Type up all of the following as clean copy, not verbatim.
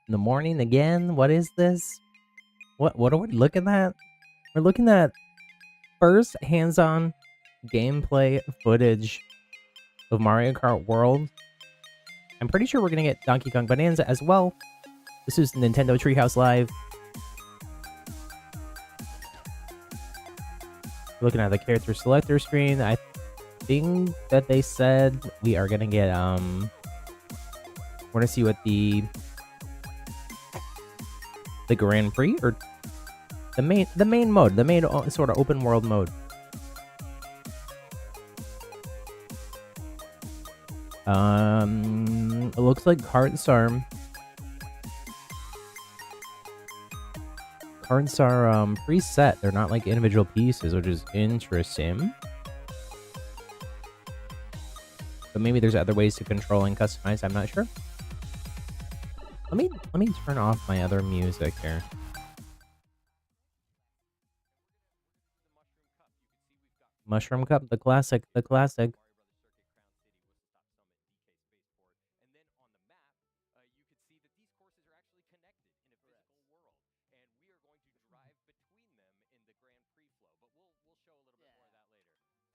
in the morning again. What is this? What are we looking at? We're looking at first hands-on gameplay footage of Mario Kart World. I'm pretty sure we're gonna get Donkey Kong Bonanza as well. This is Nintendo Treehouse Live. Looking at the character selector screen, I think that they said we are gonna get we're gonna see what the Grand Prix or the main mode, the main sort of open world mode. It looks like carts are preset. They're not like individual pieces, which is interesting. But maybe there's other ways to control and customize. I'm not sure. Let me turn off my other music here. Mushroom Cup, the classic, the classic.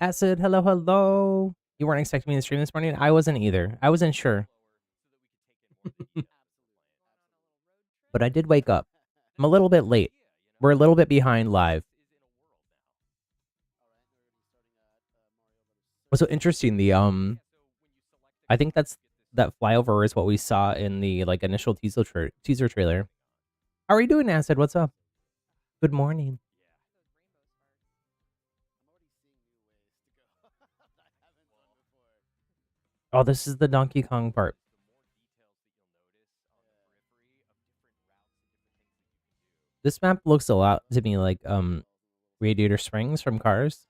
Acid, hello, hello. You weren't expecting me to stream this morning? I wasn't either. I wasn't sure. But I did wake up. I'm a little bit late. We're a little bit behind live. What's so interesting, the I think that flyover is what we saw in the like initial teaser trailer. How are you doing, Acid? What's up? Good morning. Oh, this is the Donkey Kong part. This map looks a lot to me like Radiator Springs from Cars.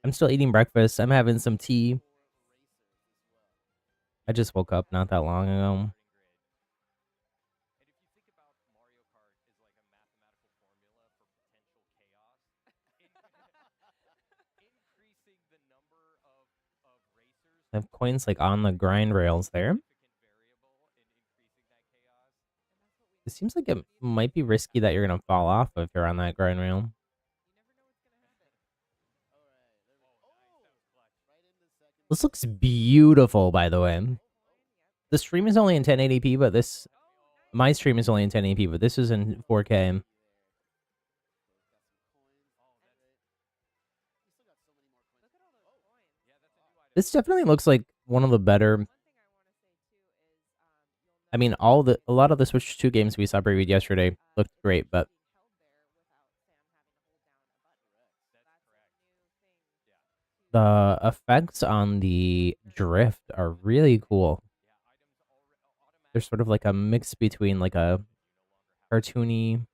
I'm still eating breakfast. I'm having some tea. I just woke up not that long ago. I have coins like on the grind rails there. It seems like it might be risky that you're gonna fall off if you're on that grind rail. This looks beautiful, by the way. The stream is only in 1080p, but my stream is only in 1080p, but this is in 4K. This definitely looks like one of the better. I mean, a lot of the Switch 2 games we saw previewed yesterday looked great, but the effects on the drift are really cool. They're sort of like a mix between like a cartoony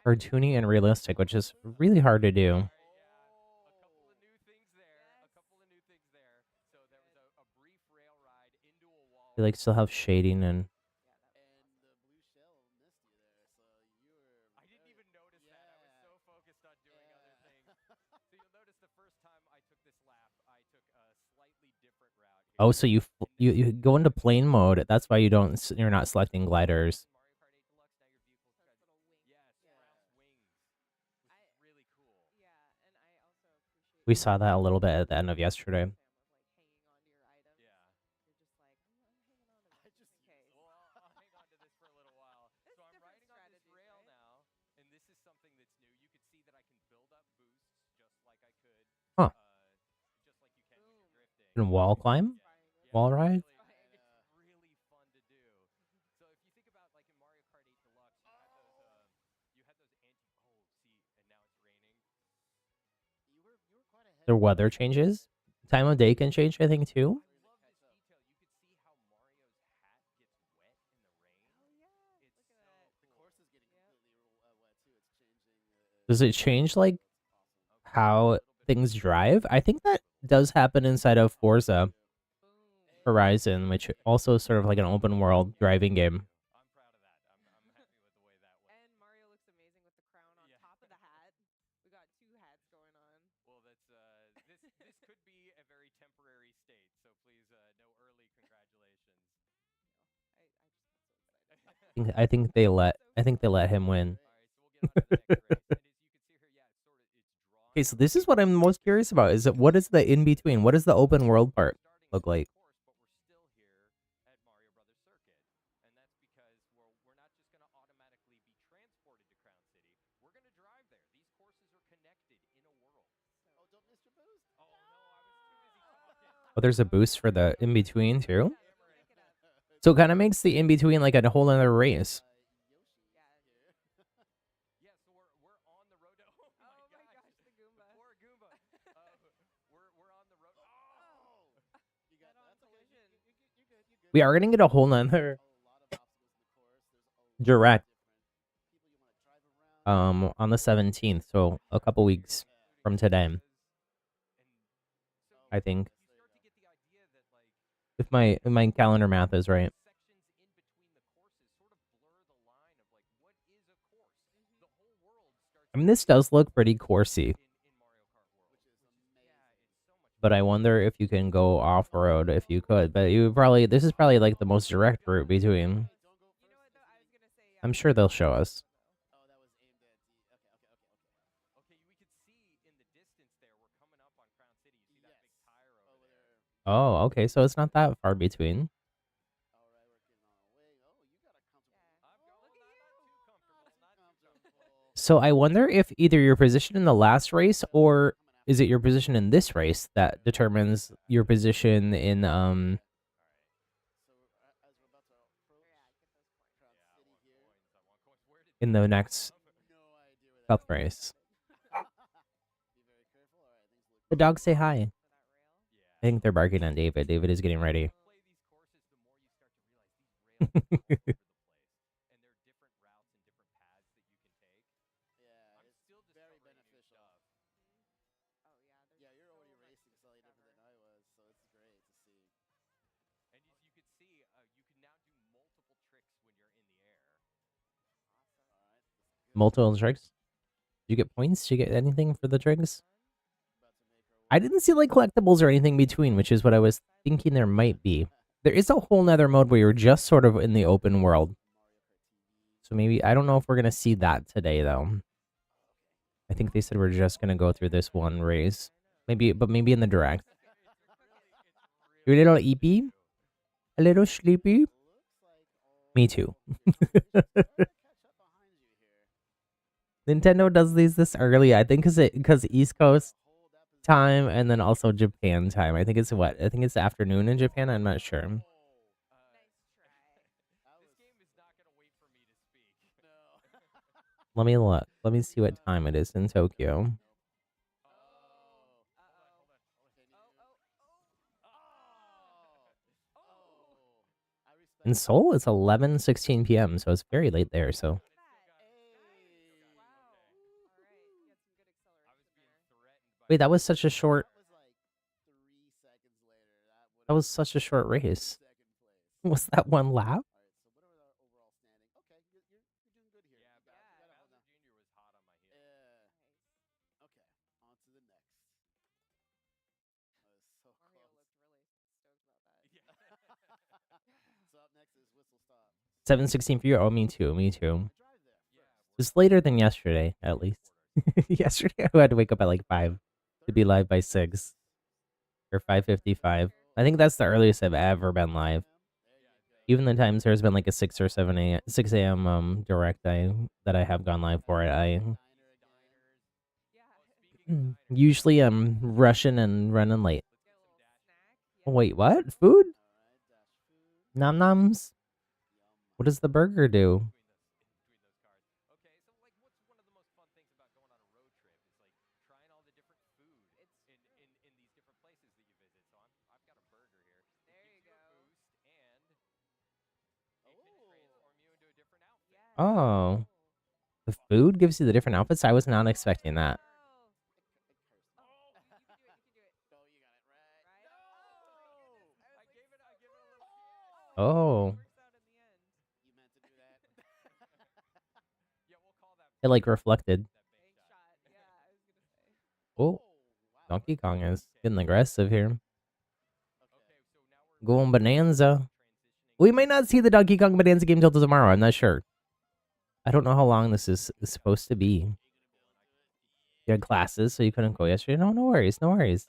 and realistic, which is really hard to do. They like still have shading and oh, so you go into plane mode. That's why you're not selecting gliders. We saw that a little bit at the end of yesterday. Huh. And wall climb? Wall ride? The weather changes. Time of day can change, I think, too. Does it change like how things drive? I think that does happen inside of Forza Horizon, which also sort of like an open world driving game. Well, this could be a very temporary state, so please no early congratulations. I think they let him win. All right, so we'll get on to the next race. And as you can see here, yeah, it's Okay, drawing so a this is line what I'm most curious about. Is it what is the in between? What does the open world part look like? course, but we're still here at Mario Brothers Circuit. And that's because we're not just going to automatically be transported to Crown City. We're going to drive there. These courses are connected in a world. Oh, don't miss your boost. Oh, no, I was too busy talking. Oh, there's a boost for the in between too. Hammering. So it kind of makes the in between like a whole other race. Yeah, so we're on the road. Oh my gosh, the Goomba. The poor Goomba. We're on the road. Oh! You got that's okay. You're good. You're good. We are gonna get a whole nother A lot of obstacles in the course. There's a direct people you want to drive around. on the 17th, so a couple weeks from today, I think. You start to get the idea that like If my calendar math is right. sections in between the courses sort of blur the line of like what is a course. The whole world starts I mean, this does look pretty coursey, in Mario Kart World, which is amazing. Yeah, it's so much but I wonder if you can go off road if you could. But you probably this is probably like the most direct route between. You know what though? I was gonna say I'm sure they'll show us. oh, that was aimed at the. Okay. We could see in the distance there. We're coming up on Crown City. You see that big tire over there. Oh, okay, so it's not that far between. All right, we're getting on our way. Oh, you got a comfortable. I'm going. Not too comfortable. Not too comfortable. So I wonder if either your position in the last race or is it your position in this race that determines your position in So as we're about to approach Crown City here, I want coins. Where did in the next no idea where cup that race. Be very careful. All right, things look The dogs say hi. yeah. I think they're barking on David. David is getting ready. Play these courses, the more you start to realize these rails are all over the place, and there are different routes and different paths that you can take. Yeah, I'm still very beneficial. Yeah, you're already racing slightly different than I was, so it's great to see. And as you can see, you can now do multiple tricks when you're in the air. Awesome. All right. Multiple tricks. Did you get points? Did you get anything for the tricks? About to make our way. I didn't see like collectibles or anything between, which is what I was thinking there might be. There is a whole nother mode where you're just sort of in the open world. So maybe I don't know if we're gonna see that today though. I think they said we're just gonna go through this one race. Maybe but maybe in the direct. You're a little eepy? A little sleepy? Me too. Nintendo does these this early, I think because East Coast time and then also Japan time. I think it's what? I think it's afternoon in Japan. I'm not sure. Nice try. This game is not going to wait for me to speak. No. Let me look. Let me see what time it is in Tokyo. In Seoul, it's 11:16 p.m., so it's very late there. So wait, that was such a short. That was such a short race. Was that one lap? So up next is Whistle Stop. 7:16 for you. Oh, me too. Me too. It's later than yesterday, at least. Yesterday, I had to wake up at like 5 to be live by 6 or 5:55. I think that's the earliest I've ever been live. Even the times there's been like a 6 or 6 a.m. Direct that I have gone live for it. I usually am rushing and running late. Oh, wait, what? Food? Nom noms? What does the burger do? Okay, so like what's one of the most fun things about going on a road trip is like trying all the different food in these different places that you visit. So I've got a burger here. There you go. Boost and it can transform you into a different outfit. Oh, the food gives you the different outfits? I was not expecting that. Oh. It like reflected. Oh. Donkey Kong is getting aggressive here. Going Bonanza. We might not see the Donkey Kong Bonanza game till tomorrow. I'm not sure. I don't know how long this is supposed to be. You had classes, so you couldn't go yesterday. No, no worries, no worries.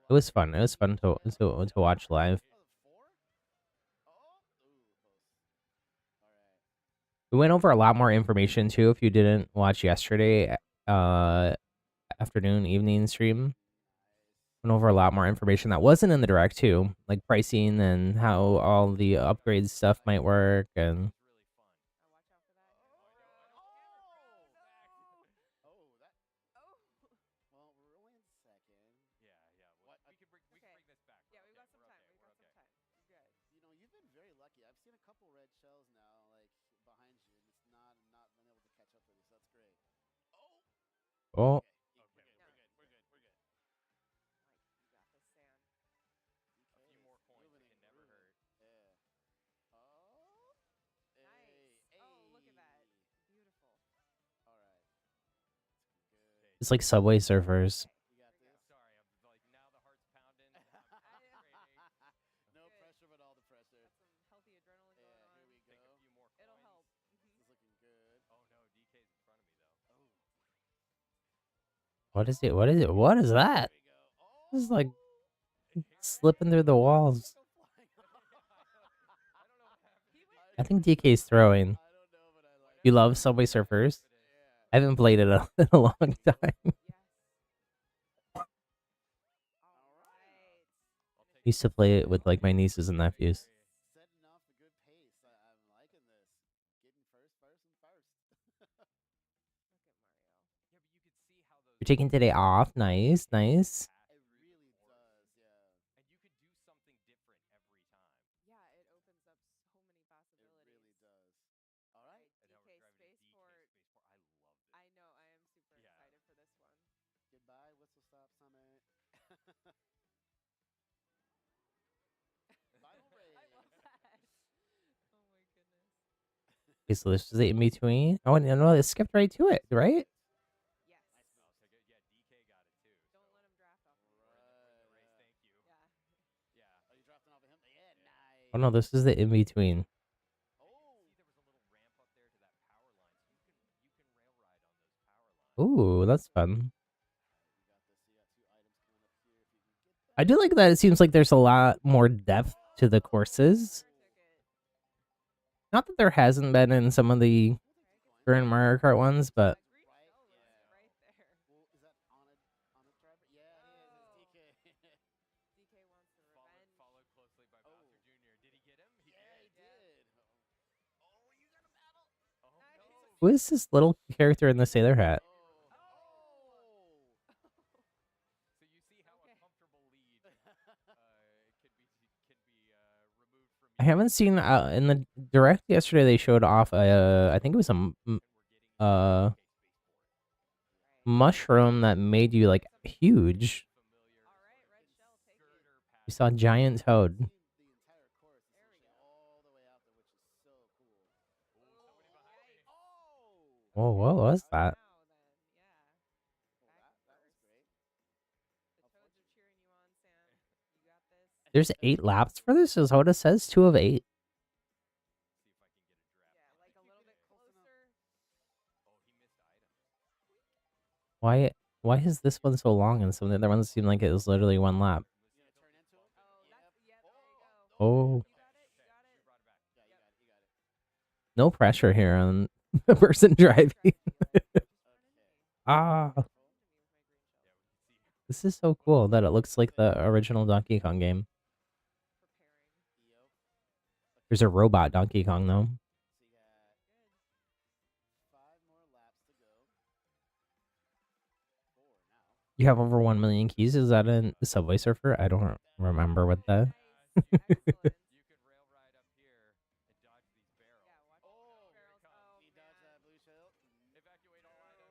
It was fun. It was fun to watch live. We went over a lot more information too. If you didn't watch yesterday, afternoon, evening stream, went over a lot more information that wasn't in the direct too, like pricing and how all the upgrade stuff might work and. Oh, it's like Subway Surfers. What is it? What is it? What is that? This is like slipping through the walls. I think DK's throwing. You love Subway Surfers? I haven't played it in a long time. Used to play it with like my nieces and nephews. You're taking today off. Nice, nice. Okay, so this is the in between. Oh, no, it skipped right to it, right? Oh no, this is the in between. Ooh, that's fun. I do like that. It seems like there's a lot more depth to the courses. Not that there hasn't been in some of the current Mario Kart ones, but who is this little character in the sailor hat? I haven't seen in the direct yesterday. They showed off. I think it was uh mushroom that made you like huge. You saw a giant toad. Whoa, what was that? There's 8 laps for this. Is what it says. 2 of 8. Why? Why is this one so long and some of the other ones seem like it was literally 1 lap? Oh, no pressure here on the person driving. Ah, this is so cool that it looks like the original Donkey Kong game. There's a robot Donkey Kong though. You have over 1 million keys. Is that in Subway Surfer? I don't remember what that.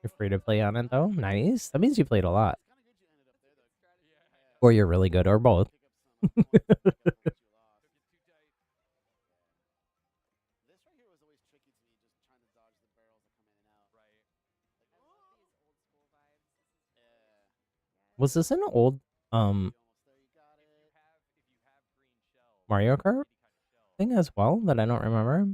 You're free to play on it though. Nice. That means you played a lot. Or you're really good, or both. Was this an old Mario Kart thing as well that I don't remember?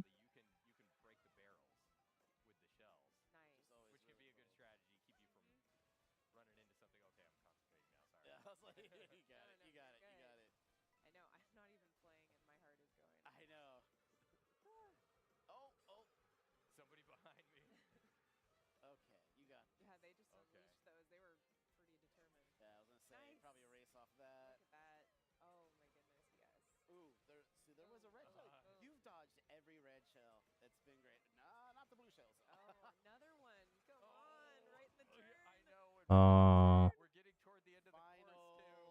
Oh,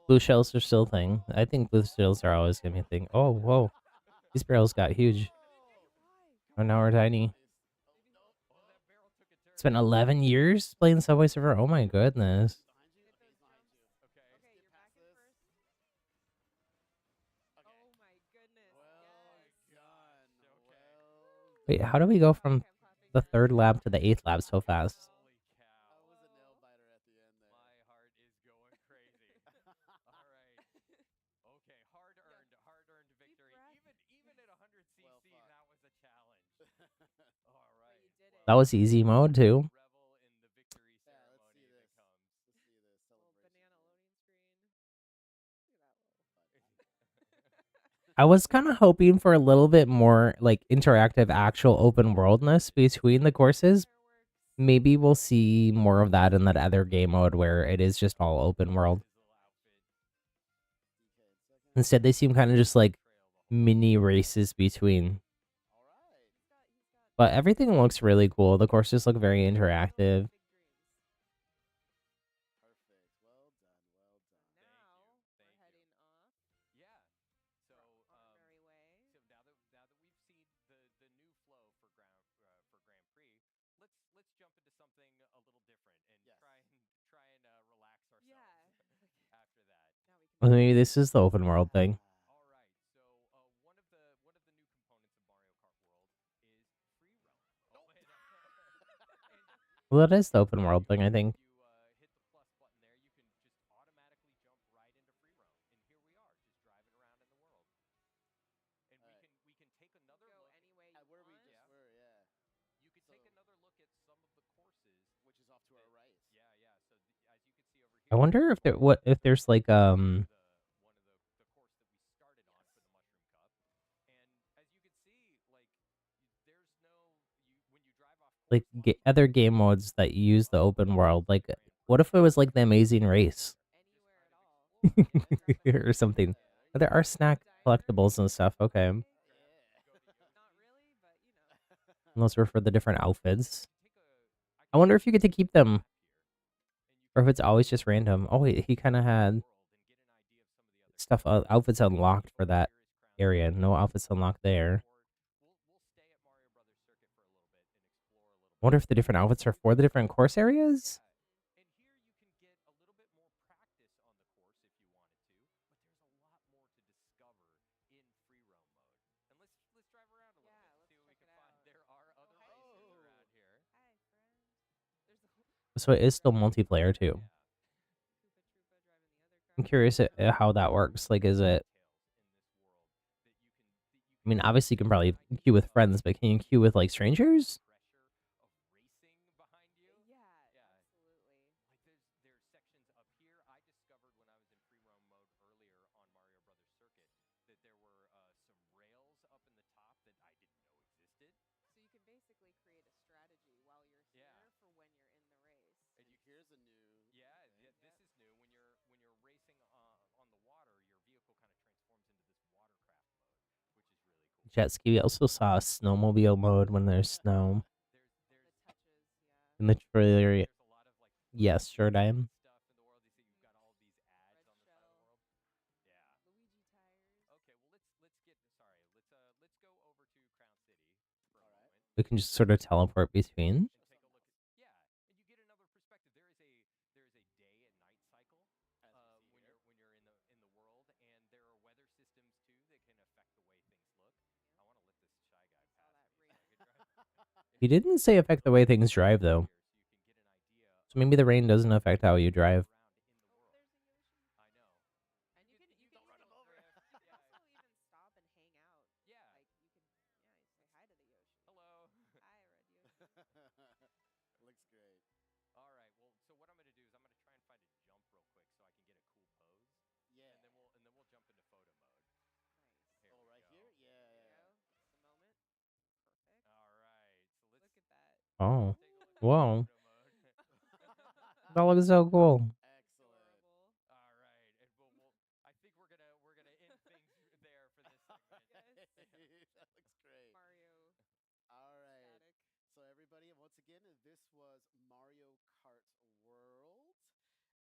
blue shells are still a thing. I think blue shells are always gonna be a thing. Oh, whoa. These barrels got huge. Oh, now we're tiny. It's been 11 years playing Subway Surfer. Oh my goodness. Wait, how do we go from the third lab to the eighth lab so fast? That was easy mode too. I was kind of hoping for a little bit more like interactive actual open worldness between the courses. Maybe we'll see more of that in that other game mode where it is just all open world. Instead, they seem kind of just like mini races between. But everything looks really cool. The courses look very interactive. Well, maybe this is the open world thing. Well, that is the open world thing, I think. I wonder if there what if there's like other game modes that use the open world. Like, what if it was like the Amazing Race or something? But there are snack collectibles and stuff. Okay, and those were for the different outfits. I wonder if you get to keep them, or if it's always just random. Oh wait, he kind of had stuff outfits unlocked for that area. No outfits unlocked there. Wonder if the different outfits are for the different course areas. So it is still multiplayer too. I'm curious how that works. Like, is it? I mean, obviously you can probably queue with friends, but can you queue with like strangers? Jet ski. We also saw a snowmobile mode when there's snow in the trailer. Yes, sure, I'm. We can just sort of teleport between. He didn't say affect the way things drive though. So maybe the rain doesn't affect how you drive. Oh. Take a look at Whoa. the mug. That looks so cool. Excellent. All right, and I think we're gonna end things there for this segment. That looks great. All right. So everybody, once again, this was Mario Kart World.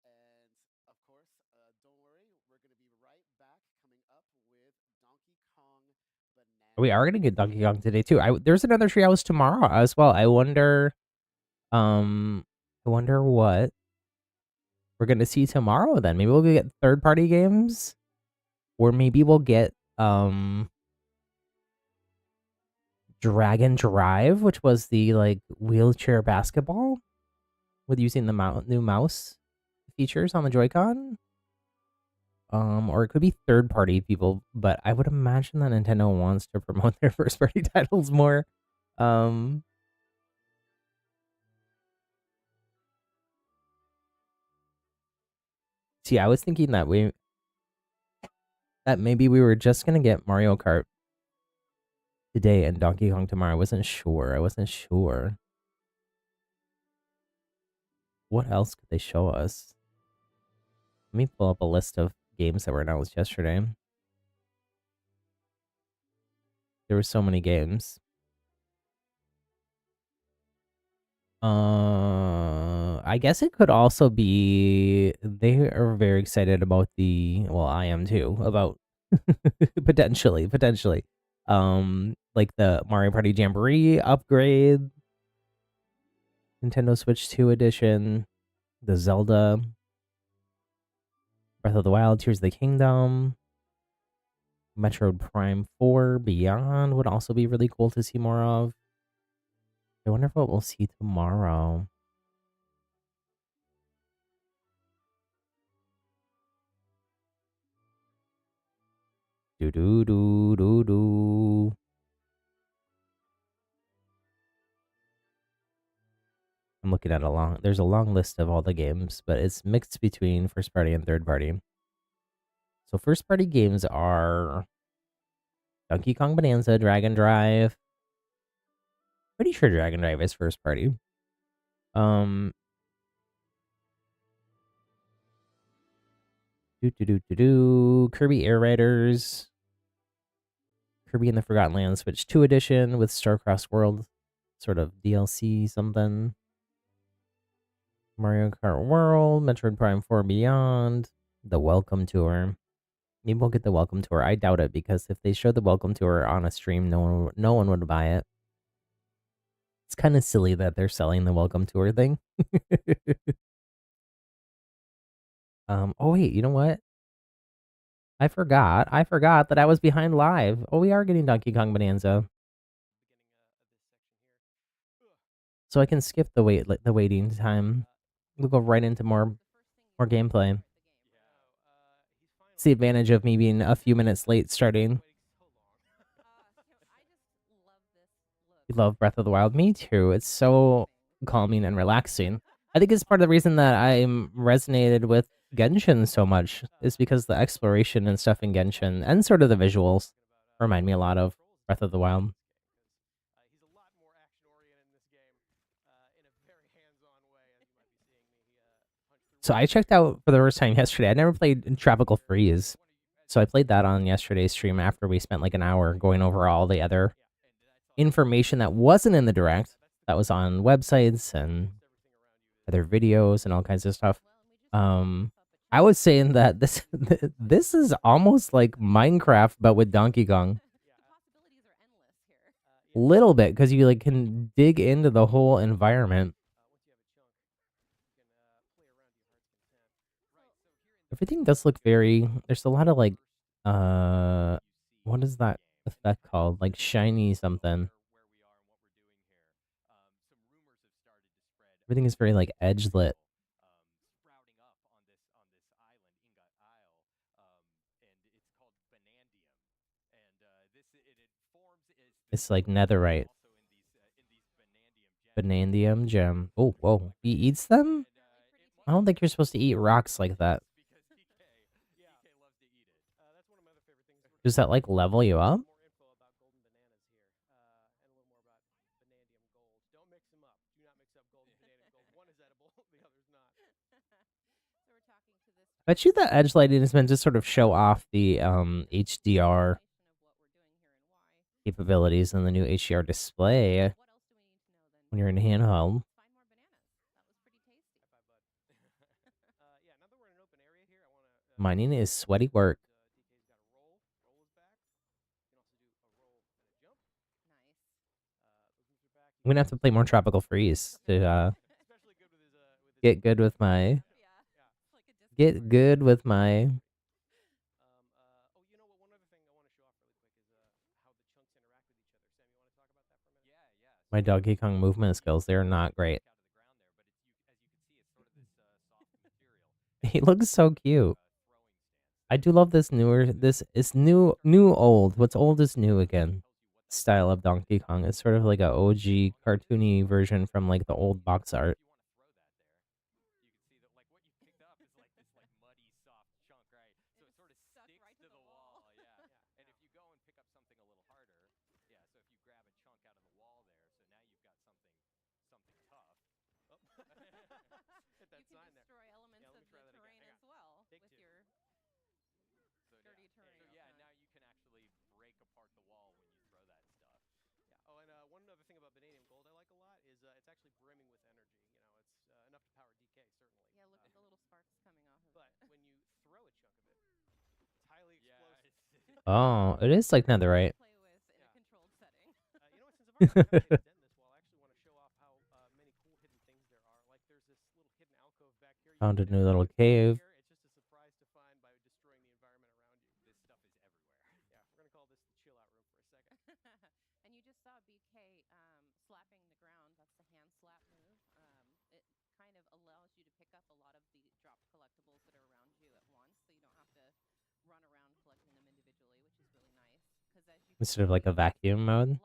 And of course, don't worry, we're going to be right back coming up with Donkey Kong We are Bonanza. gonna get Donkey Kong today too. There's another Treehouse tomorrow as well. Um, I wonder what we're gonna see tomorrow. Then maybe we'll get third party games, or maybe we'll get Dragon Drive, which was the like wheelchair basketball with using the new mouse features on the Joy-Con. Or it could be third party people, but I would imagine that Nintendo wants to promote their first party titles more. Um, See, I was thinking that maybe we were just gonna get Mario Kart today and Donkey Kong tomorrow. I wasn't sure. What else could they show us? Let me pull up a list of games that were announced yesterday. There were so many games. I guess it could also be they are very excited about well, I am too, about potentially. Like the Mario Party Jamboree upgrade, Nintendo Switch 2 edition, the Zelda, Breath of the Wild, Tears of the Kingdom, Metroid Prime 4 Beyond would also be really cool to see more of. I wonder what we'll see tomorrow. Do do do do do. I'm looking at there's a long list of all the games, but it's mixed between first party and third party. So first party games are Donkey Kong Bonanza, Dragon Drive. Pretty sure Dragon Drive is first party. Um, Kirby Air Raiders, Kirby and the Forgotten Land Switch 2 edition with Starcross World, sort of DLC something. Mario Kart World, Metroid Prime 4 Beyond, the Welcome Tour. Maybe we'll get the Welcome Tour. I doubt it because if they showed the Welcome Tour on a stream, no one would buy it. It's kind of silly that they're selling the Welcome Tour thing. Oh wait, you know what? I forgot that I was behind live. Oh, we are getting Donkey Kong Bonanza. So I can skip the waiting time. We'll go right into more gameplay. It's the advantage of me being a few minutes late starting. You love Breath of the Wild? Me too. It's so calming and relaxing. I think it's part of the reason that I'm resonated with Genshin so much is because the exploration and stuff in Genshin and sort of the visuals remind me a lot of Breath of the Wild. He's a lot more action oriented in this game, in a very hands-on way, as you might be seeing me punch through. So I checked out for the first time yesterday. I never played Tropical Freeze. So I played that on yesterday's stream after we spent like an hour going over all the other information that wasn't in the direct, that was on websites and other videos and all kinds of stuff. I was saying that this is almost like Minecraft but with Donkey Kong. Little bit because you like can dig into the whole environment. Everything does look very. There's a lot of like, what is that effect called? Like shiny something. Everything is very like edge lit. Sprouting up on this island, Inga Isle, and it's called Banandium. And it forms It's like netherite. also in these Banandium Banandium gem. Oh, whoa. He eats them? I don't think you're supposed to eat rocks like that. because DK loves to eat it. That's one of my other favorite things. Does that like level you up? More info about golden bananas here, and a little more about Banandium gold. Don't mix them up. Bet you the edge lighting is meant to sort of show off the HDR capabilities in the new HDR display when you're in handheld. Mining is sweaty work. I'm gonna have to play more Tropical Freeze to get good with my my Donkey Kong movement skills. They're not great. He looks so cute. I do love this this is new old. What's old is new again. Style of Donkey Kong. It's sort of like a OG cartoony version from like the old box art. Oh, it is like netherite. Found a new little cave. Instead of like a vacuum mode.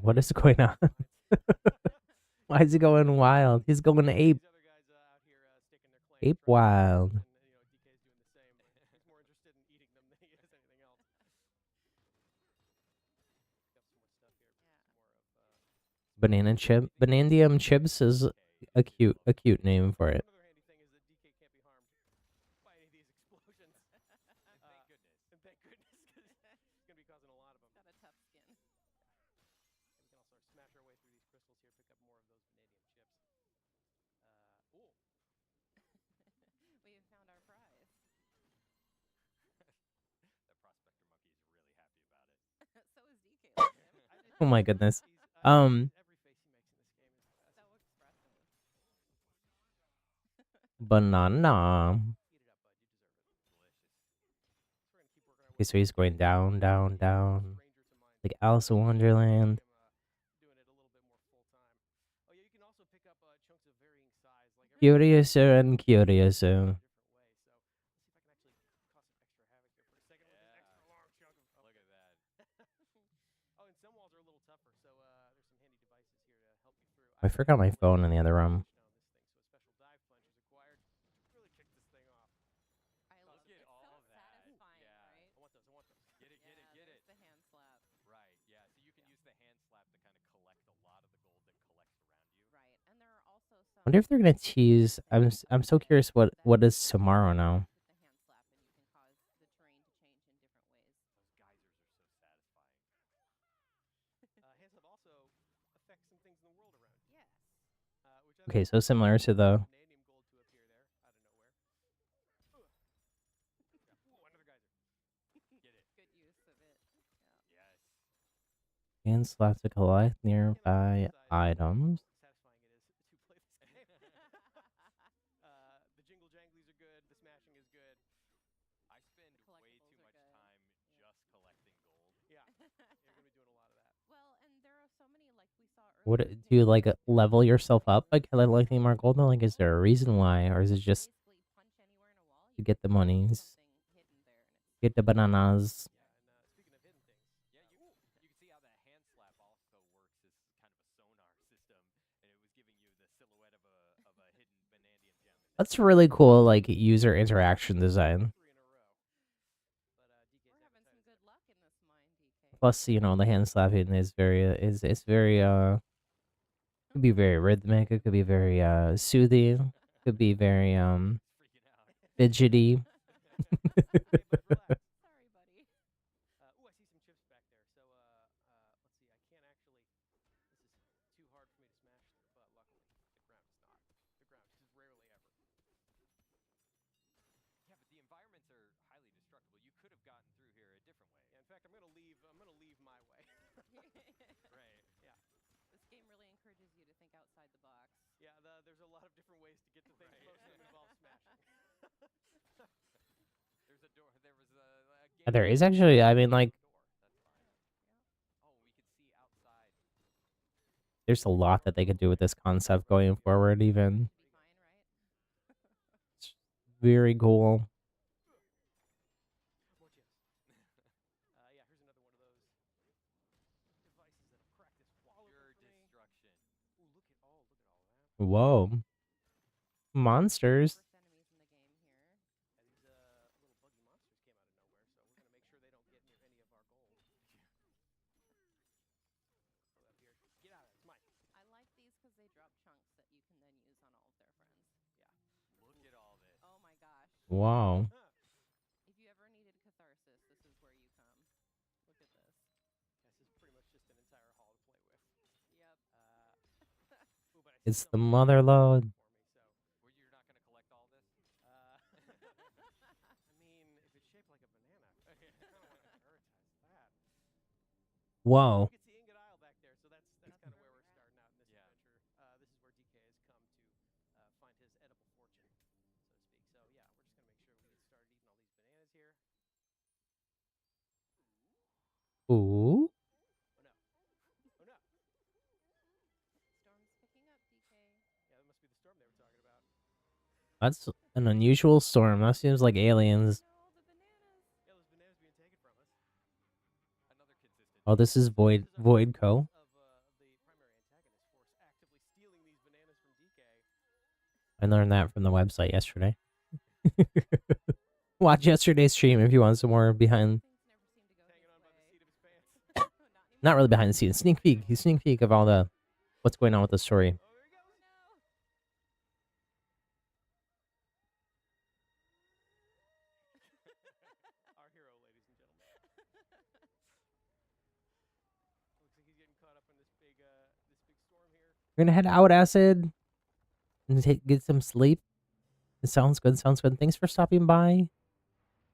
What is going on? Why is he going wild? He's going ape. Ape wild. Banana chip. Banandium chips is a cute name for it. Oh my goodness. Banana. Okay, so he's going down, down, down. Like Alice in Wonderland. Curiouser and curiouser. I forgot my phone in the other room. Wonder if they're gonna tease. I'm so curious what is tomorrow now. Okay, so similar to the hand slap to collect nearby items. What do you like level yourself up by collecting more gold? Like, is there a reason why, or is it just to get the monies, get the bananas? That's really cool, like user interaction design. Plus, you know, the hand slapping is very is very could be very rhythmic. It could be very soothing. Could be very fidgety. There is actually, I mean, like, there's a lot that they could do with this concept going forward. Even it's very cool. Whoa, monsters! Wow. It's the mother load. Whoa. Ooh. That's an unusual storm. That seems like aliens. Oh, this is Void Co. I learned that from the website yesterday. Watch yesterday's stream if you want some more behind. Not really behind the scenes. Sneak peek of all the what's going on with the story. We're gonna head out, Acid, and get some sleep. It sounds good. Sounds good. Thanks for stopping by.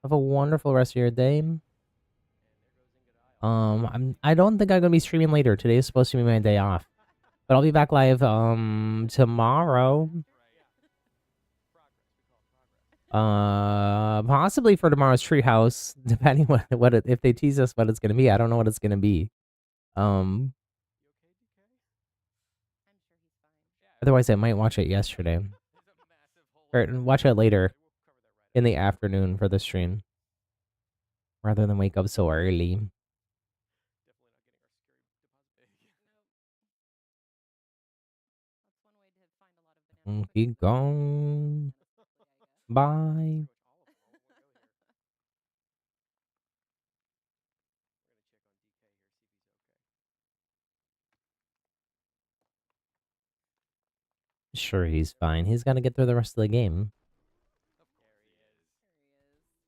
Have a wonderful rest of your day. I don't think I'm gonna be streaming later. Today is supposed to be my day off, but I'll be back live tomorrow. Possibly for tomorrow's Treehouse, depending if they tease us what it's gonna be. I don't know what it's gonna be. Otherwise I might watch it yesterday. Or watch it later in the afternoon for the stream. Rather than wake up so early. Keep going. Bye. Sure, he's fine. He's got to get through the rest of the game.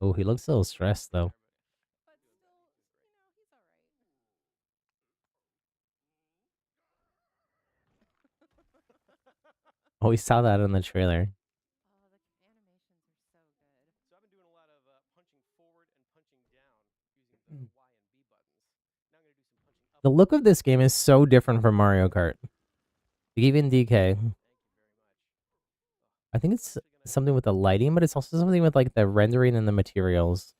Oh, he looks a little stressed, though. Oh, we saw that in the trailer. The look of this game is so different from Mario Kart. Even DK. I think it's something with the lighting, but it's also something with like the rendering and the materials.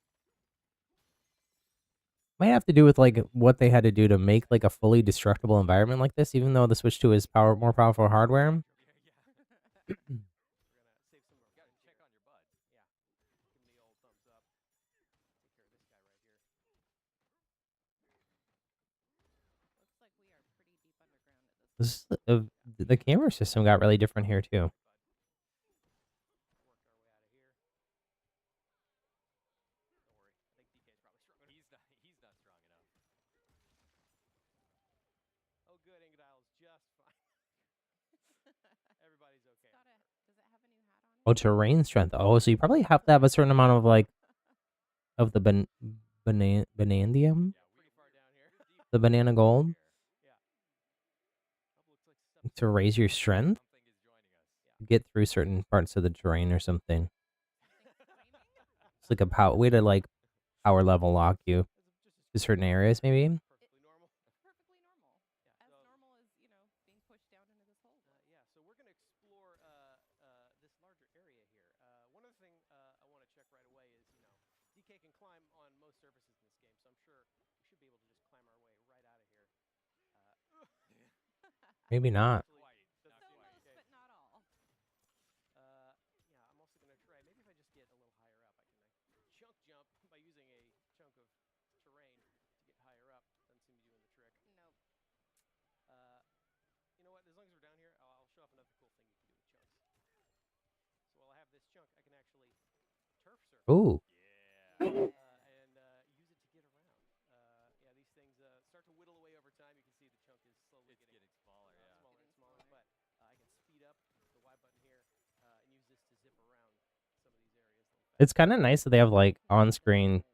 Might have to do with like what they had to do to make like a fully destructible environment like this, even though the Switch 2 is more powerful hardware. The camera system got really different here too. good. Ingdile's just fine. Everybody's okay. Does it have a new hat on? Oh, terrain strength. Oh, so you probably have to have a certain amount of like of the banandium, Pretty far down here. the banana gold Yeah. Looks like to raise your strength. something is joining us. Get through certain parts of the terrain or something. Screaming? It's like a way to like power level lock you to certain areas, maybe. Perfectly normal. Perfectly normal. Yeah, As so- normal as, being pushed down into this hole. Yeah, so we're going to explore this larger area here. One other thing I want to check right away is, DK can climb on most surfaces in this game, so I'm sure we should be able to just climb our way right out of here. Maybe not. Doesn't So seem like most, the case. but not all. Yeah, I'm also going to try, maybe if I just get a little higher up, I can chunk jump by using a chunk of terrain to get higher up. Doesn't seem to be doing the trick. Nope. You know what? As long as we're down here, I'll show off another cool thing you can do with chunks. So while I have this chunk, I can actually turf surf. Ooh. And use it to get around. Yeah, these things start to whittle away over time. You can see the chunk is slowly getting smaller, smaller and smaller. But I can speed up the Y button here and use this to zip around some of these areas. It's kind of nice that they have like on-screen The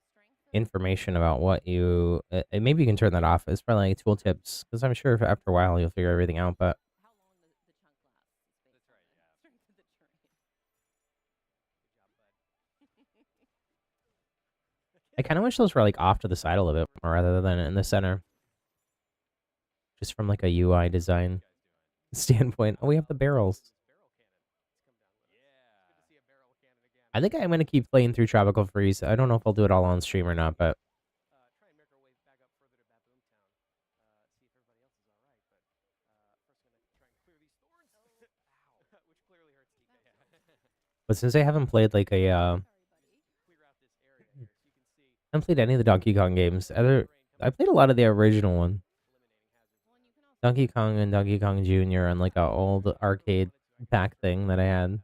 strength of information about what you. Maybe you can turn that off. It's probably like tooltips because I'm sure after a while you'll figure everything out. But how long the chunk lasts is based That's right, on yeah. the strength of the terrain. Good job, bud. I kind of wish those were like off to the side a little bit more rather than in the center. Just from like a UI design standpoint. Oh, we have the barrels. Barrel cannon. Let's come down with it. Yeah. Good to see a barrel cannon again. I think I'm gonna keep playing through Tropical Freeze. I don't know if I'll do it all on stream or not, but Try and make our way back up further to Baboon Town. See if everybody else is all right. But first, gonna try and clear these thorns. Ow. Which clearly hurts DK. but since I haven't played like a Sorry, buddy. Clear out this area here, so you can see. I haven't played any of the Donkey Kong games. I played a lot of the original one, Well, and you can also Donkey Kong and Donkey Kong Jr. on like a old arcade pack thing that I had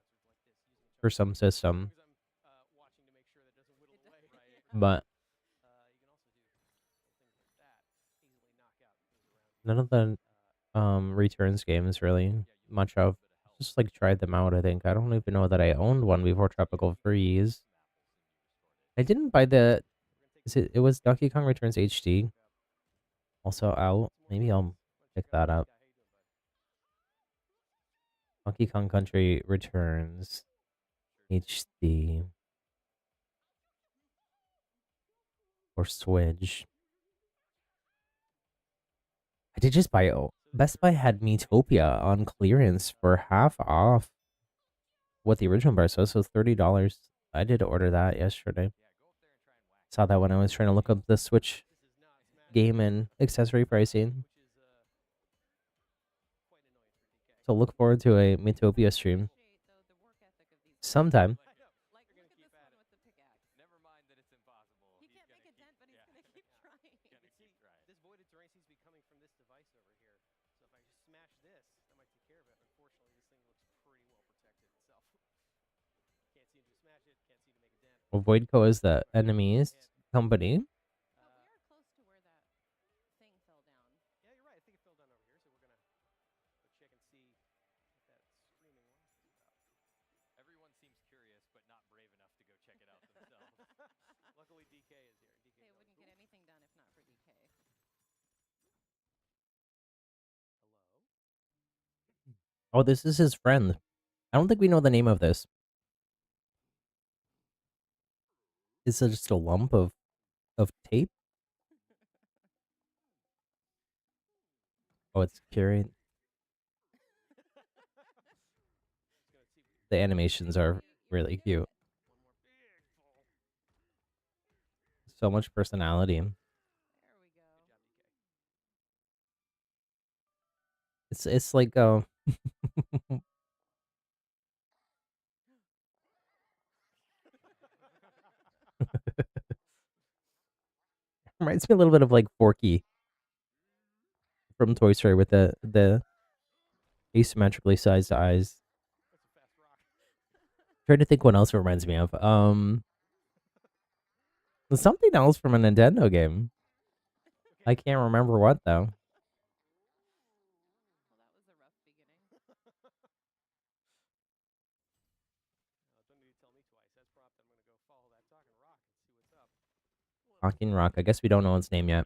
for some system. Watching to make sure that doesn't whittle away. Right. But You can also do things like that. Easily knock out things around. none of the Returns games really much of. Just like tried them out. I think I don't even know that I owned one before Tropical Freeze. I didn't buy the. It was Donkey Kong Returns HD. Also out. Maybe I'll pick that up. Donkey Kong Country Returns HD or Switch. I did just buy. Oh, Best Buy had Miitopia on clearance for half off what the original price was. So $30. I did order that yesterday. Saw that when I was trying to look up the Switch game and accessory pricing. So look forward to a Miitopia stream appreciate the work ethic of these. sometime. Like, look at this one with the pickaxe. Never mind that it's impossible. He can't make a dent, but he's gonna keep trying. This voided terrain seems to be coming from this device over here. So if I just smash this, that might take care of it. Unfortunately, this thing looks pretty well protected itself. Can't seem to smash it. Can't seem to make a dent. Well, Voidco is the enemy's company. But we are close to where that thing fell down. Yeah, you're right. I think it fell down over here. So we're gonna go check and see what that screaming loss is about. Everyone seems curious, but not brave enough to go check it out themselves. Luckily, DK is here. DK They wouldn't get anything done if not for DK. Oh, this is his friend. I don't think we know the name of this. Is it just a lump of tape? Oh, it's curing. The animations are really cute. So much personality. There we go. It's like reminds me a little bit of like Forky from Toy Story with the asymmetrically sized eyes. Trying to think what else it reminds me of. Something else from a Nintendo game. I can't remember what though. prompt, I'm gonna go follow that talking rock and see what's up. Talking rock. I guess we don't know its name yet.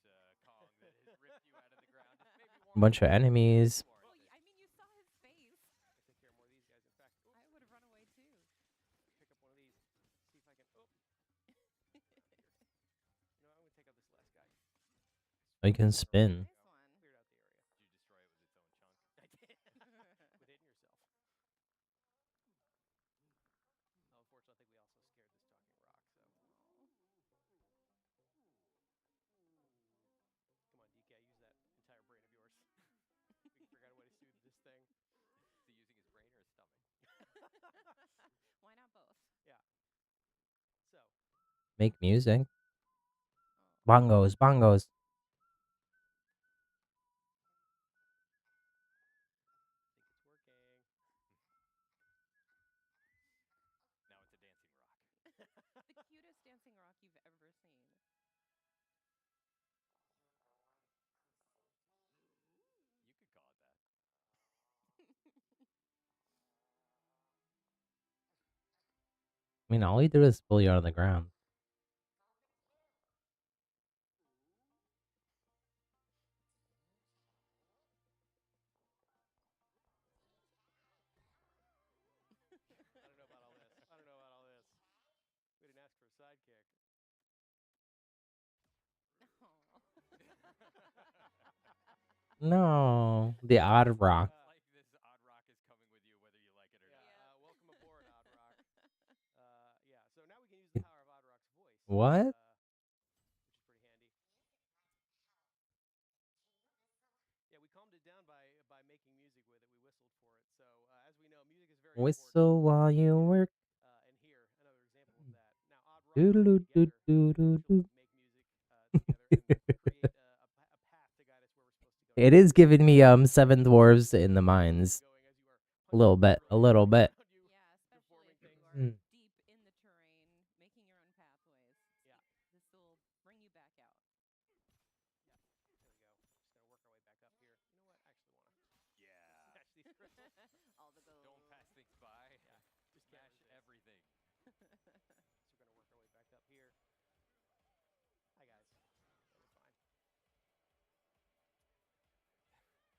Giant Kong that has ripped you out of the ground. It's maybe A bunch of enemies. Well, I mean, you saw his face. I take care of more of these guys. In fact, I would have run away too. pick up one of these. See if I can. Oh, you know, I'm gonna take out this last guy. Oh, you can spin. Nice one. Cleared out the area. Did you destroy it with its own chunk? I did. With hitting yourself. Oh, unfortunately, I think we also scared this talking rock. So come on, DK, use that entire brain of yours. We can figure out a way to soothe this thing. Is he using his brain or his stomach? Why not both? Yeah. So, Make music. Oh. Bongos, bongos. I think it's working. Now it's a dancing rock. The cutest dancing rock you've ever seen. You could call it that. I mean, all he did was pull you out of the ground. I don't know about all this. I don't know about all this. We didn't ask for a sidekick. No, the odd rock. Like this odd rock is coming with you whether you like it or not. Yeah. Welcome aboard, Odd Rock. Yeah, so now we can use the power of Odd Rock's voice. What? Which is pretty handy. Yeah, we calmed it down by making music with it. We whistled for it. So as we know, music is very Whistle while you work. and here, another example of that. Now, Odd Rock Doodle together, doo doo doo. make music together and create a path to guide us where we're supposed to go. It is giving me Seven Dwarves in the Mines. A little bit, a little bit. Yeah, especially if you are Mm. deep in the terrain, making your own pathways. Yeah. This will bring you back out. There we go. Just gonna work our way back up here. You know what? I actually wanna smash these crystals. All the gold. Don't pass things by. Yeah. Just smash everything. So we're gonna work our way back up here. Hi guys.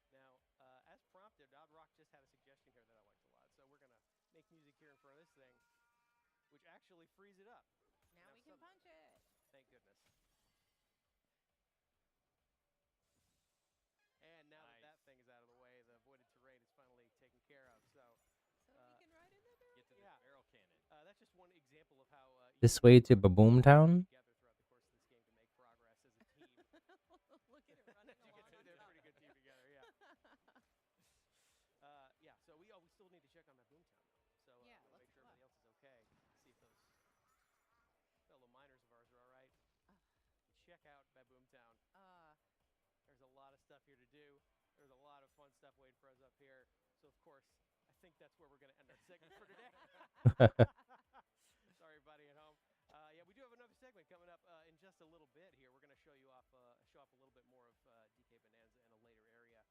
We're fine. Now, as prompted, Odd Rock just had a suggestion here that I liked a lot. So we're gonna make music here in front of this thing, which actually frees it up. Now we can punch it. Thank goodness. And now that that thing is out of the way, the voided terrain is finally taken care of. So So we can ride in the barrel. get to this barrel cannon. That's just one example of how This way to Baboom Town. together throughout the course of this game to make progress as a team. Look at it running along. They're a pretty good team together, yeah. Yeah. So we still need to check on that Boomtown though. So Yeah, make let's sure look. everybody else is okay. See if those fellow miners of ours are all right. Check out Baboomtown. There's a lot of stuff here to do. There's a lot of fun stuff waiting for us up here. So of course, I think that's where we're going to end our segment for today. Sorry, everybody at home. Yeah, we do have another segment coming up in just a little bit here. We're going to show off a little bit more of DK Bonanza in a later area.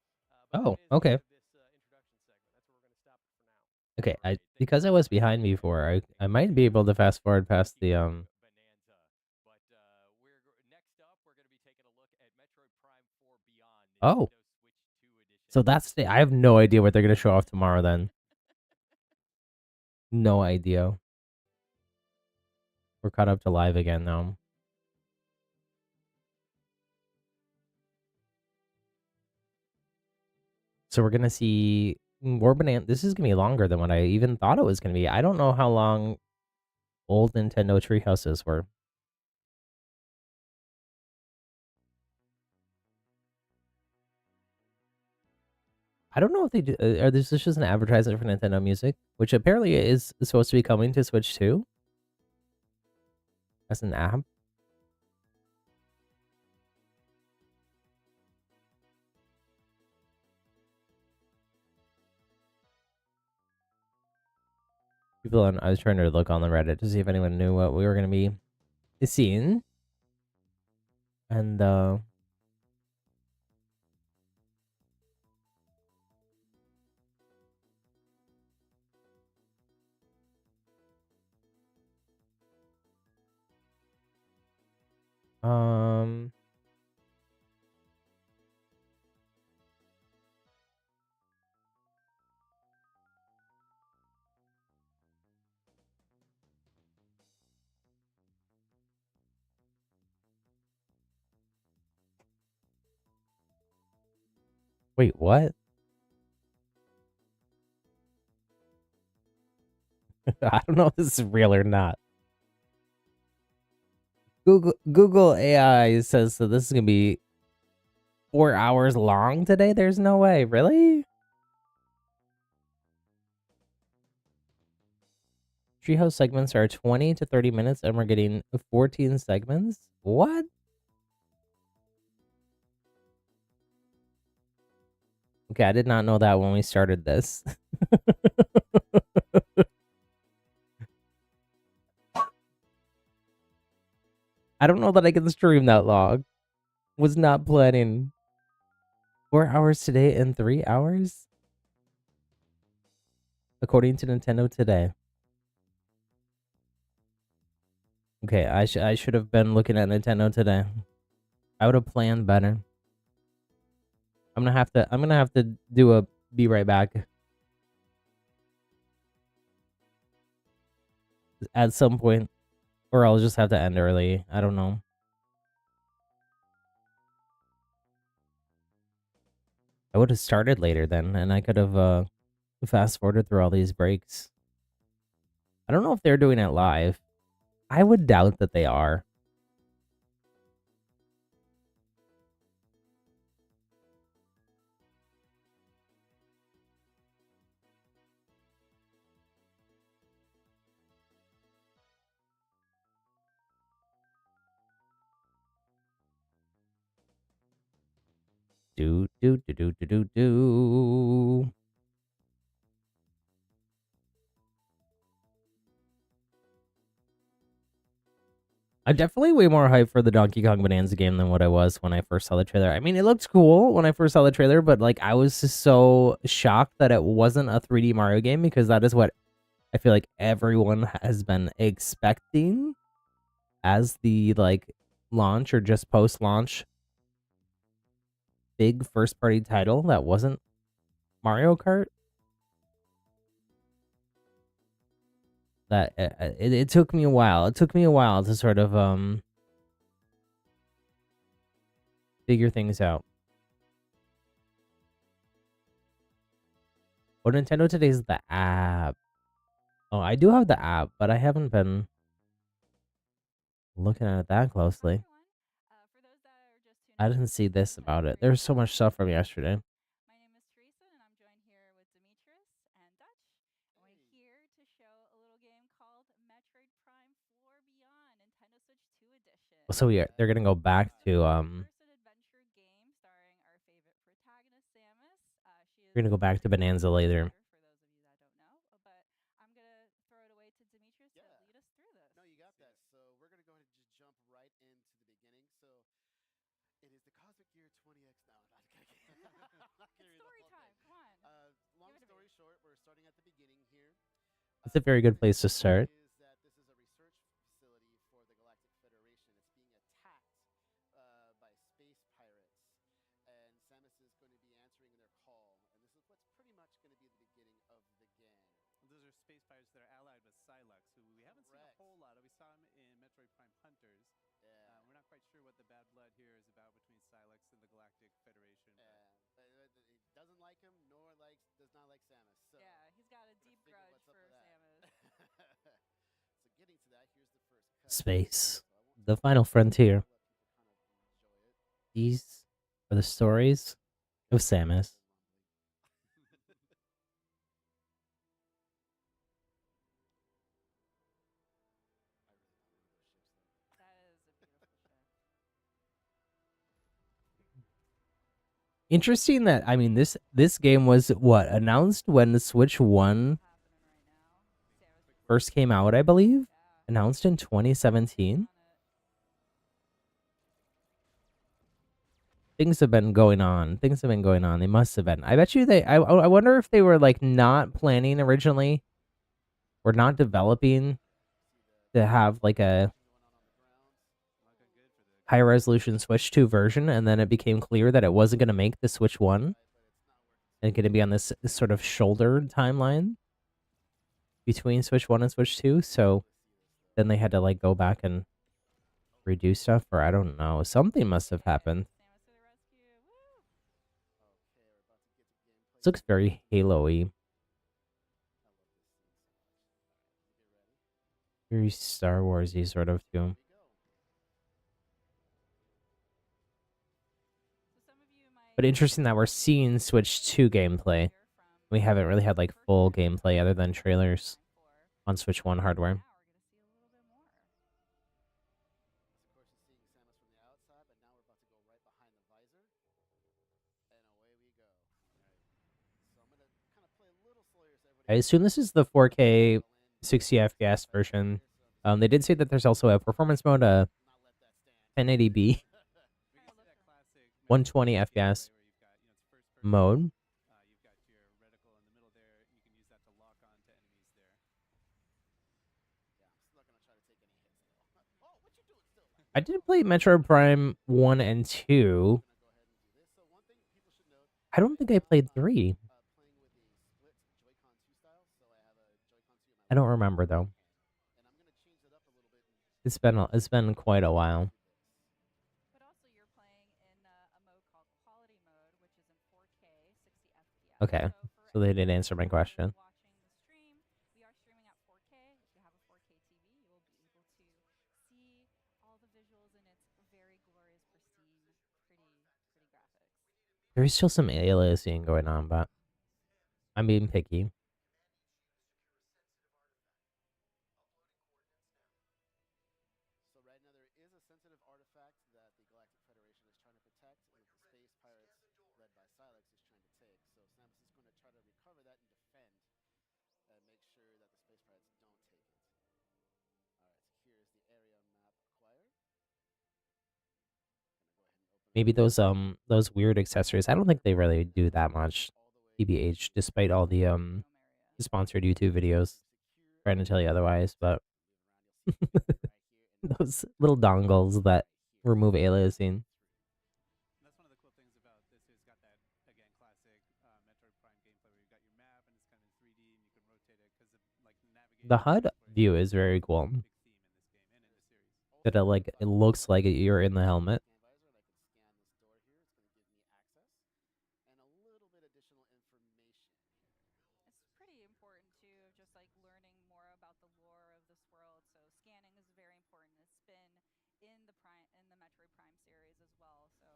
Oh, that is okay. the end of this introduction segment. That's where we're going to stop it for now. Okay, because I was behind before, I might be able to fast forward past the Bonanza. But next up, we're going to be taking a look at Metroid Prime 4 Beyond. Oh. Nintendo Switch 2 edition. So that's I have no idea what they're gonna show off tomorrow. Then, no idea. We're caught up to live again now. So we're gonna see more Bananza. This is gonna be longer than what I even thought it was gonna be. I don't know how long old Nintendo Treehouses were. I don't know if they do. Are this just an advertisement for Nintendo Music, which apparently is supposed to be coming to Switch 2 as an app? I was trying to look on the Reddit to see if anyone knew what we were gonna be seeing, and Um. Wait, what? I don't know if this is real or not. Google AI says that this is gonna be 4 hours long today. There's no way, really? Treehouse segments are 20 to 30 minutes, and we're getting 14 segments. What? Okay, I did not know that when we started this. I don't know that I can stream that long. Was not planning. 4 hours today and 3 hours? According to Nintendo Today. Okay, I should have been looking at Nintendo Today. I would have planned better. I'm gonna have to do a be right back at some point, or I'll just have to end early. I don't know. I would have started later then, and I could have fast forwarded through all these breaks. I don't know if they're doing it live. I would doubt that they are. Do. I'm definitely way more hyped for the Donkey Kong Bonanza game than what I was when I first saw the trailer. I mean, it looked cool when I first saw the trailer, but like I was just so shocked that it wasn't a 3D Mario game, because that is what I feel like everyone has been expecting as the like launch or just post launch big first party title that wasn't Mario Kart. That it took me a while. It took me a while to sort of figure things out. Oh, Nintendo Today is the app. Oh, I do have the app, but I haven't been looking at it that closely. I didn't see this about it. There's so much stuff from yesterday. My name is Teresa, and I'm joined here with Demetrius and Dutch. And we're here to show a little game called Metroid Prime 4 Beyond, Nintendo Switch 2 Edition. So they're gonna go back to First adventure game starring our favorite protagonist, Samus. We're gonna go back to Bonanza later. For those of you that don't know, but I'm gonna throw it away to Demetrius to lead us through this. No, you got that. So we're gonna go ahead and just jump right into the beginning. So it is the Cosmic Gear 20X. No, I'm not gonna get. It's story time. Come on. Long story short, we're starting at the beginning here. It's a very good place to start. Is that this is a research facility for the Galactic Federation. It's being attacked by space pirates, and Samus is going to be answering their call. And this is what's pretty much going to be the beginning of the game. Those are space pirates that are allied with Psylocke, who we haven't seen a whole lot of. We saw him in Metroid Prime Hunters. Yeah. We're not quite sure what the bad blood here is about between Psylocke and the Galactic Federation. But he doesn't like him, nor does not like Samus. So yeah, he's got a deep grudge for Samus. So getting to that, here's the first cut. Space, the final frontier. These are the stories of Samus. Interesting that, I mean, this game was what announced when the Switch 1 first came out, I believe. Announced in 2017. Things have been going on. Things have been going on. They must have been. I bet you I wonder if they were like not planning originally, or not developing to have like a high resolution Switch 2 version, and then it became clear that it wasn't going to make the Switch 1 and going to be on this sort of shouldered timeline between Switch 1 and Switch 2. So then they had to like go back and redo stuff, or I don't know. Something must have happened. Samus to the rescue. Woo! This looks very Halo-y. Very Star Wars-y sort of too. But interesting that we're seeing Switch 2 gameplay. We haven't really had like full gameplay other than trailers on Switch 1 hardware. I assume this is the 4K 60 FPS version. They did say that there's also a performance mode, 1080p, 120 FPS mode. I did play Metroid Prime 1 and 2. I don't think I played 3. I don't remember though. It's been quite a while. But also you're playing in a mode called quality mode, which is in 4K 60 FPS. Okay, so they didn't answer my question. Watching the stream, we are streaming at 4K. If you have a 4K TV, you will be able to see all the visuals in its very glorious, pristine, pretty graphics. There's still some aliasing going on, but I'm being picky. So right now there is a sensitive artifact that the Galactic Federation is trying to protect, and the Space Pirates, led by Silex, is trying to take. So Samus is going to try to recover that and defend, and make sure that the Space Pirates don't take it. Alright, so here is the area map acquired. Maybe those weird accessories. I don't think they really do that much, TBH, despite all the sponsored YouTube videos trying to tell you otherwise. But those little dongles that remove aliasing. That's one of the cool things about this. It's got that, again, classic Metroid Prime gameplay where you've got your map and it's kind of 3D and you can rotate it because like navigation. The HUD view is very cool. That it looks like you're in the helmet. It's pretty important too, of just like learning more about the lore of this world. So scanning is very important. It's been in the Metroid Prime series as well. So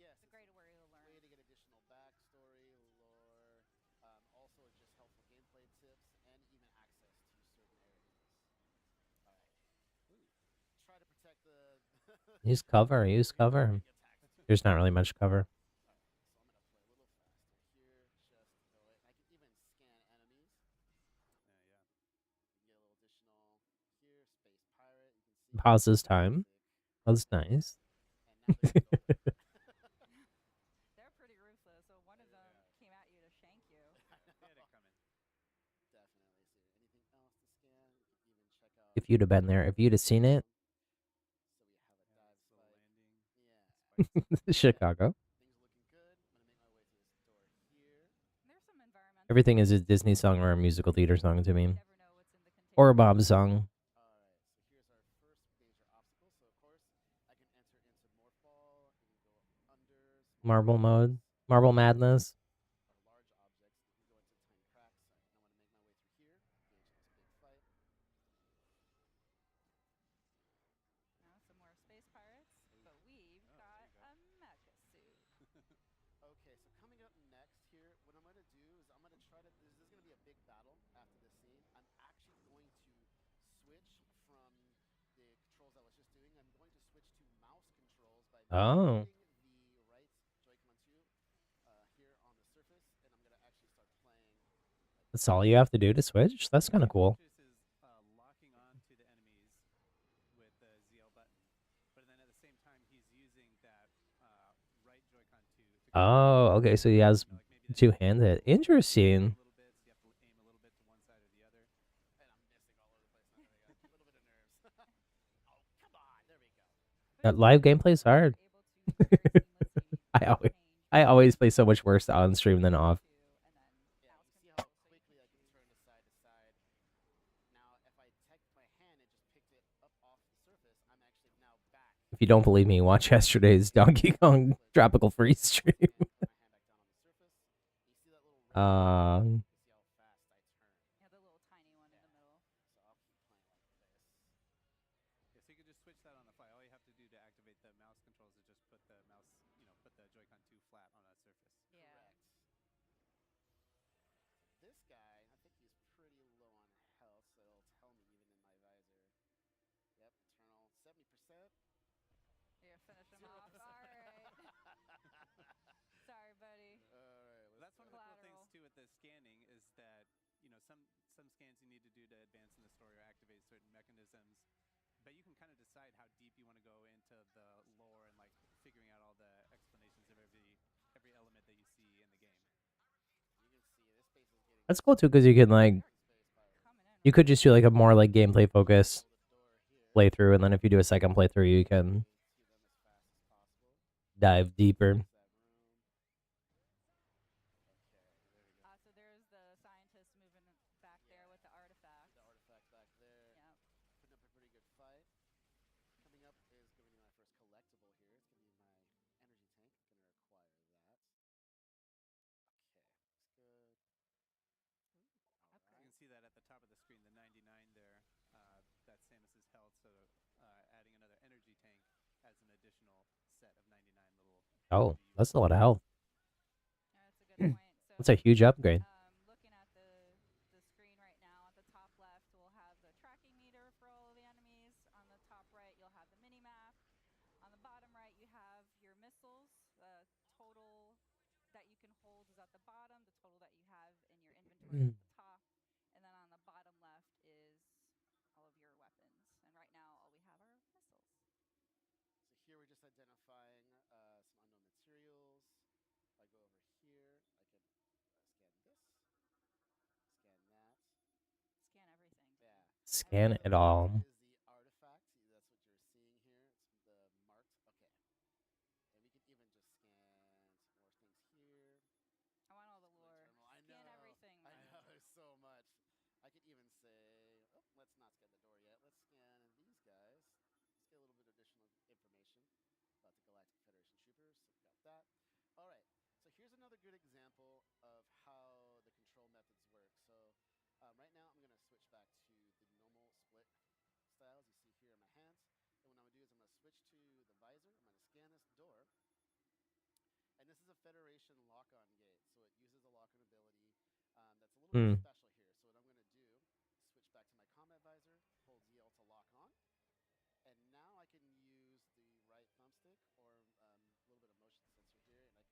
yes, it's a great way to learn. Way to get additional backstory, lore, also just helpful gameplay tips, and even access to certain areas. All right. Try to protect the. Use cover. Use cover. There's not really much cover. Pauses time. That's nice. They're pretty ruthless. So one of them came at you to shank you. If you'd have been there, if you'd have seen it. Chicago. Everything is a Disney song or a musical theater song to me. Or a Bob song. Marble mode. Marble madness. Now some more space pirates, but we've got a mecha suit. Okay, so coming up next here, what I'm going to do is I'm going to try to, this is going to be a big battle after this scene. I'm actually going to switch from the controls I was just doing. I'm going to switch to mouse controls by Oh. the right Joy-Con 2 here on the surface, and I'm going to actually start playing. That's all you have to do to switch? That's kind of cool. Locking on to the enemies with the ZL button, but then at the same time he's using that right Joy-Con 2. Oh, okay. So he has two-handed. Interesting. live gameplay's hard. I always play so much worse on stream than off. Yeah, you see how quickly I can turn this side to side. Now, if I take my hand and just picked it up off the surface, I'm actually now back. If you don't believe me, watch yesterday's Donkey Kong Tropical Freeze stream. Put my hand back down on the surface. You see that little red? You see how fast I turn. Yeah, the little tiny one in the middle. So I'll keep playing like this. Yeah, so you can just switch that on the fly. All you have to do to activate the mouse controls is just put the mouse, put the Joy-Con 2 flat on a surface. Yeah. Correct. This guy, I think he's pretty low on health, so it'll tell me even in my visor. Yep, eternal 70%. You're finish him off. All right. Sorry, buddy. All right, Well, that's one of the cool things Collateral. too with the scanning is that some scans you need to do to advance in the story or activate certain mechanisms, but you can kind of decide how deep you want to go into the lore and like figuring out all the explanations of every element that you see in the game. You can see this space is getting That's cool too, because you can like Coming in. you could just do like a more like gameplay focus the door here. playthrough, and then if you do a second playthrough, you can See them as fast as possible. dive deeper. That room. Okay, there we go. So there's the scientist moving back there with the artifact. The artifact back there. Yep. Putting up a pretty good fight. Coming up is going to be my first collectible here. It's going to be my energy tank. I'm going to acquire that. Okay, looks good. You can see that at the top of the screen, the 99 there. That's Samus's health. So adding another energy tank adds an additional set of 99 little. Oh, that's a lot of health. That's a good point. So That's a huge upgrade. looking at the screen right now, at the top left, we'll have the tracking meter for all of the enemies. On the top right, you'll have the mini map. On the bottom right, you have your missiles. The total that you can hold is at the bottom. The total that you have in your inventory is at the top. And then on the bottom left is all of your weapons. And right now, all we have are missiles. So here we're just identifying some unknown materials. If I go over here, I can scan this, scan that. Scan everything. Yeah. Scan And it the all. last is the artifact. That's what you're seeing here. It's the marked. Okay. And we can even just scan some more things here. I want all the Some lore. terminal. I Scan know. everything, I man. know. There's so much. I could even say, oh, let's not scan the door yet. Let's scan these guys. Let's get a little bit of additional information about the Galactic Federation troopers. So we got that. All right. So here's another good example of how the control methods work. So right now I'm going to switch back to the normal split styles you see here in my hands. And what I'm going to do is I'm going to switch to the visor. I'm going to scan this door. And this is a Federation lock-on gate, so it uses a lock-on ability that's a little bit special here. So what I'm going to do is switch back to my combat visor, hold ZL to lock on, and now I can use the right thumbstick or a little bit of motion sensor here,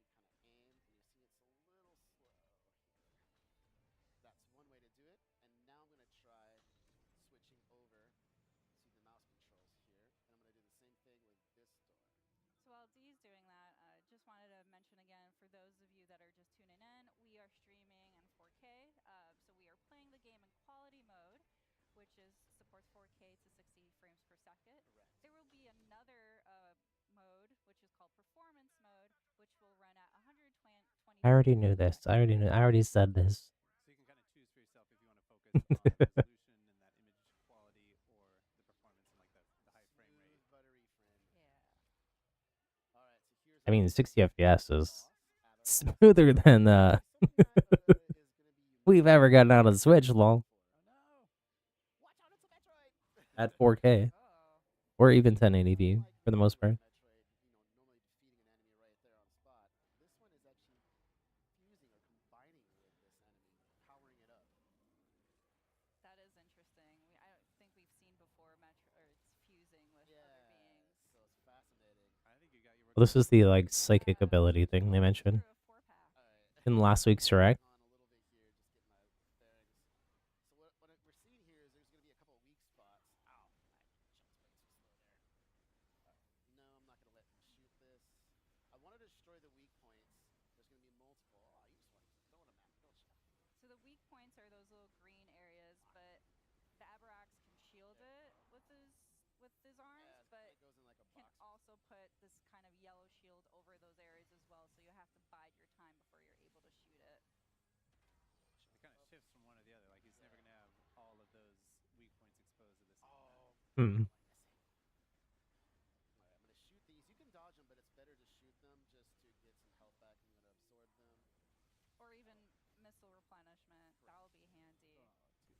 and I can kind of aim, and you're seeing it's a little slow here. That's one way to do it, and now I'm going to try switching over to the mouse controls here, and I'm going to do the same thing with this door. So while Dee's doing that, just wanted to mention again, for those of you that are just tuning in, we are streaming in 4K. So we are playing the game in quality mode, which supports 4K to 60 frames per second. Correct. There will be another mode, which is called performance mode, which will run at 120. I already knew this. I already said this. So you can kind of choose for yourself if you want to focus on resolution and that image quality or the performance and like the high frame rate. Smooth, buttery frame. Yeah. All right, so here's I mean, 60 FPS is boss at our smoother than something that is going to be we've ever gotten out of the Switch, lol. Oh no! Watch out, it's a Metroid! At 4K Oh. or even 1080p for the most part. Metroid, normally defeating an enemy right there on spot. This one is actually fusing or combining with this enemy, powering it up. That is interesting. I don't think we've seen before it's fusing with other beings. So it's fascinating. I think you got your. Well, this is the like psychic ability thing they mentioned Through a 4-pack. All right. in last week's direct. On a little bit here, just get my bearings. So what we're seeing here is there's going to be a couple of weak spots. Ow, my shot's way too slow there. No, I'm not going to let him shoot this. I want to destroy the weak points. There's going to be multiple. Oh, you just want to throw them at me, don't you? So the weak points are those little green areas, but the Abrax can shield it with with his arms, Yeah, it but kinda goes in like a can box. also put this kind of yellow shield over those areas as well. So you have to bide your time before you're able to shoot it. It kind of shifts from one to the other. Like he's never gonna have all of those weak points exposed at the same time. Hmm. All right, I'm gonna shoot these. You can dodge them, but it's better to shoot them just to get some health back. I'm gonna absorb them. Or even missile replenishment. That will be handy. Oh,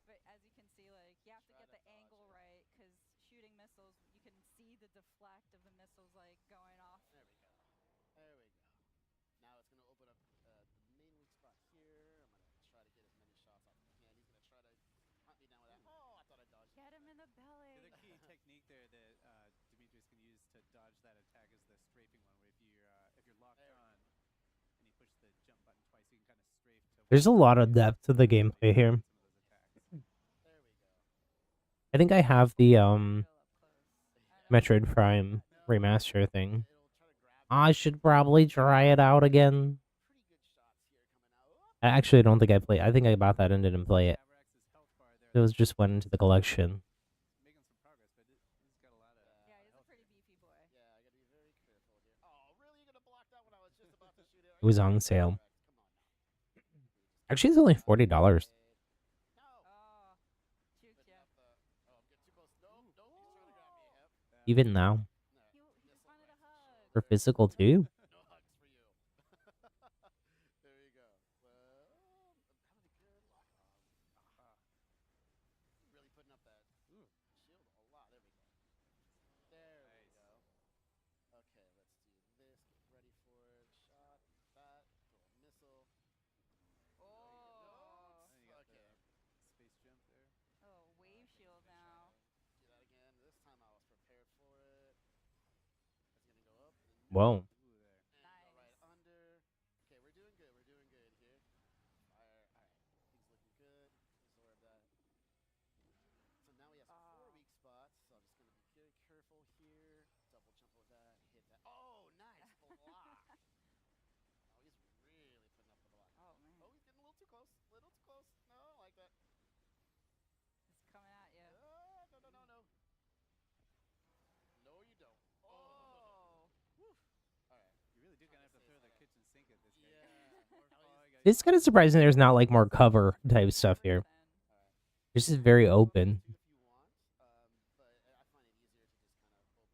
But as you can see, like you have to Try get to the dodge angle it. right because shooting missiles, you can see the deflect of the missiles like going off. There we go. There we go. Now it's gonna open up the main weak spot here. I'm gonna try to get as many shots off as I can. He's gonna try to hunt me down with that. Oh, I thought I dodged. Get him in the belly. The other key technique there that Demetrius can use to dodge that attack is the strafing one, where if you're locked on and you push the jump button twice, you can kind of strafe to. There's a lot of depth to the gameplay here. Some of those attacks. There we go. I think I have the Real up close. Metroid Prime remaster thing. It'll try to grab I should probably try it out again. pretty good shots here coming out. I actually don't think I played. I think I bought that and didn't play it. Avarax's health bar there. It was just went into the collection. Making some progress, but he's got a lot of. Yeah, he's a health pretty here. beefy boy. Yeah, I gotta be very careful here. Oh, really? You're gonna block that when I was just about to shoot it? It was on sale. Come on now. Actually, it's only $40. No. Oh, juked Putting ya. up the- oh, I'm getting too close. No, no, he's trying to grab me. Yep. Even now. No, He just wanted a hug. For physical too? No hugs for you. There you go. Well, that would be good. Lock on. Really putting up that shield a lot. There we go. There we go. Okay, let's do this. Get ready for it. Shot. That. Throw a missile. Oh, And you got Okay. the space jump there. oh, wave shield now. Do that again. This time I was prepared for it. It's gonna go up. And Whoa. Ooh, there. And go right under. Okay, we're doing good. We're doing good here. Fire. All right. Things looking good. Absorb that. So now we have some 4 weak spots. So I'm just going to be very careful here. Double jump over that. Hit that. Oh, nice block. Oh, he's really putting up the block. Oh man, Oh, he's getting a little too close. A little too close. No, I don't like that. it's coming at you. No, no, no, no, no. No, you don't. Oh, Woo. All right. You really do kind of have to throw the kitchen sink at this guy. Yeah. More Now fall, he's- I got It's kind of surprising there's not like more cover type stuff here. person. All right. This is very open. If you want, but I find it easier to just kind of openly shoot.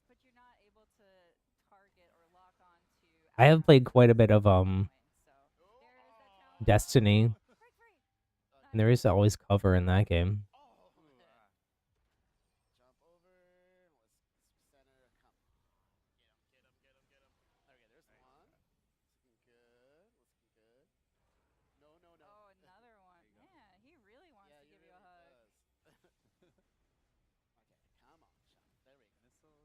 But you're not able to target or lock on to. I have played quite a bit of points, so there is that challenge. Destiny, Break free. and there is always cover in that game. Oh, man. Jump over. Let's center. Come on. Get him, get him, get him, get him. Okay, there's one. Looking good. Looking good. No, no, no. Oh, another one. There you go. Man, he really wants Yeah, to he give you a really hug. does. Okay, come on, shot. There we go. missiles.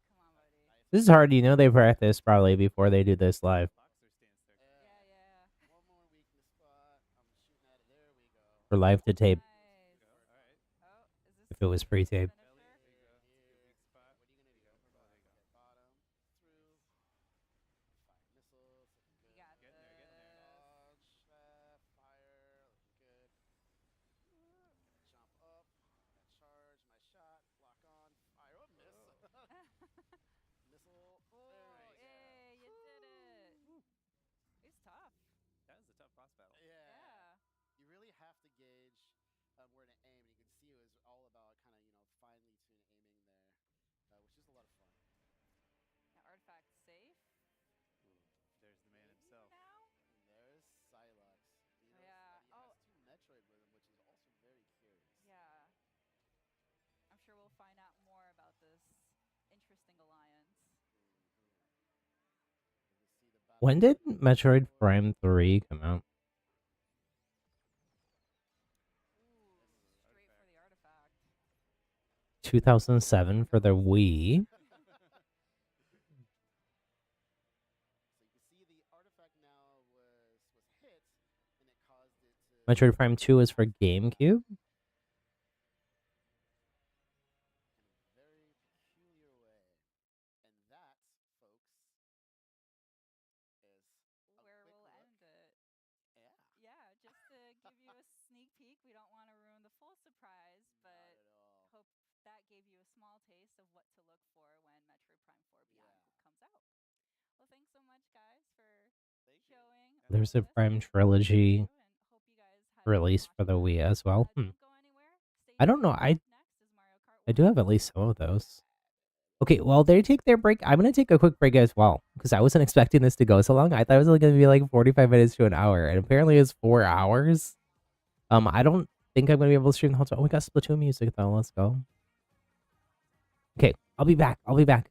Come on, buddy. This is hard. You know they practice probably before they do this live Boxer stance there. Yeah, yeah. One more weakness spot. I'm shooting at it. There we go. for live to tape. Nice. All right. Oh, is this If it was pre-tape. finisher? Belly. There you go. Here. Good weak spot. What are you gonna do? Oh, there you go. Okay, bottom through. Fire missiles. Looking good. You got Getting there, getting there. Dodge. Fire. Looking good. Jump up. Charge my shot. Lock on. Fire. Oh, miss. Missile. Oh, hey, you did it. It's tough. That was a tough boss battle. Yeah. You really have to gauge where to aim, and you can see it was all about kind of finely tuned aiming there, which is a lot of fun. Now, artifact safe. There's the man himself. Now? And there's Silex. Yeah. He Oh. has 2 Metroid with him, which is also very curious. Yeah. I'm sure we'll find out more about this interesting alliance. You can see the battle. When did Metroid Prime 3 come out? Ooh, straight for the artifact. 2007 for the Wii. So you can see the artifact now was hit, and it caused it to. Metroid Prime 2 is for GameCube. In a very peculiar way. And that, folks, is a Where quick we'll look. end it. Yeah. Yeah, just to give you a sneak peek. We don't want to ruin the full surprise, Not but at all. hope that gave you a small taste of what to look for when Metroid Prime 4 Beyond Yeah. comes out. Well, thanks so much, guys, for Thank you. showing. There's a all this. Prime Thank trilogy you, and hope you guys had fun released for the watching Wii that. as well. Don't go anywhere. Stay I don't tuned. know. I Next is Mario Kart I do World. have at least some of those. Okay, well, they take their break. I'm gonna take a quick break as well because I wasn't expecting this to go so long. I thought it was only gonna be like 45 minutes to an hour, and apparently it's 4 hours. I don't think I'm gonna be able to stream the whole time. Oh, we got Splatoon music though. Let's go. Okay, I'll be back. I'll be back.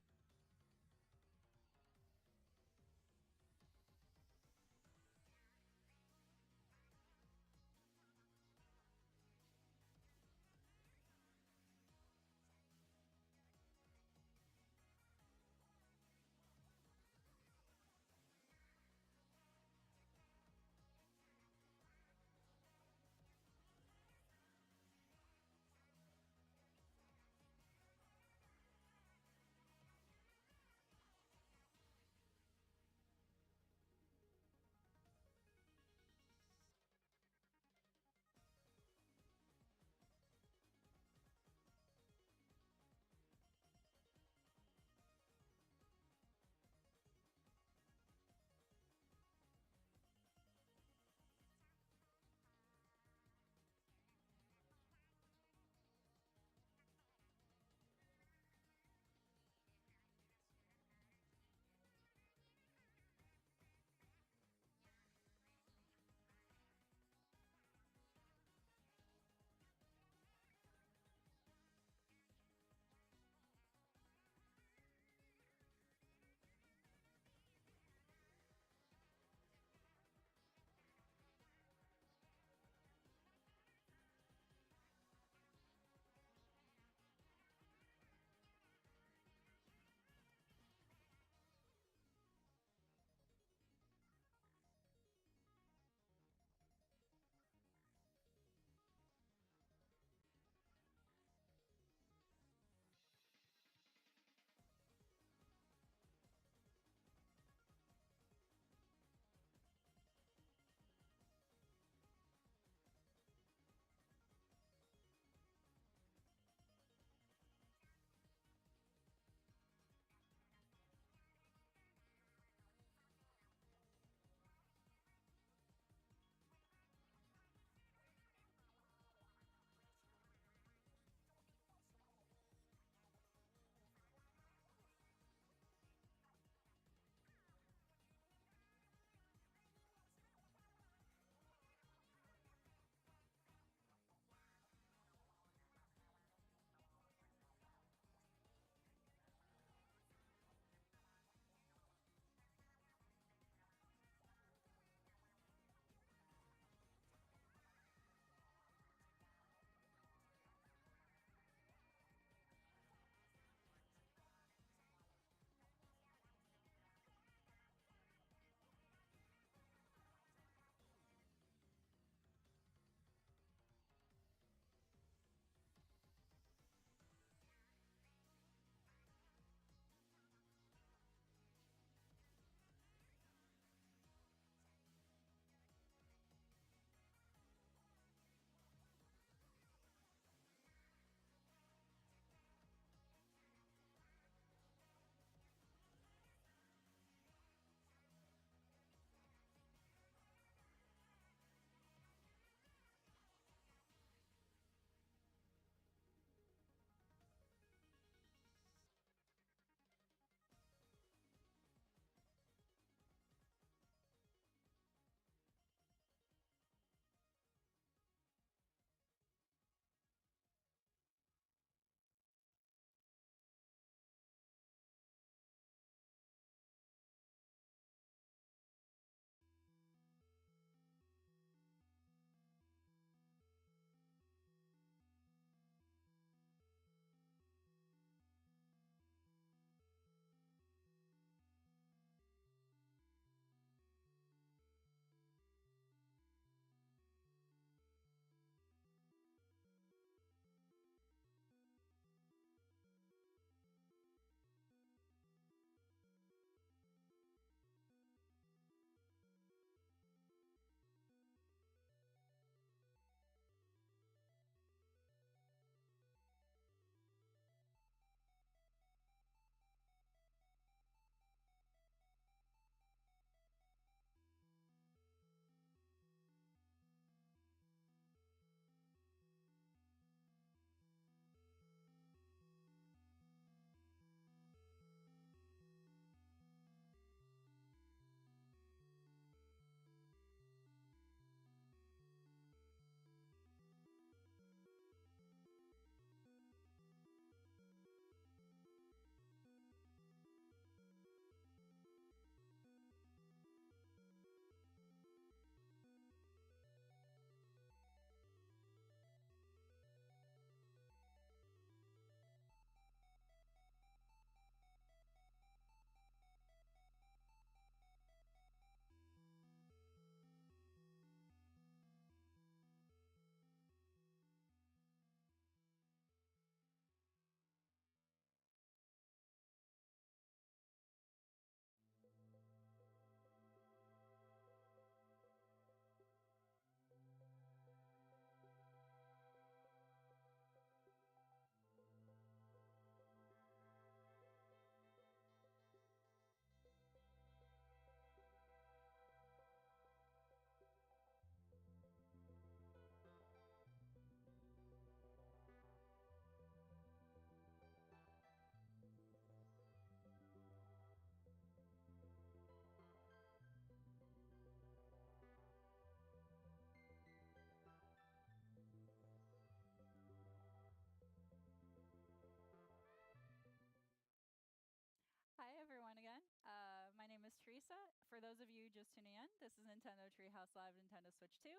those of you just tuning in, this is Nintendo Treehouse Live Nintendo Switch 2.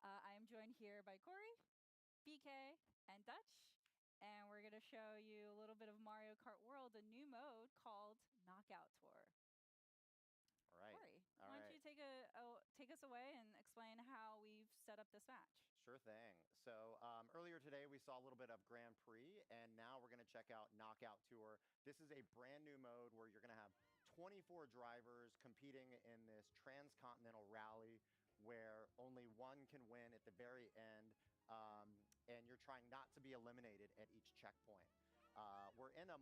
I am joined here by Corey, BK, and Dutch, and we're going to show you a little bit of Mario Kart World, a new mode called Knockout Tour. All right. Corey, why don't you take us away and explain how we've set up this match? Sure thing. So earlier today we saw a little bit of Grand Prix, and now we're going to check out Knockout Tour. This is a brand new mode where you're going to have 24 drivers competing in this transcontinental rally where only one can win at the very end, and you're trying not to be eliminated at each checkpoint. We're in a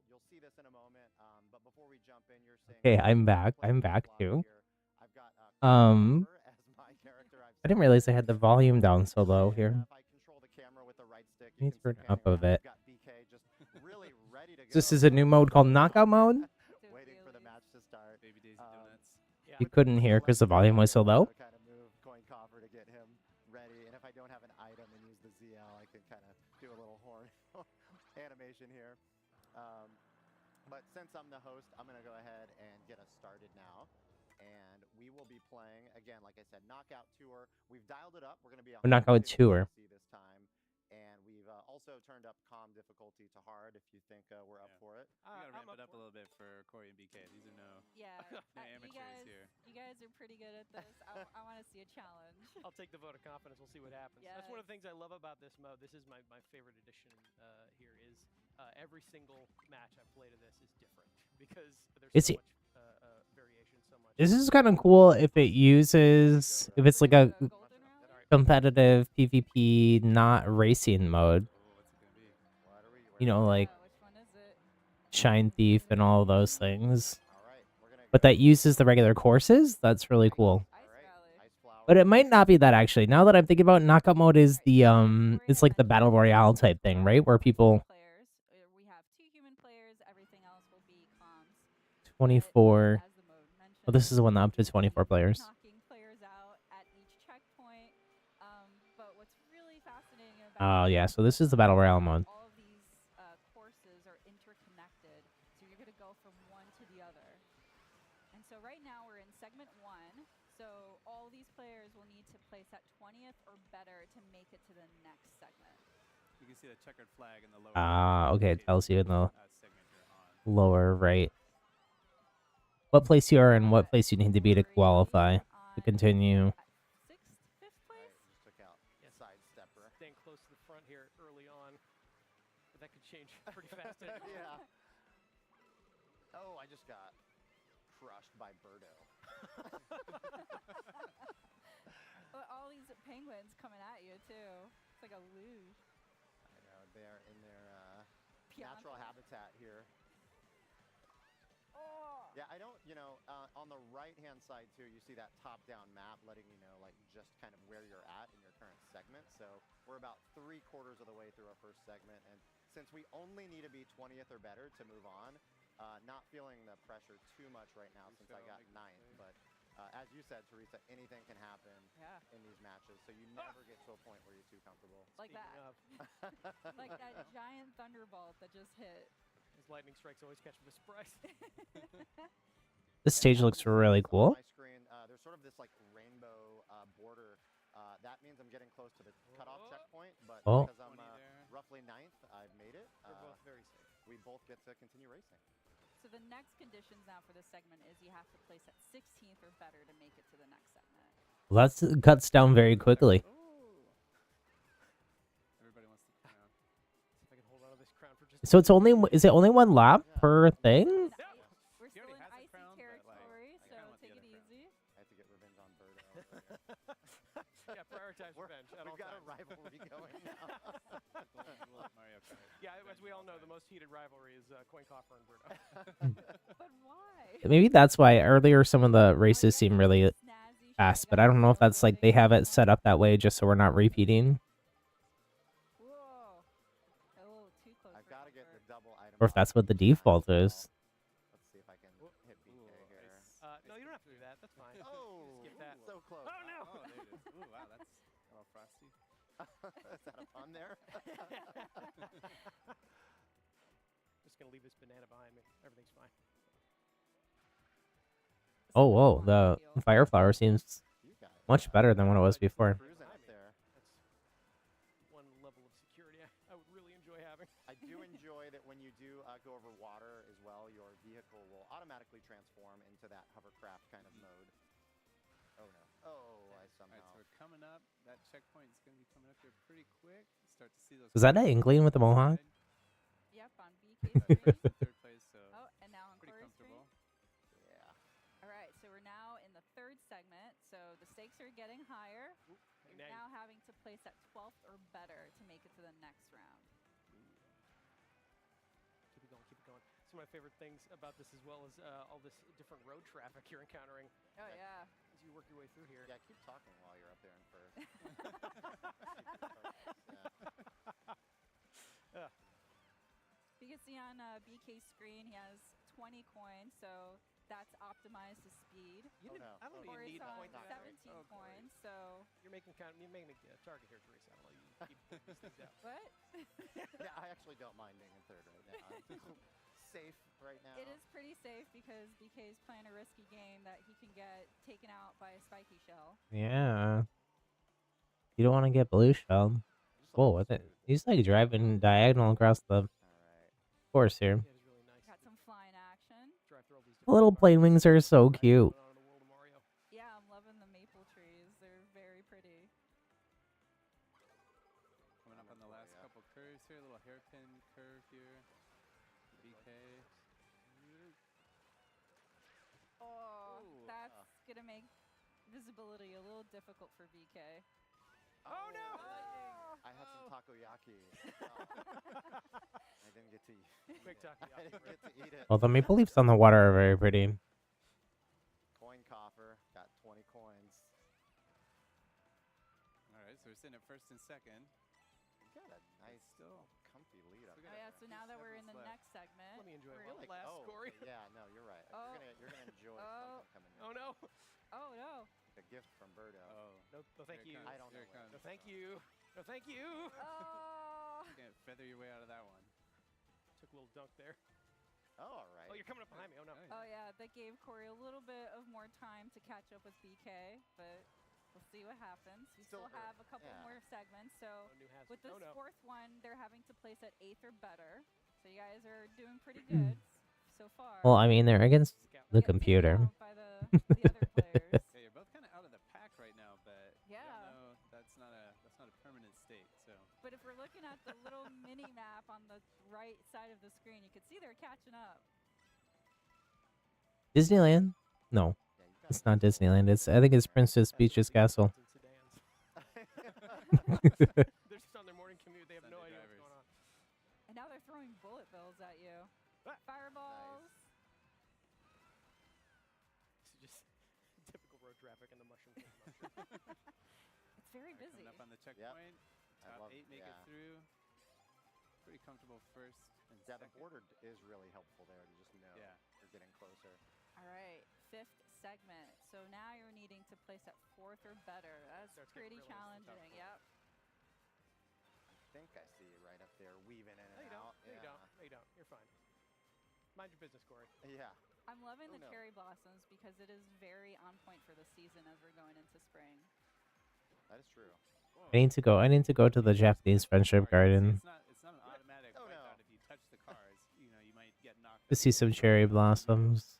you'll see this in a moment, but before we jump in, you're saying, Okay, I'm back. I'm back too. here. I've got Um, as my character. I didn't realize I had the volume down so low here. If I control the camera with the right stick, Let me you can turn see it up panning a around. bit. We've got BK just really ready to go. This is a new mode called Knockout Mode. Waiting for the match to start. Baby Daisy Donuts. You couldn't hear because the volume was so low. Kind of move coin coffer to get him ready, and if I don't have an item and use the ZL, I can kind of do a little horn animation here. But since I'm the host, I'm going to go ahead and get us started now. And we will be playing, again, like I said, Knockout Tour. We've dialed it up. We're going to be on Knockout Tour this time. And we've also turned up calm difficulty to hard if you think we're up for it. We gotta ramp it up a little bit for Corey and BK. These are no amateurs here. You guys are pretty good at this. I want to see a challenge. I'll take the vote of confidence. We'll see what happens. That's one of the things I love about this mode. This is my favorite addition here is every single match I've played of this is different because there's so much variation, so much. This is kind of cool if it uses, if it's like a competitive PvP, not racing mode. What's it gonna be? You know, like Which one is it? Shine Thief and all those things. But that uses the regular courses? That's really cool. Ice Valley. But it might not be that actually. Now that I'm thinking about it, Knockout Mode is the it's like the Battle Royale type thing, right? Where people Players. We have 2 human players. Everything else will be comms. 24. As the mode mentioned, Well, this is the one up to 24 players. knocking players out at each checkpoint. But what's really fascinating about Oh, yeah. So this is the Battle Royale mode. all of these courses are interconnected, so you're going to go from one to the other. And so right now we're in segment 1, so all these players will need to place at 20th or better to make it to the next segment. You can see the checkered flag in the lower. Ah, okay. It tells you in the segment you're on. lower right what place you are and what place you need to be to qualify to continue. At 6th, 5th place? Just took out side stepper. Staying close to the front here early on, but that could change pretty fast. Yeah. Oh, I just got crushed by Birdo. But all these penguins coming at you too. It's like a luge. I know, they're in their natural Pianta. habitat here. Oh! Yeah, I don't, on the right-hand side, too, you see that top-down map letting you know, like, just kind of where you're at in your current segment. So we're about 3/4 of the way through our first segment. And since we only need to be 20th or better to move on, not feeling the pressure too much right now since I got 9th. But as you said, Teresa, anything can happen in these matches. So you never get to a point where you're too comfortable. Like that. Like that giant thunderbolt that just hit. Those lightning strikes always catch me by surprise. This stage looks really cool. On my screen, there's sort of this like rainbow border. That means I'm getting close to the cutoff checkpoint, but because I'm roughly 9th, I've made it. We're both very safe. We both get to continue racing. So the next conditions now for this segment is you have to place at 16th or better to make it to the next segment. Well, that cuts down very quickly. Everybody wants the crown. See if I can hold on to this crown for just. So it's only is it only 1 lap per thing? We're He still already in has the icy crown, but, territory, I so kinda want the take it other crown. easy. I have to get revenge on Birdo. Yeah, prioritize revenge at all We've got a times. rivalry going now. Mario Kart. Yeah, as we all know, the most heated rivalry is Coin Coffer and Birdo. But why? Maybe that's why earlier some of the races seem really fast, but I don't know if that's like they have it set up that way just so we're not repeating, Whoa. A little too close. I've got to get the double item. or if that's what the default is. Let's see if I can hit BK here. No, you don't have to do that. That's fine. Oh, Skip that. so close. Oh, no. Oh, there it is. Ooh, wow, that's a little frosty. Is that a pun there? Just gonna leave this banana behind me. Everything's fine. Oh, whoa, the field. fire flower seems You guys. much better than what it was before. Cruising up there. That's one level of security I would really enjoy having. I do enjoy that when you do go over water as well, your vehicle will automatically transform into that hovercraft kind of mode. Oh no. Oh, I somehow. All right, so we're coming up. That checkpoint is going to be coming up here pretty quick. Start to see those. Was that an Inkling with the mohawk? Yep, on BK screen. Third place, so Oh, and now on pretty Corey's screen. comfortable. Yeah. All right, so we're now in the third segment. So the stakes are getting higher. You're now having to place at 12th or better to make it to the next round. Keep it going, keep it going. Some of my favorite things about this as well is all this different road traffic you're encountering Oh, yeah. as you work your way through here. Yeah, keep talking while you're up there in first. Yeah. You can see on BK's screen, he has 20 coins, so that's optimized to speed. You Oh, didn't, no. I don't Oh, even Corey's need a on point to that, right? 17 Oh, Corey. coins, so You're making a target here, Teresa. I'll let you keep these things out. what? Yeah, I actually don't mind being in third right now. I'm safe right now. It is pretty safe because BK's playing a risky game that he can get taken out by a spiky shell. Yeah. You don't want to get blue shelled. Just Whoa, like what the? smooth. He's like driving diagonal across the All right. course here. Yeah, it is really nice. Got some flying action. Drive through all these The little different plane wings are so environments cute. going on in the world of Mario. Yeah, I'm loving the maple trees. They're very pretty. Coming up on the last Yeah. couple curves here, a little hairpin curve here. BK. Oh, Ooh, that's going to make visibility a little difficult for BK. Oh, no! I had some takoyaki. I didn't get to eat. Big I takoyaki, didn't right? get to eat it. Well, the maple leaves on the water are very pretty. Coin coffer, got 20 coins. All right, so we're sitting at first and second. You got a nice, still comfy lead up still Oh, there. yeah, so now that we're in the Seconds left. next segment. Let me enjoy we're- one Like, last, oh, Corey. okay, yeah, no, you're right. Oh. You're gonna enjoy Oh. something coming Oh, in. no. Oh, no. Like a gift from Birdo. Oh, No, thank here it you. comes, I don't here know it where comes. No, thank you. No, thank you. Oh. Can't feather your way out of that one. Took a little dunk there. Oh, all right. Oh, you're coming up behind me. Oh, no. Oh, yeah, that gave Corey a little bit of more time to catch up with BK, but we'll see what happens. We still Still, have a couple yeah. more segments, so Oh, new hazard. with this Oh, no. fourth one, they're having to place at 8th or better. So you guys are doing pretty good so far. Well, I mean, they're against Scout. the You get taken computer. out by the other players. Yeah, you're both kind of out of the pack right now, but Yeah. no, that's not a permanent state. So But if we're looking at the little mini map on the right side of the screen, you can see they're catching up. Disneyland? No, Yeah, you got it's not Disneyland. I think it's Princess Peach's castle. They're just on their morning commute. They have no Sunday idea what's drivers. going on. And now they're throwing bullet bills at you. Ah. Fireballs. It's just typical road traffic in the mushroom. It's very All right, busy. coming up on the checkpoint. I Top love- 8 make yeah. it through. Pretty comfortable first and Yeah, the second. border is really helpful there to just know Yeah. you're getting closer. All right, 5th segment. So now you're needing to place at 4th or better. That's Starts getting pretty real nice and tough. challenging. Yep. I think I see you right up there, weaving in No, and you don't. out. No, you don't. No, you don't. You're fine. Mind your business, Corey. Yeah. I'm loving Oh, the no. cherry blossoms because it is very on point for the season as we're going into spring. That is true. Whoa. I need to go. I need to go to the Japanese friendship Sorry, garden It's not an automatic Oh, wipe no. out if you touch the cars. You know, you might get knocked to out. see some cherry blossoms.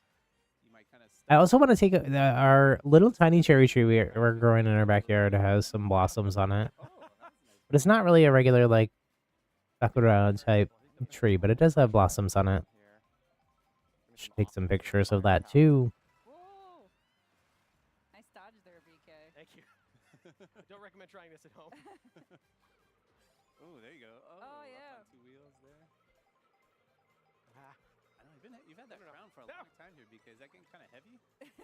You might kind of. I also want to take our little tiny cherry tree we're growing in our backyard has some blossoms on it, Oh, that's nice. but it's not really a regular like sakura type tree, but it does have blossoms on it. Here. Give me Should take some opposite pictures of that firehouse. too. Whoa! Nice dodge there, BK. Thank you. I don't recommend trying this at home. Oh, there you go. Oh, Oh, up yeah. on 2 wheels there. Ah. I know you've had that No, no, no. frown for a No. long time here because that getting kind of heavy. It's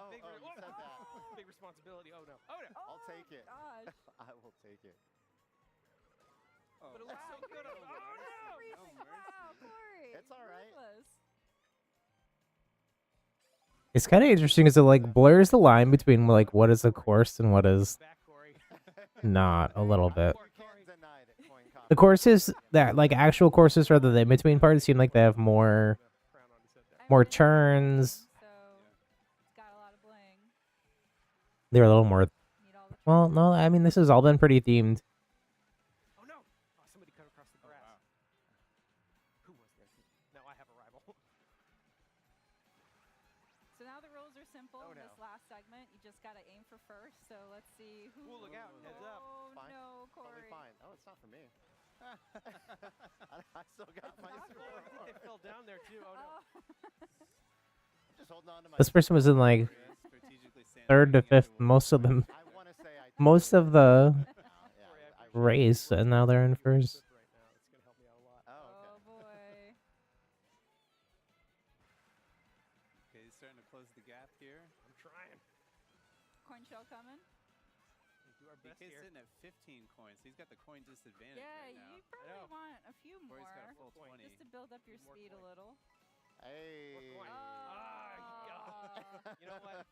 a big, oh, you said that. big responsibility. Oh, no. Oh, no. I'll take it. Gosh. I will take it. Oh, But it looks so good. Oh, no. Everything. Wow, Corey. It's all right. ruthless. It's kind of interesting because it like blurs the line between like what is a course and what is Back, Corey. not a little bit. Poor You Corey. can't deny that coin cop. The courses that like actual courses rather than in between parts seem like they have more Frown on his head there. More Everybody's on turns. so they're a little more. Need all the Well, no, I mean this has all been pretty themed. Oh no! Oh, somebody cut across the grass. wow. Who was this? Now I have a rival. So now the rules are simple. Oh, In this no. last segment, you just gotta aim for first. So let's see who. Ooh, look out, heads up. Oh Fine. no, Totally Corey. fine. Oh, it's not for me. I still got my not score. I think they fell down there too. Oh no! I'm just holding on to my. This person was in like Strategically third to sandbagging fifth. everyone. Most of them, I want to say I. most of the Yeah, I race, and now they're in first. Right now, it's gonna help me out a lot. Oh, okay. Oh boy. Okay, he's starting to close the gap here. I'm trying. Coin shell coming. We do our best BK's here. sitting at 15 coins. He's got the coin disadvantage Yeah, right now. you probably know. want a few Corey's more got a full 20. just to build up your Need more speed a coin. little. Hey. coin? You know what?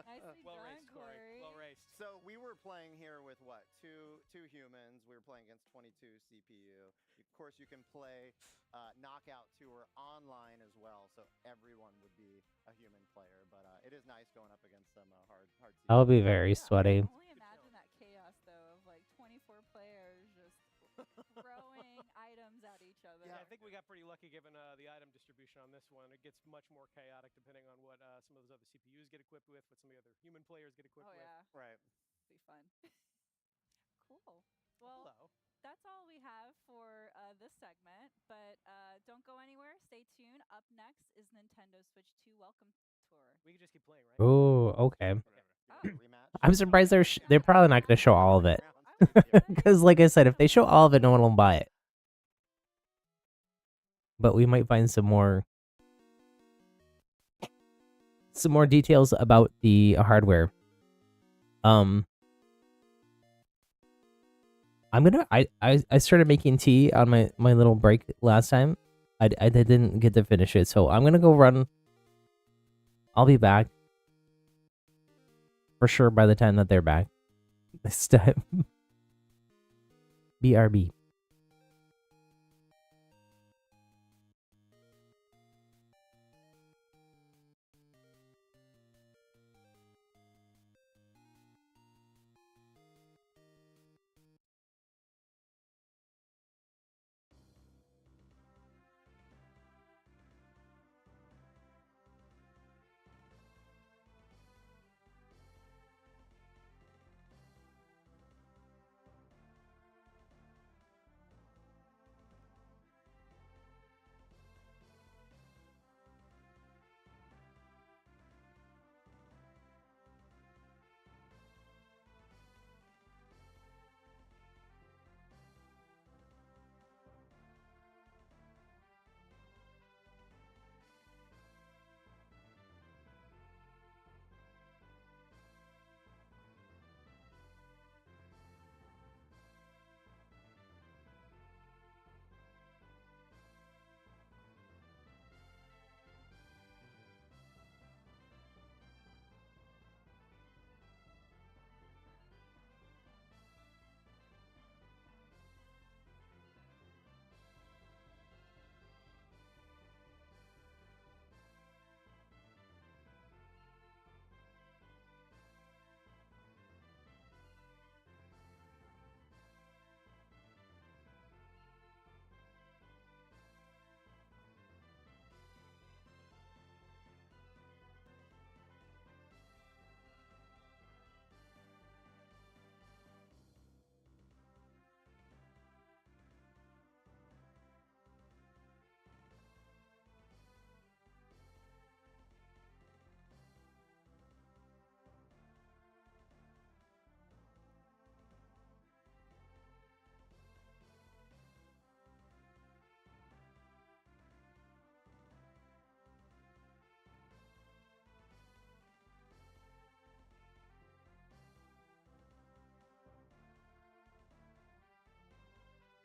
Nicely Well done, raced, Corey. Corey. Well raced. So we were playing here with what? Two humans. We were playing against 22 CPU. Of course, you can play Knockout Tour online as well, so everyone would be a human player. But it is nice going up against some hard That would be CPU. very sweaty. Only imagine that chaos though of like 24 players just throwing items at each other. Yeah, I think we got pretty lucky given the item distribution on this one. It gets much more chaotic depending on what some of those other CPUs get equipped with, what some of the other human players get equipped Oh with. yeah, Right. be fun. Cool. Well, Hello. that's all we have for this segment. But don't go anywhere. Stay tuned. Up next is Nintendo Switch 2 Welcome Tour. We can just keep playing, right? Ooh, okay. Oh. Rematch. I'm surprised they're probably not going to show all of it. I was gonna Because, like I said, if they show all of it, no one will buy it. But we might find some more details about the hardware. I started making tea on my little break last time. I didn't get to finish it, so I'm gonna go run. I'll be back for sure by the time that they're back this time. BRB.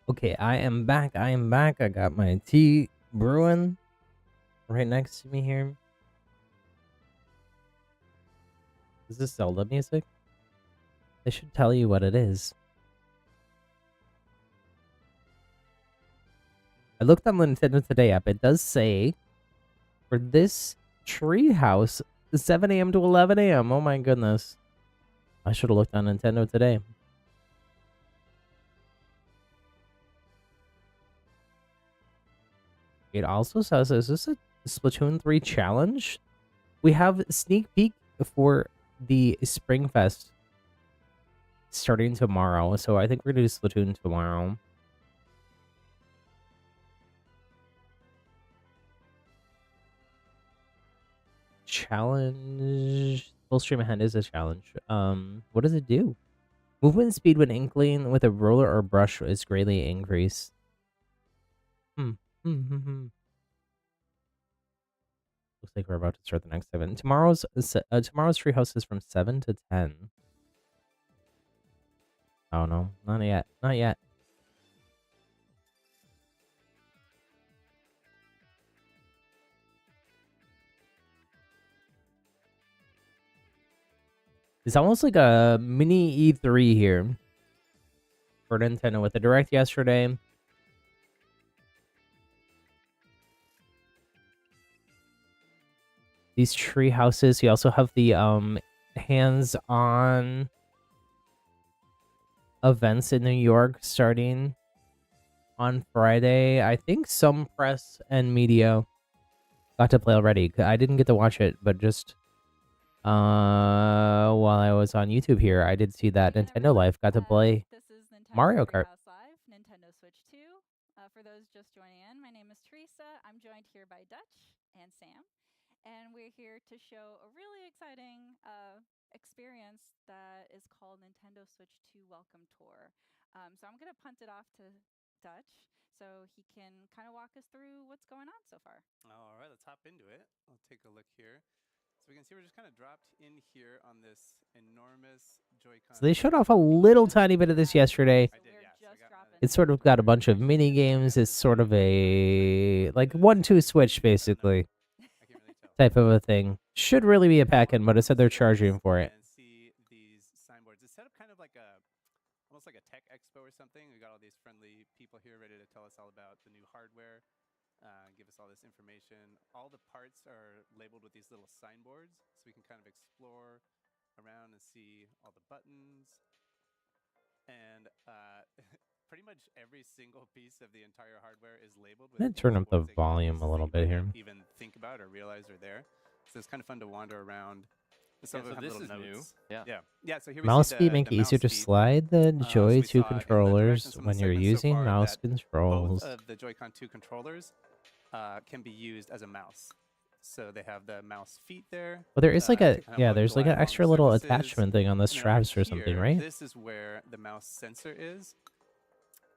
Okay, I am back. I am back. I got my tea brewing right next to me here. Is this Zelda music? They should tell you what it is. I looked on the Nintendo Today app. It does say for this Treehouse, 7 a.m. to 11 a.m. Oh my goodness. I should have looked on Nintendo today. It also says, is this a Splatoon 3 challenge? We have a sneak peek for the Spring Fest starting tomorrow, so I think we're going to do Splatoon tomorrow. Challenge. Full stream ahead is a challenge. What does it do? Movement speed when inkling with a roller or brush is greatly increased. Looks like we're about to start the next segment. Tomorrow's Treehouse is from 7 to 10. Oh no, not yet. Not yet. It's almost like a mini E3 here for Nintendo with the Direct yesterday. These tree houses. You also have the hands-on events in New York starting on Friday. I think some press and media got to play already. I didn't get to watch it, but just while I was on YouTube here, I did see that Nintendo Life got to play Mario Kart. Treehouse Live, Nintendo Switch 2. For those just joining in, my name is Teresa. I'm joined here by Dutch and Sam. And we're here to show a really exciting experience that is called Nintendo Switch 2 Welcome Tour. So I'm going to punt it off to Dutch so he can kind of walk us through what's going on so far. All right, let's hop into it. I'll take a look here. So we can see we're just kind of dropped in here on this enormous Joy-Con. So they showed off a little tiny bit of this yesterday. I did, yeah. It's sort of got a bunch of mini games. It's sort of a like 1-2 switch basically. Type of a thing. Should really be a pack-in, but it said they're charging for it. And see these signboards. It's set up kind of like almost like a tech expo or something. We got all these friendly people here ready to tell us all about the new hardware, give us all this information. All the parts are labeled with these little signboards, so we can kind of explore around and see all the buttons. And pretty much every single piece of the entire hardware is labeled with. I'm gonna turn up the volume a little bit here. Even think about or realize are there. So it's kind of fun to wander around. Some Yeah, of them so have this little is notes. new. Yeah. Yeah. So here we Mouse see speed make it easier to mouse speed. slide the So Joy we 2 saw in the controllers directions from the when you're segment so using far mouse that controls. Both of the Joy-Con 2 controllers can be used as a mouse. So they have the mouse feet there. Well, there is like a to kind of, yeah, there's like glide an along extra little surfaces. attachment thing on the And then over straps or something, here, right? This is where the mouse sensor is.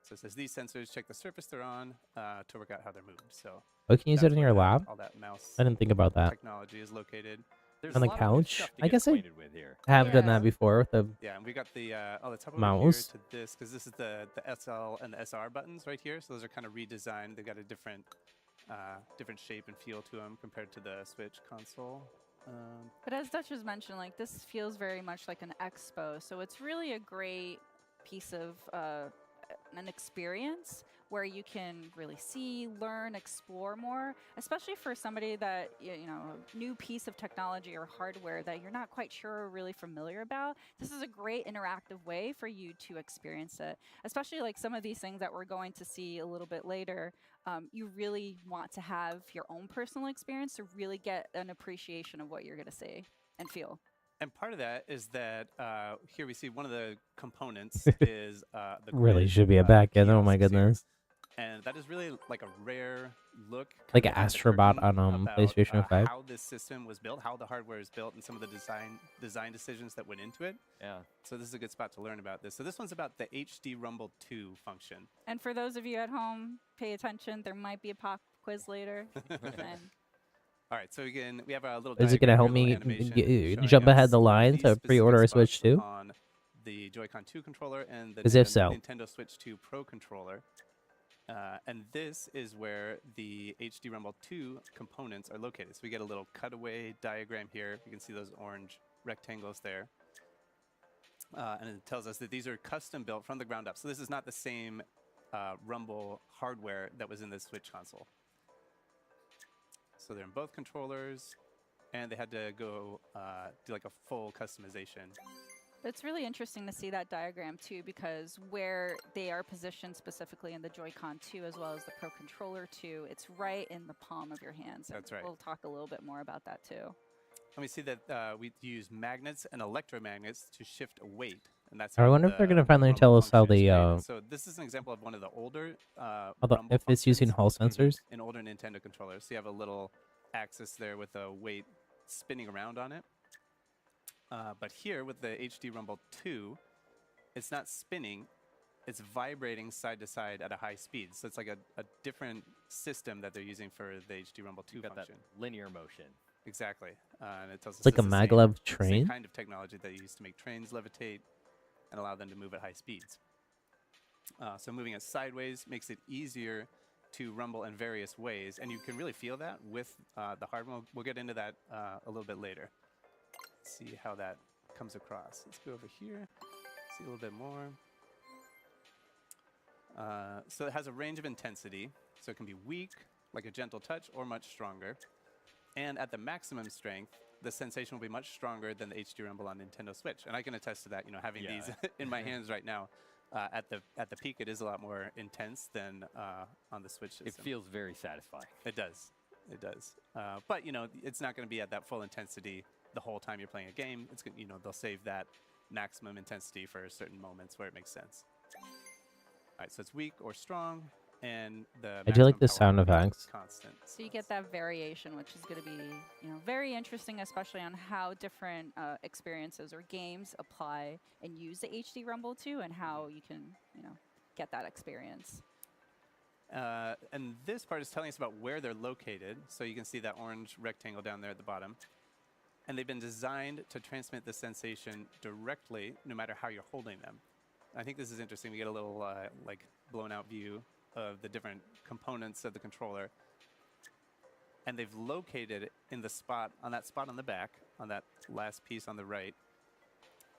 So it says these sensors check the surface they're on to work out how they're moved. So Oh, can you use it that's in where your the- lab? all that mouse I didn't think about that. technology is located. There's On a the lot of good couch? stuff to I get guess I acquainted with here. I have done Yeah. that before with the Yeah, and we got the let's hop over Mouse. here to this because this is the SL and the SR buttons right here. So those are kind of redesigned. They've got a different shape and feel to them compared to the Switch console. But as Dutch has mentioned, like this feels very much like an expo. So it's really a great piece of an experience where you can really see, learn, explore more, especially for somebody that, you know, a new piece of technology or hardware that you're not quite sure or really familiar about. This is a great interactive way for you to experience it, especially like some of these things that we're going to see a little bit later. You really want to have your own personal experience to really get an appreciation of what you're going to see and feel. And part of that is that here we see one of the components is the really grid, should be a back-end. Oh kiosk my goodness. seats. And that is really like a rare look. Like kind an of behind the Astrobot curtain on about, PlayStation 5. How this system was built, how the hardware is built, and some of the design decisions that went into it. Yeah. So this is a good spot to learn about this. So this one's about the HD Rumble 2 function. And for those of you at home, pay attention. There might be a pop quiz later. And All right, so again, we have a little. Is it gonna diagram help here, me little animation showing jump ahead us the line these to specific pre-order a Switch spots 2? on the Joy-Con 2 controller and the 'Cause if so. Nintendo Switch 2 Pro controller. And this is where the HD Rumble 2 components are located. So we get a little cutaway diagram here. You can see those orange rectangles there. And it tells us that these are custom built from the ground up. So this is not the same Rumble hardware that was in the Switch console. So they're in both controllers, and they had to go do like a full customization. But it's really interesting to see that diagram too, because where they are positioned specifically in the Joy-Con 2 as well as the Pro Controller 2, it's right in the palm of your hands. That's right. We'll talk a little bit more about that too. And we see that we use magnets and electromagnets to shift a weight. And that's I how wonder if they're the gonna finally rumble tell us how function is the created. So this is an example of one of the older rumble if it's using functions. Hall sensors. In older Nintendo controllers. So you have a little axis there with a weight spinning around on it. But here with the HD Rumble 2, it's not spinning, it's vibrating side to side at a high speed. So it's like a different system that they're using for the HD Rumble 2 got function. that linear motion. Exactly. And it tells us It's like it's a the same- maglev train. Same kind of technology that you use to make trains levitate and allow them to move at high speeds. So moving it sideways makes it easier to rumble in various ways. And you can really feel that with the hardware. We'll get into that a little bit later. See how that comes across. Let's go over here, see a little bit more. So it has a range of intensity. So it can be weak, like a gentle touch, or much stronger. And at the maximum strength, the sensation will be much stronger than the HD Rumble on Nintendo Switch. And I can attest to that, having these in my hands right now. At the peak, it is a lot more intense than on the Switch system. It feels very satisfying. It does. It does. But, it's not going to be at that full intensity the whole time you're playing a game. It's they'll save that maximum intensity for certain moments where it makes sense. All right, so it's weak or strong, and the I do like maximum the power sound will be effects. constant. So you get that variation, which is going to be, very interesting, especially on how different experiences or games apply and use the HD Rumble 2 and how you can, get that experience. And this part is telling us about where they're located. So you can see that orange rectangle down there at the bottom. And they've been designed to transmit the sensation directly, no matter how you're holding them. I think this is interesting. We get a little blown out view of the different components of the controller. And they've located it in the spot, on that spot on the back, on that last piece on the right.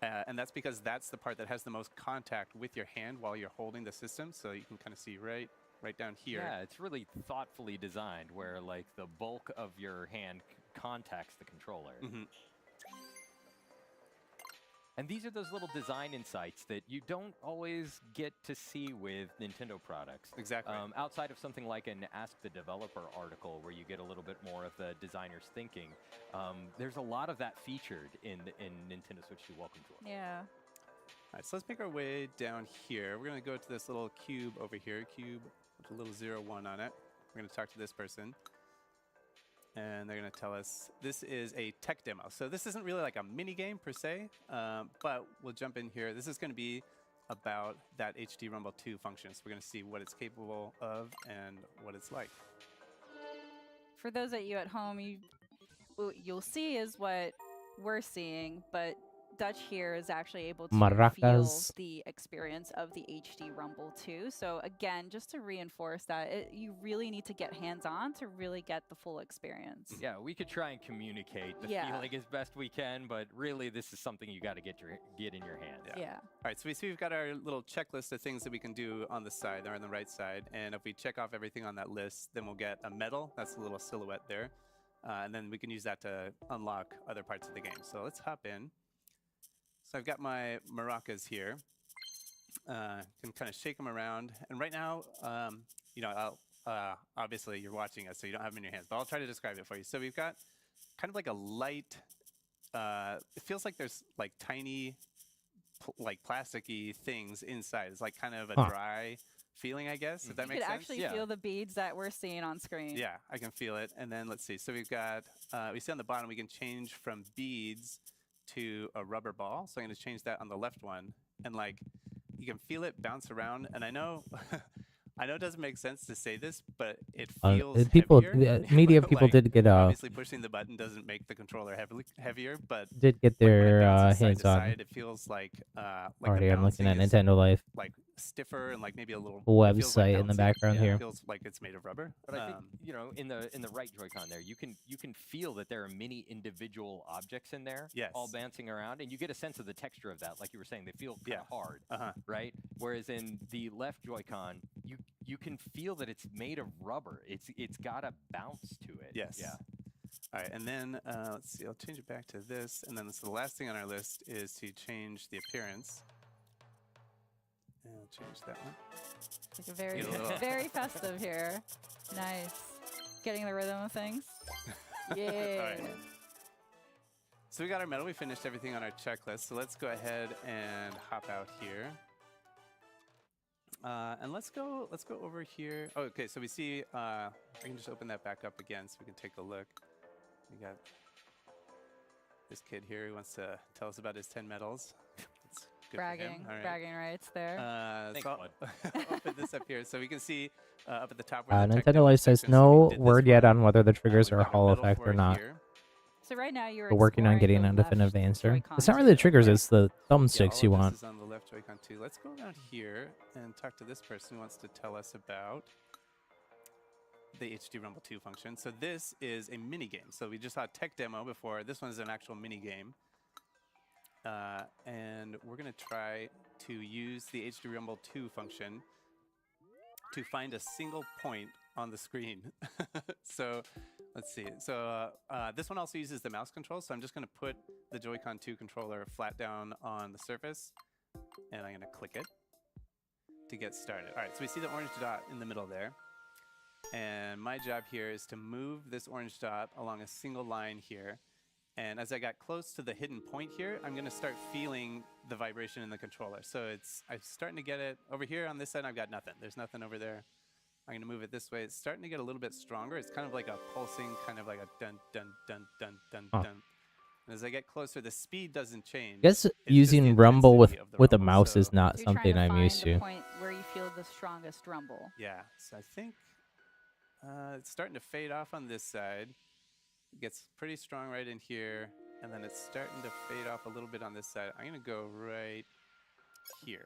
And that's because that's the part that has the most contact with your hand while you're holding the system. So you can kind of see right down here. Yeah, it's really thoughtfully designed where like the bulk of your hand contacts the controller. Mm-hmm. And these are those little design insights that you don't always get to see with Nintendo products. Exactly. Outside of something like an Ask the Developer article where you get a little bit more of the designer's thinking, there's a lot of that featured in Nintendo Switch 2 Welcome Tour. Yeah. All right, so let's make our way down here. We're going to go to this little cube over here, cube with a little 01 on it. We're going to talk to this person. And they're going to tell us this is a tech demo. So this isn't really like a mini game per se, but we'll jump in here. This is going to be about that HD Rumble 2 function. So we're going to see what it's capable of and what it's like. For those of you at home, what you'll see is what we're seeing, but Dutch here is actually able to feel Maracas. the experience of the HD Rumble 2. So again, just to reinforce that, you really need to get hands-on to really get the full experience. Yeah, we could try and communicate the Yeah. feeling as best we can, but really this is something you got to get in your hand. Yeah. All right, so we see we've got our little checklist of things that we can do on the side, or on the right side. And if we check off everything on that list, then we'll get a medal. That's a little silhouette there. And then we can use that to unlock other parts of the game. So let's hop in. So I've got my maracas here. Can kind of shake them around. And right now, obviously you're watching us, so you don't have them in your hands, but I'll try to describe it for you. So we've got kind of like a light, it feels like there's like tiny, plasticky things inside. It's like kind of a dry feeling, I guess, if that makes sense. You could actually feel the beads that we're seeing on screen. Yeah, I can feel it. And then let's see. So we've got, we see on the bottom, we can change from beads to a rubber ball. So I'm going to change that on the left one. And you can feel it bounce around. And I know it doesn't make sense to say this, but it feels heavier. Media people did get obviously pushing the button doesn't make the controller heavier, but did get when their it bounces side hands to on. side, it feels like the Already, I'm looking at bouncing is, Nintendo Life stiffer and maybe a little website in the background here. It feels like it's made of rubber. But I think in the right Joy-Con there, you can feel that there are many individual objects in there, all bouncing around, and you get a sense of the texture of that. Like you were saying, they feel kind of hard, right? Whereas in the left Joy-Con, you can feel that it's made of rubber. It's got a bounce to it. Yes. Yeah. All right, and then let's see. I'll change it back to this, and then so the last thing on our list is to change the appearance. And I'll change that one. Like a very, very festive here. Nice. Getting the rhythm of things. Yeah. All right. So we got our medal. We finished everything on our checklist. So let's go ahead and hop out here. And let's go over here. Oh, okay, so we see, I can just open that back up again so we can take a look. We got this kid here who wants to tell us about his 10 medals. It's good bragging, right. bragging rights there. So I'll open this up here so we can see up at the top where the Nintendo Life says no word yet on whether the triggers are a Hall effect or not. So right now you're working on getting a definitive answer. It's not really the triggers, it's the thumbsticks you want. This is on the left Joy-Con too. Let's go around here and talk to this person who wants to tell us about the HD Rumble 2 function. So this is a mini game. So we just saw a tech demo before. This one is an actual mini game. And we're going to try to use the HD Rumble 2 function to find a single point on the screen. So let's see. So this one also uses the mouse control. So I'm just going to put the Joy-Con 2 controller flat down on the surface, and I'm going to click it to get started. All right, so we see the orange dot in the middle there. And my job here is to move this orange dot along a single line here. And as I got close to the hidden point here, I'm going to start feeling the vibration in the controller. So I'm starting to get it. Over here on this side, I've got nothing. There's nothing over there. I'm going to move it this way. It's starting to get a little bit stronger. It's kind of like a pulsing, kind of like a dun, dun, dun, dun, dun, dun. And as I get closer, the speed doesn't change. I guess using rumble with a mouse is not something I'm used to. The point where you feel the strongest rumble. Yeah, so I think it's starting to fade off on this side. It gets pretty strong right in here, and then it's starting to fade off a little bit on this side. I'm going to go right here.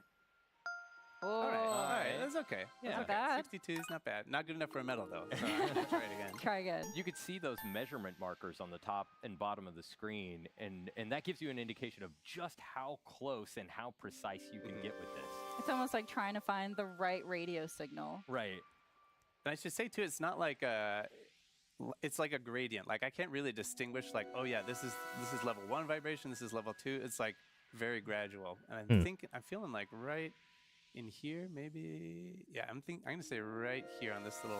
Oh, all right, that's okay. Yeah, not okay. Bad. 62 is not bad. Not good enough for a medal, though. So I'm going to try it again. Try again. You could see those measurement markers on the top and bottom of the screen, and that gives you an indication of just how close and how precise you can get with this. It's almost like trying to find the right radio signal. Right. And I should say, too, it's not like it's like a gradient. Like, I can't really distinguish, like, oh, yeah, this is level 1 vibration, this is level 2. It's, like, very gradual. And I'm feeling like right in here, maybe. Yeah, I'm going to say right here on this little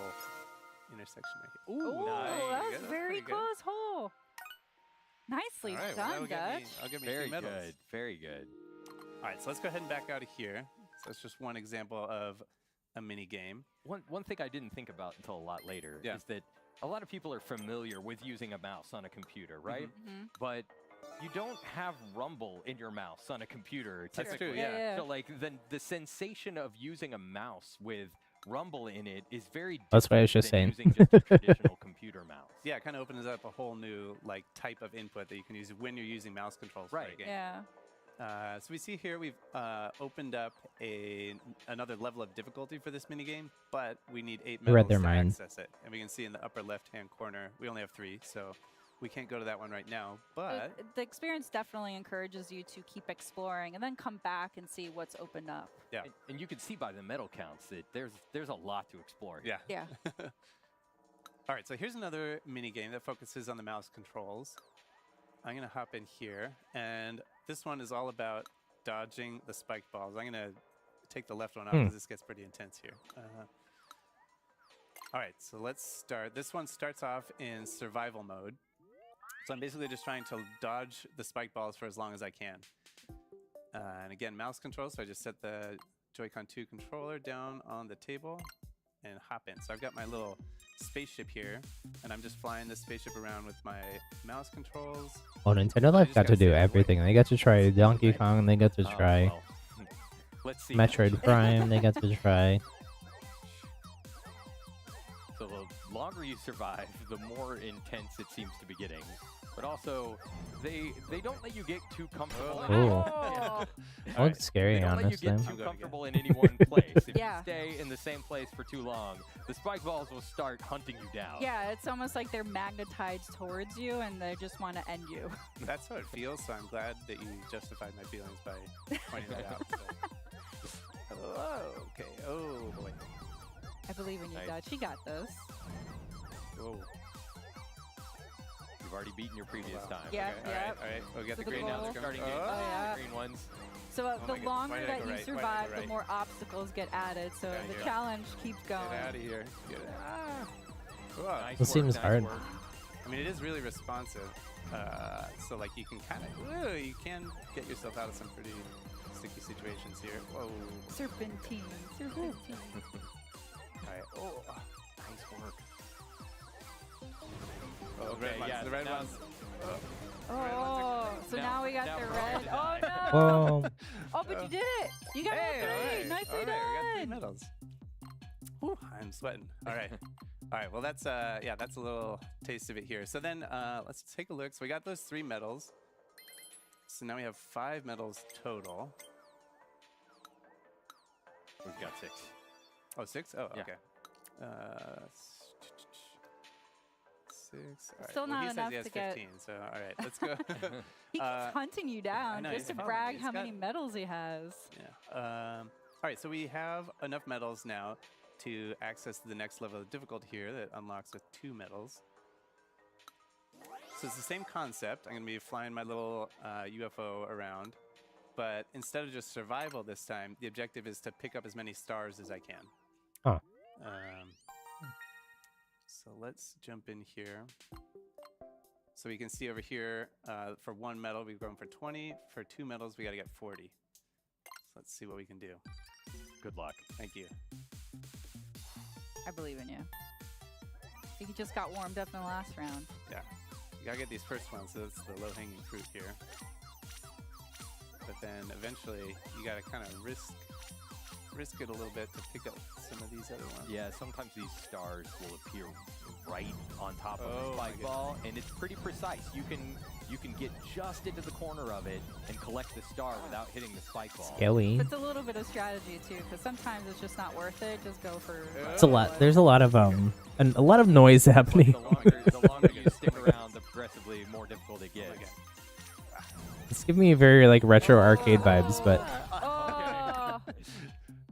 intersection right here. Ooh, nice. That's very close hole. Nicely done, Dutch. I'll get me very 2 medals. Good. Very good. All right, so let's go ahead and back out of here. So that's just one example of a mini game. One thing I didn't think about until a lot later is that a lot of people are familiar with using a mouse on a computer, right? But you don't have rumble in your mouse on a computer typically. That's true, yeah. So like the sensation of using a mouse with rumble in it is very different That's what I was just saying. using just a traditional computer mouse. Yeah, it kind of opens up a whole new like type of input that you can use when you're using mouse controls for a game. Yeah. So we see here we've opened up another level of difficulty for this mini game, but we need 8 medals to access it. And we can see in the upper left-hand corner, we only have 3, so we can't go to that one right now. But the experience definitely encourages you to keep exploring and then come back and see what's opened up. Yeah, and you can see by the medal counts that there's a lot to explore here. Yeah. Yeah. All right, so here's another mini game that focuses on the mouse controls. I'm going to hop in here, and this one is all about dodging the spiked balls. I'm going to take the left one off because this gets pretty intense here. All right, so let's start. This one starts off in survival mode. So I'm basically just trying to dodge the spike balls for as long as I can. And again, mouse control, so I just set the Joy-Con 2 controller down on the table and hop in. So I've got my little spaceship here, and I'm just flying this spaceship around with my mouse controls. Oh, Nintendo Life got to do everything. They got to try Donkey Kong, they got to try let's see. Metroid Prime, they got to try. So the longer you survive, the more intense it seems to be getting. But also, they don't let you get too comfortable. Oh. That looks scary, honestly. They don't let you get too comfortable in any one place. If you stay in the same place for too long, the spike balls will start hunting you down. Yeah, it's almost like they're magnetized towards you and they just want to end you. That's how it feels, so I'm glad that you justified my feelings by pointing that out. So. Oh, okay. Oh, boy. I believe in you, Dutch. You got this. Whoa. You've already beaten your previous time. Yeah, Okay, yeah. all right. We got So the the green goal- now. Starting Oh, yeah. green ones. So Oh the my God. longer Why did I that go you right? Why did I survive, go the right? more obstacles get added. So Get out of the here. challenge keeps going. Get out of here. Nice This work, seems nice hard. work. I mean, it is really responsive. So like you can kind of, you can get yourself out of some pretty sticky situations here. Whoa. Serpentine, serpentine. All right. Oh, Nice work. oh the red Okay, ones. yeah, The red now- ones. Oh, so now we got now the we're red. to Oh die. no! Whoa. Oh, but you did it! You got Hey, all all three. right. Nicely all right, we got 3 done. medals. Whew, I'm sweating. All right. All right. Well, that's that's a little taste of it here. So then let's take a look. So we got those 3 medals. So now we have 5 medals total. We've got 6. Oh, 6? Oh, Yeah. okay. 6. All right. Still well, not he says enough he has to get- 15. So all right, let's go. He keeps hunting you down know, just he's to following brag me. how He's many got- medals he has. Yeah. All right, so we have enough medals now to access the next level of difficulty here that unlocks with 2 medals. So it's the same concept. I'm going to be flying my little UFO around, but instead of just survival this time, the objective is to pick up as many stars as I can. Huh. So let's jump in here. So we can see over here, for 1 medal, we've gone for 20. For 2 medals, we got to get 40. So let's see what we can do. Good luck. Thank you. I believe in you. You just got warmed up in the last round. Yeah. You gotta get these first ones, so that's the low-hanging fruit here. But then eventually, you gotta kind of risk it a little bit to pick up some of these other ones. Yeah, sometimes these stars will appear right on top of Oh the my spike ball, and it's pretty precise. You can get just into the corner of it and collect the star without hitting the spike ball. Skelly. It's a little bit of strategy too, because sometimes it's just not worth it. Just go for. It's a lot. There's a lot of and a lot of noise happening. The longer you stick around, the progressively more difficult it gets. It's giving me very like retro arcade vibes, but Oh,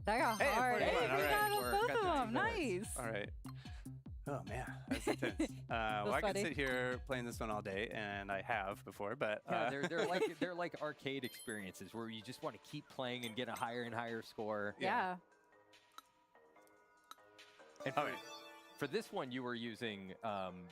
that got Hey, hard. 41, Hey, we all got right. both Got of that. them. Nice. All right. Oh man, that's intense. Well, I could funny. sit here playing this one all day, and I have before, but Yeah, they're like arcade experiences where you just want to keep playing and get a higher and higher score. Yeah. And all right. for this one, you were using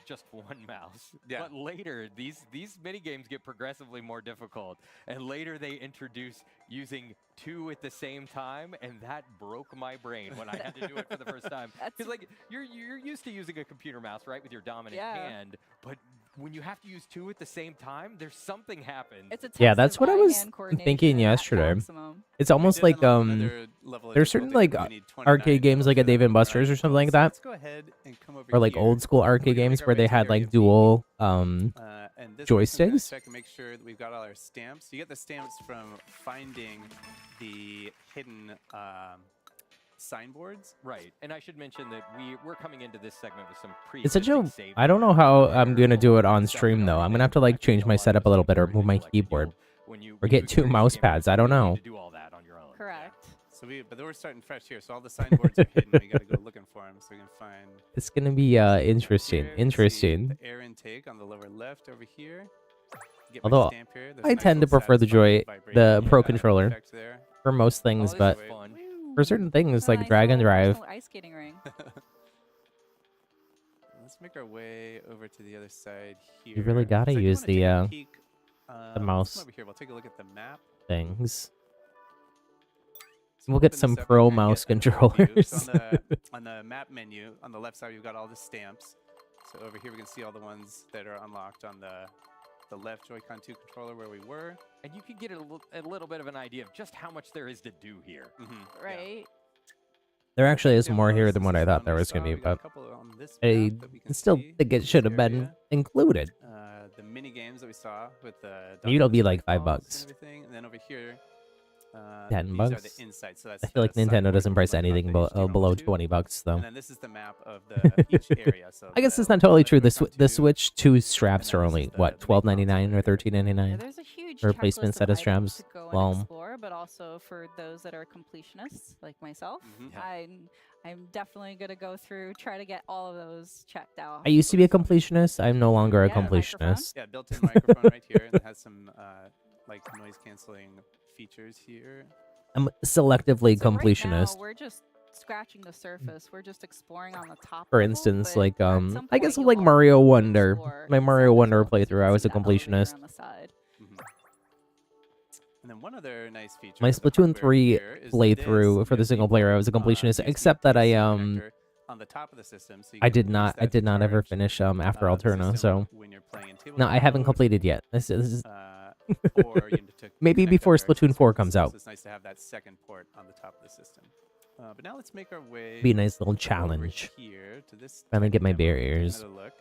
just 1 mouse. Yeah. But later, these mini games get progressively more difficult, and later they introduce using 2 at the same time, and that broke my brain when I had to do it for the first time. Because like you're used to using a computer mouse, right, with your dominant hand, but when you have to use 2 at the same time, there's something happens. It's a yeah, test that's of what I was eye-hand coordination thinking at yesterday. maximum. It's almost like there's certain like arcade games like a Dave and Buster's or something like that, Let's go ahead and come over or like here. old school arcade We're gonna games make our where way they to had area like B. dual And this one's gonna joysticks. check and make sure that we've got all our stamps. You get the stamps from finding the hidden signboards. Right, and I should mention that we're coming into this segment with some It's a joke. save. I don't know how I'm gonna do it on stream though. I'm gonna have to like change my setup a little bit or move my keyboard or get 2 mouse pads. I don't know. To do all that on your own. Correct. So but we're starting fresh here. So all the signboards are hidden. We gotta go looking for them so we can find. It's gonna be interesting. Here, let's see Interesting. the air intake on the lower left over here. Get my Although stamp here. There's I a nice tend to little prefer the satisfying the vibrating, Pro controller effect there. for most things, this but is fun. for certain things like Nice drag and little drive, personal ice skating ring. Let's make our way over to the other side here. you really gotta So I do use wanna take a peek, the let's mouse come over here. We'll take a look at the map. things. So We'll get open some this up pro and we're gonna mouse get an overview. controllers. So on the map menu, on the left side, we've got all the stamps. So over here, we can see all the ones that are unlocked on the left Joy-Con 2 controller where we were. And you can get a little bit of an idea of just how much there is to do here. Right. There actually is more here than what I thought there was gonna be, but I still think it should have been included. The mini games that we saw with the Maybe it'll be like balls $5. and everything. And then over here, 10 these bucks. are the insights. So that's I feel like Nintendo doesn't price anything below 20 bucks though. And then this is the map of the each area. So I guess it's not totally true. The Switch 2 straps are only what, $12.99 or $13.99? There's a huge A replacement checklist set of of items straps. to go and Lol. explore, but also for those that are completionists like myself, I'm definitely gonna go through, try to get all of those checked out. I used to be a completionist. I'm no longer a Yeah, microphone. completionist. Yeah, built-in microphone right here, and it has some like noise canceling features here. I'm selectively So right completionist. now, we're just scratching the surface. We're just exploring on the top. For level, instance, but like at some I guess point like you'll Mario also Wonder. explore My the Mario sound as Wonder well, 'cause you playthrough, can I was see a that elevator completionist. on the side. And then one other nice feature. My of the Splatoon hardware 3 here is playthrough this for the single player, I was a completionist, except that I on the top of the system, so you I can did use not that to ever charge, finish after the Alterna, system so when you're playing in no, I tabletop haven't mode, completed yet. This is or you need to maybe connect before up various Splatoon 4 systems. comes So out. it's nice to have that second port on the top of the system. But now let's make our way. Be a nice little over challenge. here to this. Finally get my demo. Take barriers. another look.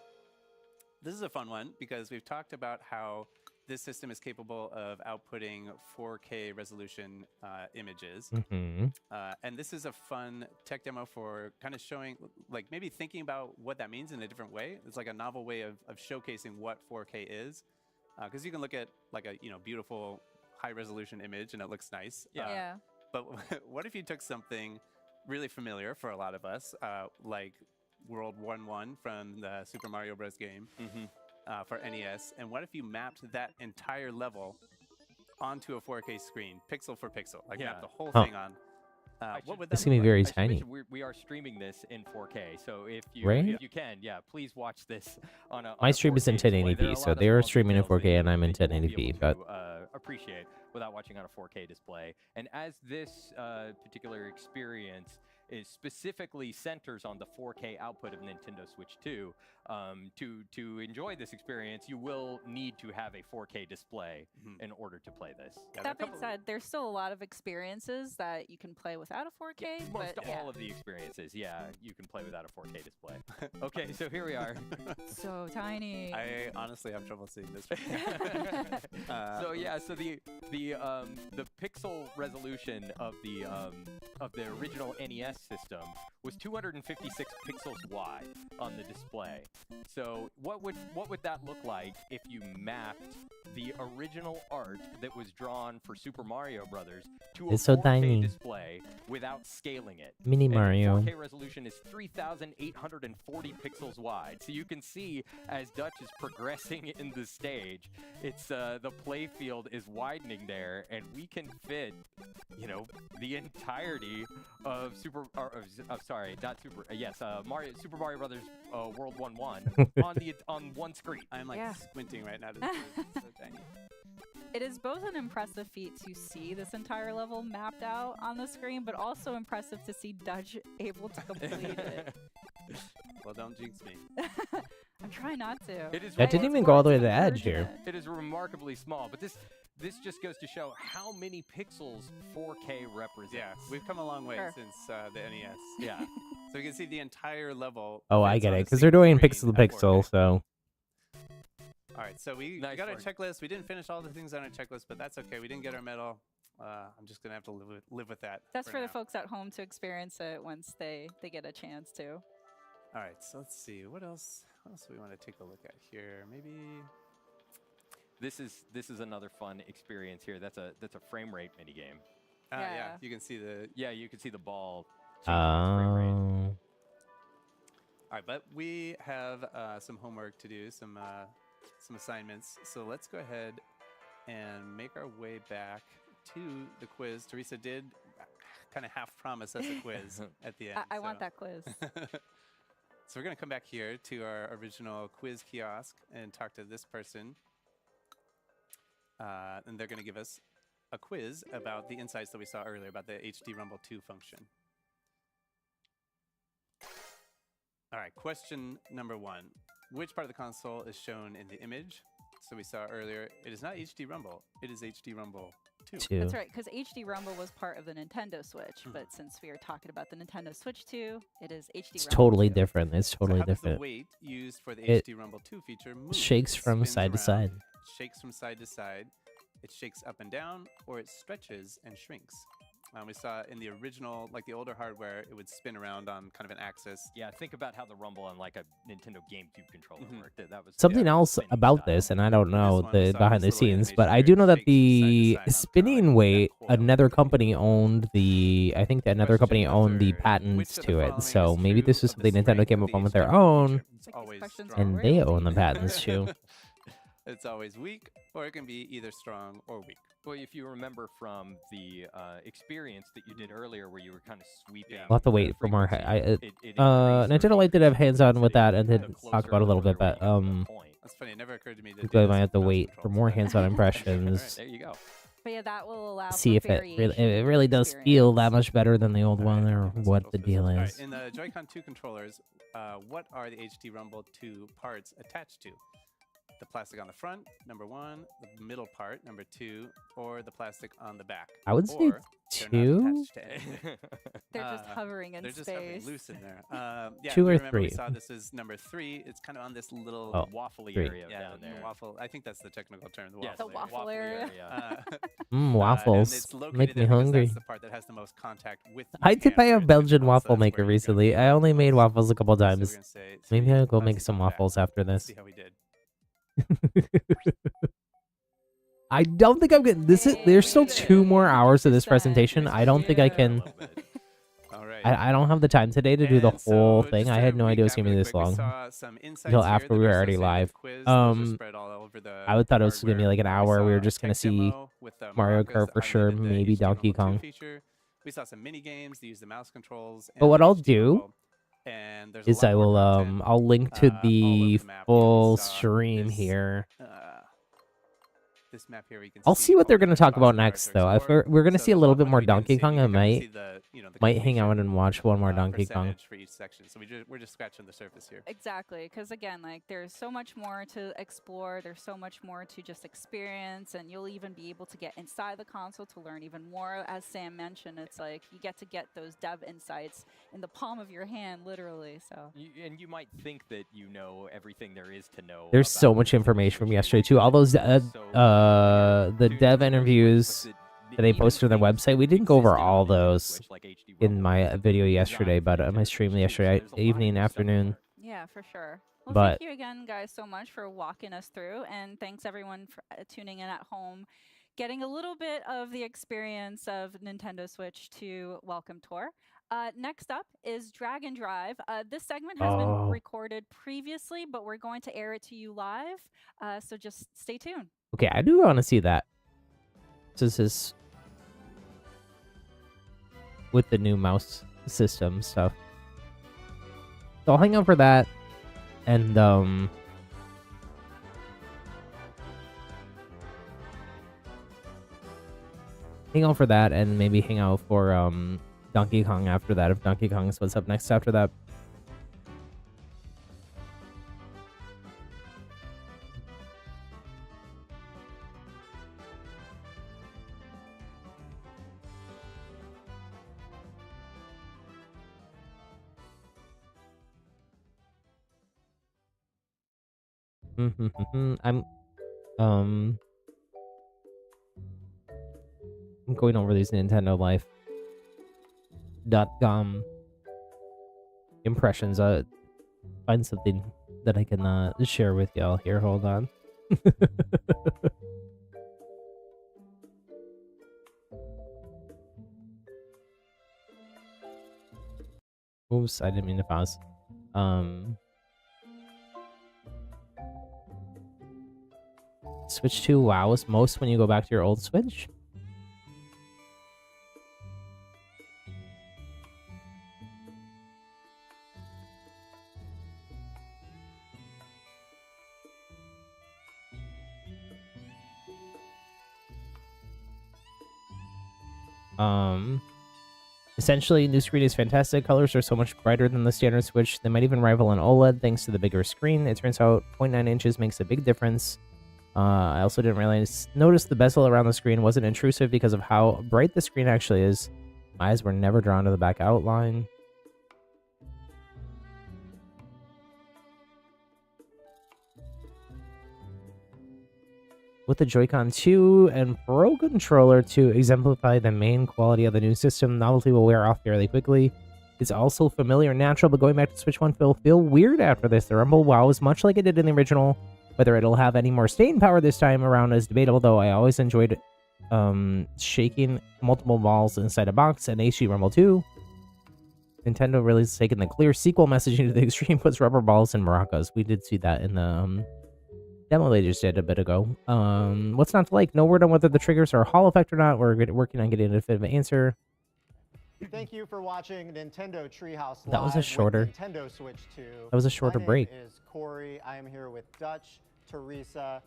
This is a fun one because we've talked about how this system is capable of outputting 4K resolution images. And this is a fun tech demo for kind of showing, like maybe thinking about what that means in a different way. It's like a novel way of showcasing what 4K is. Because you can look at like a beautiful high resolution image and it looks nice. Yeah. But what if you took something really familiar for a lot of us, like World 1-1 from the Super Mario Bros. Game for NES, and what if you mapped that entire level onto a 4K screen, pixel for pixel, like map the whole thing on? What would that It's gonna be look very like? tiny. We are streaming this in 4K, so if you Right? if you can, please watch this on a. My on a stream is in 4K display. There are 1080p, a so lot of they are small streaming in details that 4K you- and I'm in that you won't be 1080p, able but to, appreciate without watching on a 4K display. And as this particular experience is specifically centers on the 4K output of Nintendo Switch 2, to enjoy this experience, you will need to have a 4K display in order to play this. That being said, there's still a lot of experiences that you can play without a 4K. Most but all of the experiences, you can play without a 4K display. Okay, so here we are. So tiny. I honestly have trouble seeing this. So the pixel resolution of the original NES system was 256 pixels wide on the display. So what would that look like if you mapped the original art that was drawn for Super Mario Brothers to a It's so 4K tiny. display without scaling it? Mini And Mario. The 4K resolution is 3,840 pixels wide. So you can see as Dutch is progressing in the stage, it's the play field is widening there, and we can fit, the entirety of Super Mario Brothers World 1-1 on one screen. I'm like squinting right now to see it. It's so tiny. It is both an impressive feat to see this entire level mapped out on the screen, but also impressive to see Dutch able to complete it. Well, don't jinx me. I'm trying not to. That didn't even go all the way to the edge here. It is remarkably small, but this just goes to show how many pixels 4K represents. Yeah, we've come a long way Sure. since the NES. Yeah. So you can see the entire level. Oh, I fits get on it, a because they're single doing screen pixel to at 4K. pixel, so All right, so we Nice got our work. checklist. We didn't finish all the things on our checklist, but that's okay. We didn't get our medal. I'm just gonna have to live with that. That's for the now. folks at home to experience it once they get a chance to. All right, so let's see what else. What else do we want to take a look at here? Maybe. This is another fun experience here. That's a frame rate mini game. Yeah, you can see the. Yeah, you can see the ball. changing frame rate. oh, All right, but we have some homework to do, some assignments. So let's go ahead and make our way back to the quiz. Teresa did kind of half promise us a quiz at the end. I want that quiz. So we're going to come back here to our original quiz kiosk and talk to this person. And they're going to give us a quiz about the insights that we saw earlier about the HD Rumble 2 function. All right, question number 1. Which part of the console is shown in the image? So we saw earlier, it is not HD Rumble, it is HD Rumble 2. That's right, because HD Rumble was part of the Nintendo Switch, but since we are talking about the Nintendo Switch 2, it is HD it's Rumble totally 2. different. It's totally so how does different. the weight used for the It HD Rumble 2 feature move? shakes It from spins side to around, side. Shakes from side to side. it shakes up and down, or it stretches and shrinks. We saw in the original, like the older hardware, it would spin around on kind of an axis. Yeah, think about how the rumble on like a Nintendo GameCube controller worked. That was Something else about this, and I don't know the behind the scenes, but I do know that the spinning weight, another company owned I think that another company owned the patents to it. So maybe this is something Nintendo came up with their own, and they own the patents too. It's always weak, or it can be either strong or weak. Well, if you remember from the experience that you did earlier, where you were kind of sweeping, We'll have to wait for more. Nintendo Lite did have hands-on with that, and did talk about it a little bit, but that's funny. It never occurred to me I might have to wait for more hands-on impressions. There you go. But yeah, that will allow See if it really does feel that much better than the old one, or what the deal is. Right. In the Joy-Con 2 controllers, what are the HD Rumble 2 parts attached to? The plastic on the front, number 1, the middle part, number 2, or the plastic on the back. I would say 2. They're just hovering in they're space. Just hovering loose in there. Yeah, 2 or 3. We saw this is number 3. It's kind of on this little waffly 3. area down there. Waffle. I think that's the technical term. The waffle area. Waffles make me hungry. That's the part that has the most contact with I did buy a Belgian waffle maker recently. I only made waffles a couple times. Maybe I'll go make some waffles after this. See how we did. I don't think I'm getting this. There's still 2 more hours of this presentation. I don't think I can. I don't have the time today to do the whole thing. I had no idea it was gonna be this long until after we were already live. I would thought it was gonna be like an hour. We were just gonna see Mario Kart for sure, maybe Donkey Kong. We saw some mini games. They use the mouse controls. But what I'll do is I will I'll link to the full stream here. This map here, I'll see what they're going to talk about next, though. If we're going to see a little bit more Donkey Kong, I might hang out and watch one more Donkey Kong. For each section. So we're just scratching the surface here. Exactly, because again, like there's so much more to explore. There's so much more to just experience, and you'll even be able to get inside the console to learn even more. As Sam mentioned, it's like you get those dev insights in the palm of your hand, literally. So and you might think that you know everything there is to know. There's so much information from yesterday too. All those the dev interviews that they posted on their website. We didn't go over all those in my video yesterday, but my stream yesterday evening, afternoon. Yeah, for sure. Well, thank you again, guys, so much for walking us through, and thanks everyone for tuning in at home, getting a little bit of the experience of Nintendo Switch 2 Welcome Tour. Next up is Drag and Drive. This segment has been recorded previously, but we're going to air it to you live, so just stay tuned. Okay, I do want to see that. This is with the new mouse system stuff. So I'll hang out for that, and hang out for that, and maybe hang out for Donkey Kong after that. If Donkey Kong is what's up next after that. I'm going over these Nintendo Life.com impressions. Find something that I can share with y'all here. Hold on. Oops, I didn't mean to pause. Switch 2 wows most when you go back to your old Switch. Essentially, new screen is fantastic. Colors are so much brighter than the standard Switch. They might even rival an OLED thanks to the bigger screen. It turns out 0.9 inches makes a big difference. I also didn't notice the bezel around the screen wasn't intrusive because of how bright the screen actually is. My eyes were never drawn to the back outline. with the Joy-Con 2 and Pro controller to exemplify the main quality of the new system. Novelty will wear off fairly quickly. It's also familiar and natural, but going back to Switch 1 will feel weird after this. The Rumble wows much like it did in the original. Whether it'll have any more staying power this time around is debatable, though I always enjoyed shaking multiple balls inside a box, and HD Rumble 2. Nintendo really has taken the clear sequel messaging to the extreme, puts rubber balls in maracas. We did see that in the demo they just did a bit ago. What's not to like? No word on whether the triggers are Hall effect or not. We're working on getting a definitive answer. Thank you for watching Nintendo Treehouse Live. That was a shorter. Nintendo Switch 2. That was a shorter break. My name is Corey. I am here with Dutch, Teresa,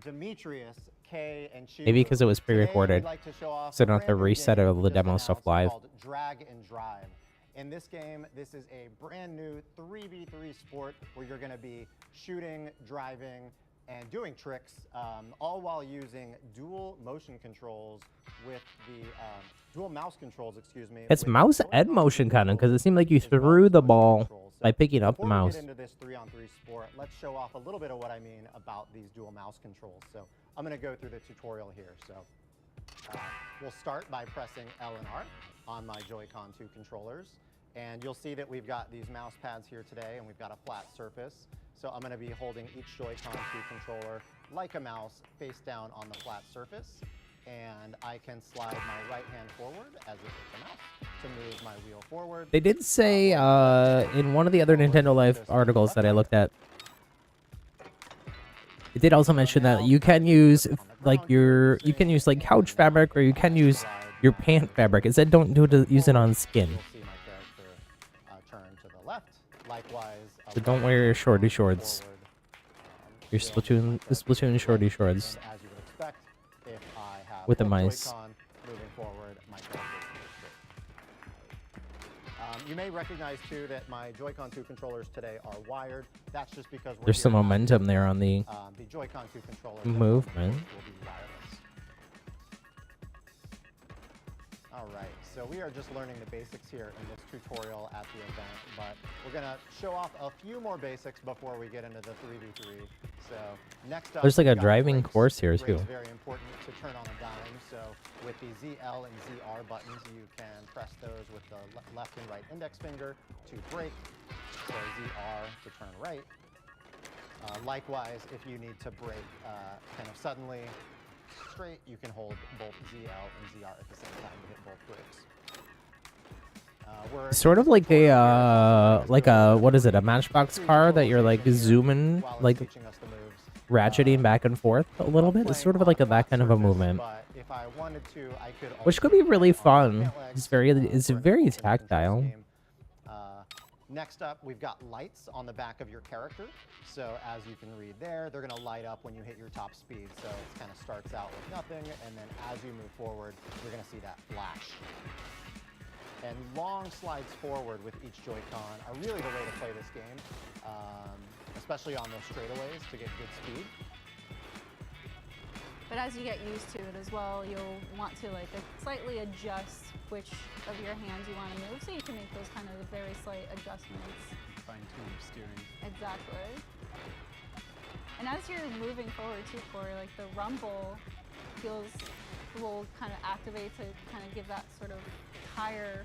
Demetrius, Kay, and Chief. Maybe because it was pre-recorded, like to show off so I don't have to reset all the demo stuff live. Drag and Drive. In this game, this is a brand new 3v3 sport where you're going to be shooting, driving, and doing tricks, all while using dual motion controls with the dual mouse controls, excuse me. It's mouse and motion kind of, because it seemed like you threw the ball by picking up the mouse. Before we get into this 3-on-3 sport, let's show off a little bit of what I mean about these dual mouse controls. So I'm going to go through the tutorial here. So we'll start by pressing L and R on my Joy-Con 2 controllers. And you'll see that we've got these mouse pads here today, and we've got a flat surface. So I'm going to be holding each Joy-Con 2 controller like a mouse face down on the flat surface. And I can slide my right hand forward as if it's a mouse to move my wheel forward. They did say in one of the other Nintendo Life articles that I looked at, it did also mention that you can use like couch fabric, or you can use your pant fabric. It said don't use it on skin. So don't wear your shorty shorts. Your Splatoon shorty shorts. With the mice. You may recognize too that my Joy-Con 2 controllers today are wired. That's just because there's some momentum there on the Joy-Con 2 controller movement. All right, so we are just learning the basics here in this tutorial at the event, but we're gonna show off a few more basics before we get into the 3v3. So next up, there's like a driving course here too. It's very important to turn on a dime. So with the ZL and ZR buttons, you can press those with the left and right index finger to brake. So ZR to turn right. Likewise, if you need to brake kind of suddenly straight, you can hold both ZL and ZR at the same time to hit both brakes. Sort of like a what is it, a Matchbox car that you're like zooming, like ratcheting back and forth a little bit. It's sort of like that kind of a movement, which could be really fun. It's very tactile. Next up, we've got lights on the back of your character. So as you can read there, they're going to light up when you hit your top speed. So it kind of starts out with nothing, and then as you move forward, you're going to see that flash. And long slides forward with each Joy-Con are really the way to play this game, especially on those straightaways to get good speed. But as you get used to it as well, you'll want to like slightly adjust which of your hands you want to move, so you can make those kind of very slight adjustments. Fine-tune your steering. Exactly. And as you're moving forward too, Corey, like the rumble will kind of activate to kind of give that sort of higher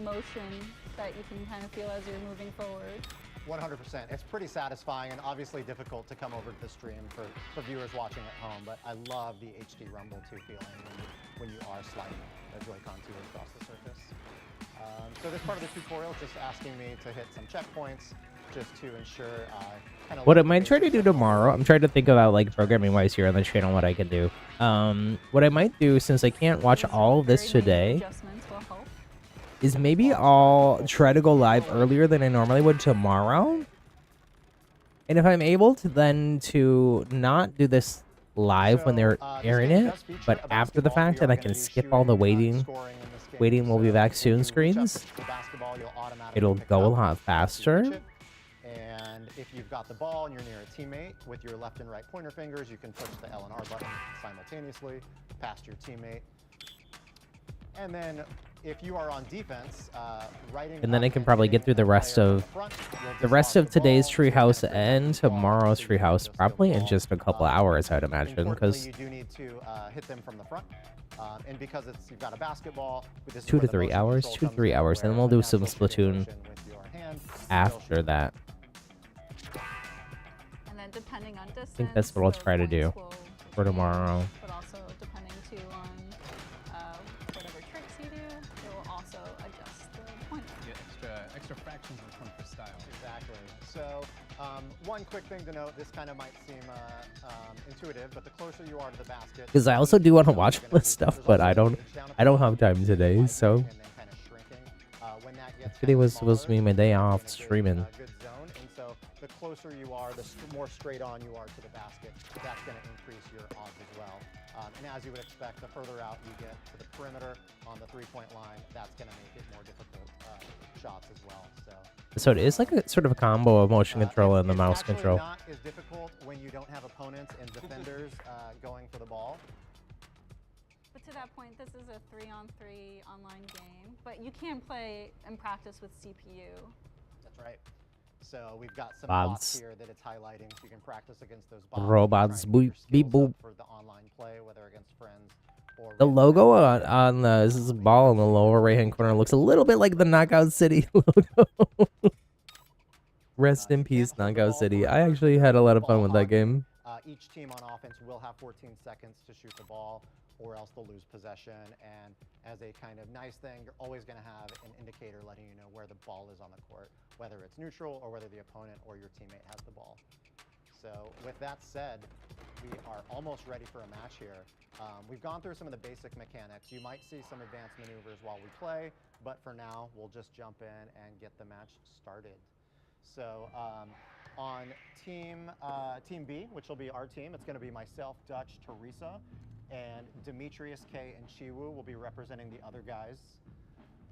motion that you can kind of feel as you're moving forward. 100%. It's pretty satisfying and obviously difficult to come over to the stream for viewers watching at home, but I love the HD Rumble 2 feeling when you are sliding the Joy-Con 2 across the surface. So this part of the tutorial is just asking me to hit some checkpoints just to ensure kind of... What I might try to do tomorrow, I'm trying to think about like programming-wise here on the channel what I can do. What I might do, since I can't watch all of this today, is maybe I'll try to go live earlier than I normally would tomorrow. And if I'm able to then to not do this live when they're airing it, but after the fact, and I can skip all the waiting will be back soon screens, it'll go a lot faster. And if you've got the ball and you're near a teammate, with your left and right pointer fingers, you can push the L and R button simultaneously past your teammate. And then if you are on defense, and then I can probably get through the rest of today's Treehouse and tomorrow's Treehouse probably in just a couple hours, I'd imagine, because you do need to hit them from the front. And because you've got a basketball, 2 to 3 hours, 2 to 3 hours, and then we'll do some Splatoon after that. And then depending on distance, I think that's what I'll try to do for tomorrow. But also depending too on whatever tricks you do, it will also adjust the point. Yeah, extra fractions will come for style. Exactly. So one quick thing to note, this kind of might seem intuitive, but the closer you are to the basket, Because I also do want to watch this stuff, but I don't have time today, so today was supposed to be my day off streaming. Good zone, and so the closer you are, the more straight on you are to the basket, that's going to increase your odds as well. And as you would expect, the further out you get to the perimeter on the three-point line, that's going to make it more difficult shots as well. So it is like a sort of a combo of motion control and the mouse control. It's not as difficult when you don't have opponents and defenders going for the ball. But to that point, this is a 3-on-3 online game, but you can play and practice with CPU. That's right. So we've got some Bots. bots here that it's highlighting, so you can practice against those bots. Robots, boop, beep, boop. For the online play, whether against friends or The logo on this is a ball in the lower right-hand corner looks a little bit like the Knockout City logo. Rest in peace, Knockout City. I actually had a lot of fun with that game. Each team on offense will have 14 seconds to shoot the ball, or else they'll lose possession. And as a kind of nice thing, you're always going to have an indicator letting you know where the ball is on the court, whether it's neutral or whether the opponent or your teammate has the ball. So with that said, we are almost ready for a match here. We've gone through some of the basic mechanics. You might see some advanced maneuvers while we play, but for now, we'll just jump in and get the match started. So on team B, which will be our team, it's going to be myself, Dutch, Teresa, and Demetrius, K, and Chiwu will be representing the other guys.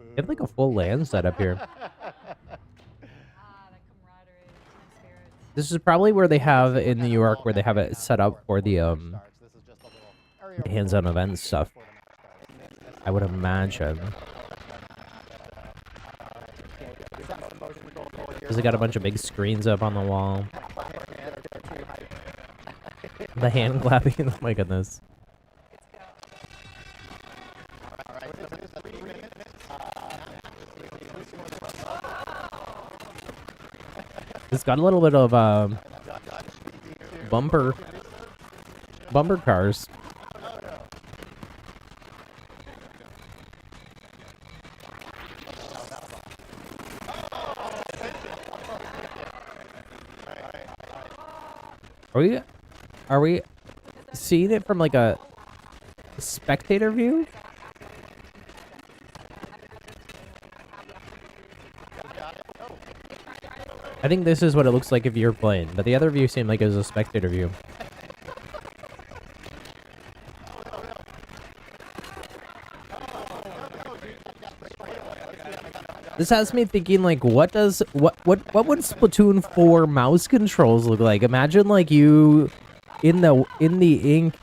You have like a full LAN setup here. This is probably where they have in New York, where they have it set up for the hands-on event stuff. I would imagine. Because they got a bunch of big screens up on the wall. The hand clapping, oh my goodness. It's got a little bit of bumper cars. Are we seeing it from like a spectator view? I think this is what it looks like if you're playing, but the other view seemed like it was a spectator view. This has me thinking, like, what would Splatoon 4 mouse controls look like? Imagine like you in the ink,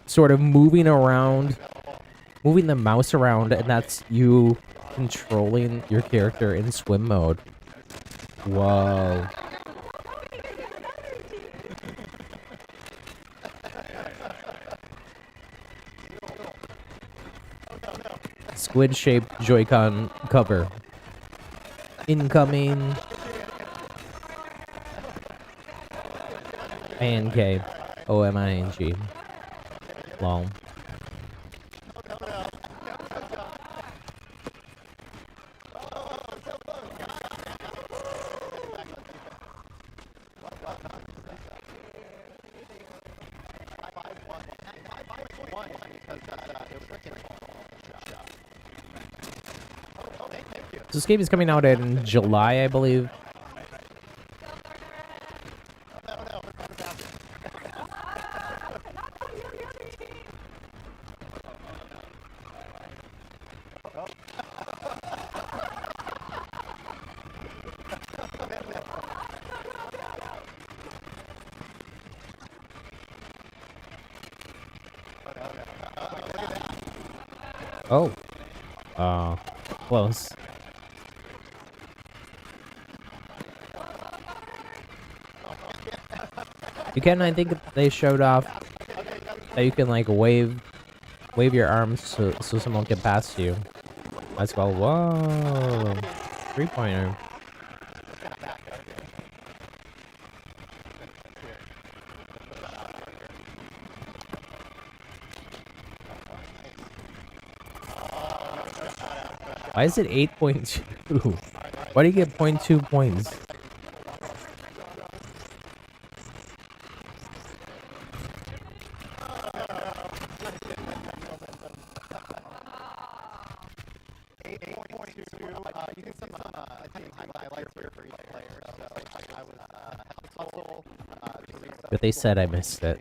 sort of moving the mouse around, and that's you controlling your character in swim mode. Whoa. Squid-shaped Joy-Con cover. Incoming. A-N-K. O-M-I-N-G. Long. This game is coming out in July, I believe. Oh. Close. You can, I think they showed off that you can like wave your arms so someone can pass you. That's called, whoa, 3-pointer. Why is it 8.2? Why do you get 0.2 points? But they said I missed it.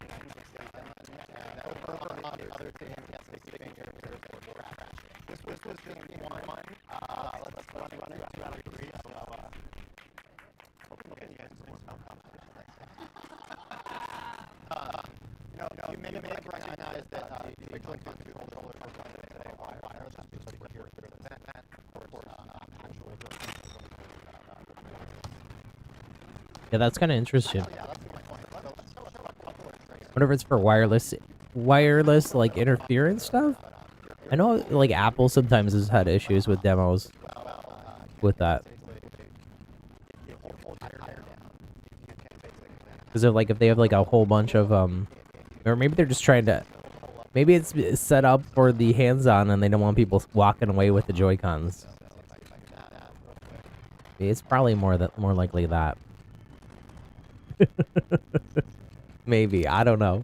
Yeah, that's kind of interesting. Whatever it's for wireless like interference stuff. I know like Apple sometimes has had issues with demos with that. Because of like if they have like a whole bunch of or maybe they're just trying to, maybe it's set up for the hands-on and they don't want people walking away with the Joy-Cons. It's probably more likely that. Maybe, I don't know.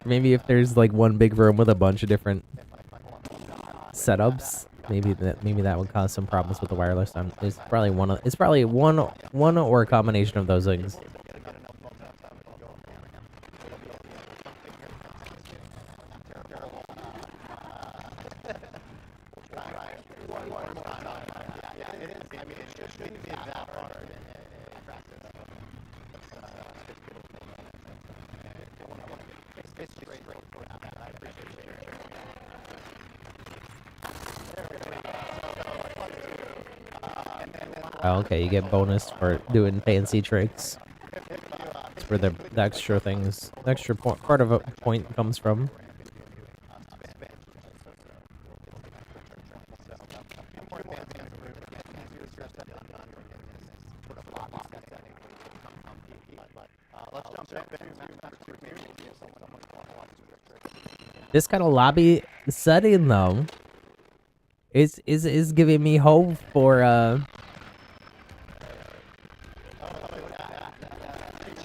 Maybe if there's like one big room with a bunch of different setups, maybe that would cause some problems with the wireless. It's probably one or a combination of those things. Oh, okay, you get bonus for doing fancy tricks. That's where the extra things, the extra part of a point comes from. This kind of lobby setting though is giving me hope for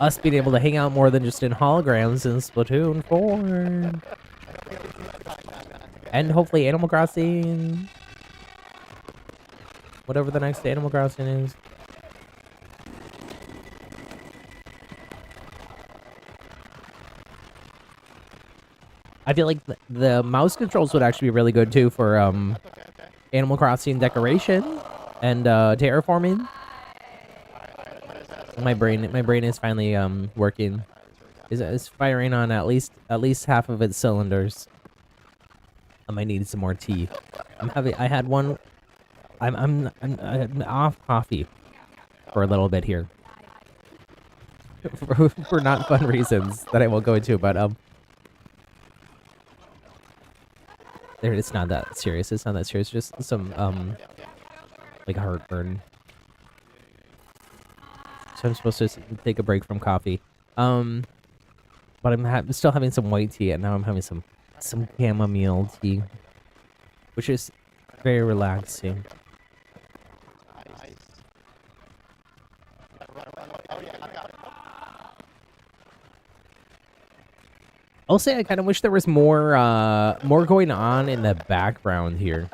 us being able to hang out more than just in holograms in Splatoon 4. And hopefully Animal Crossing. Whatever the next Animal Crossing is. I feel like the mouse controls would actually be really good too for Animal Crossing decoration and terraforming. My brain is finally working. Is firing on at least half of its cylinders. I might need some more tea. I had one. I'm off coffee for a little bit here. for not fun reasons that I won't go into, but it's not that serious. It's not that serious. Just some like heartburn. So I'm supposed to take a break from coffee. But I'm still having some white tea, and now I'm having some chamomile tea, which is very relaxing. I'll say I kind of wish there was more going on in the background here.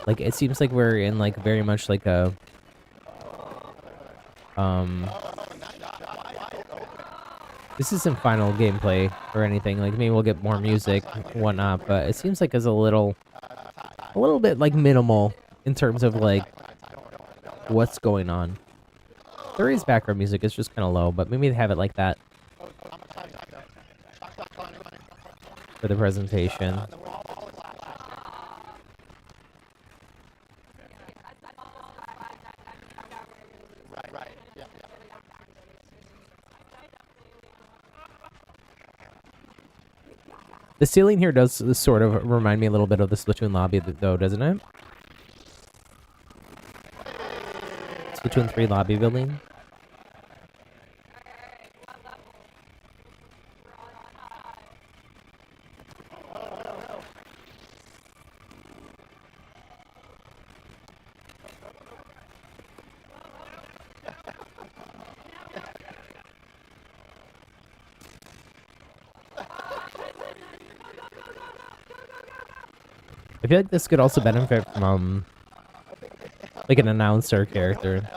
Like it seems like we're in like very much like a this isn't final gameplay or anything. Like maybe we'll get more music, whatnot, but it seems like it's a little bit like minimal in terms of like what's going on. There is background music. It's just kind of low, but maybe they have it like that for the presentation. Right. Yeah. The ceiling here does sort of remind me a little bit of the Splatoon lobby, though, doesn't it? Splatoon 3 lobby building. I feel like this could also benefit from like an announcer character.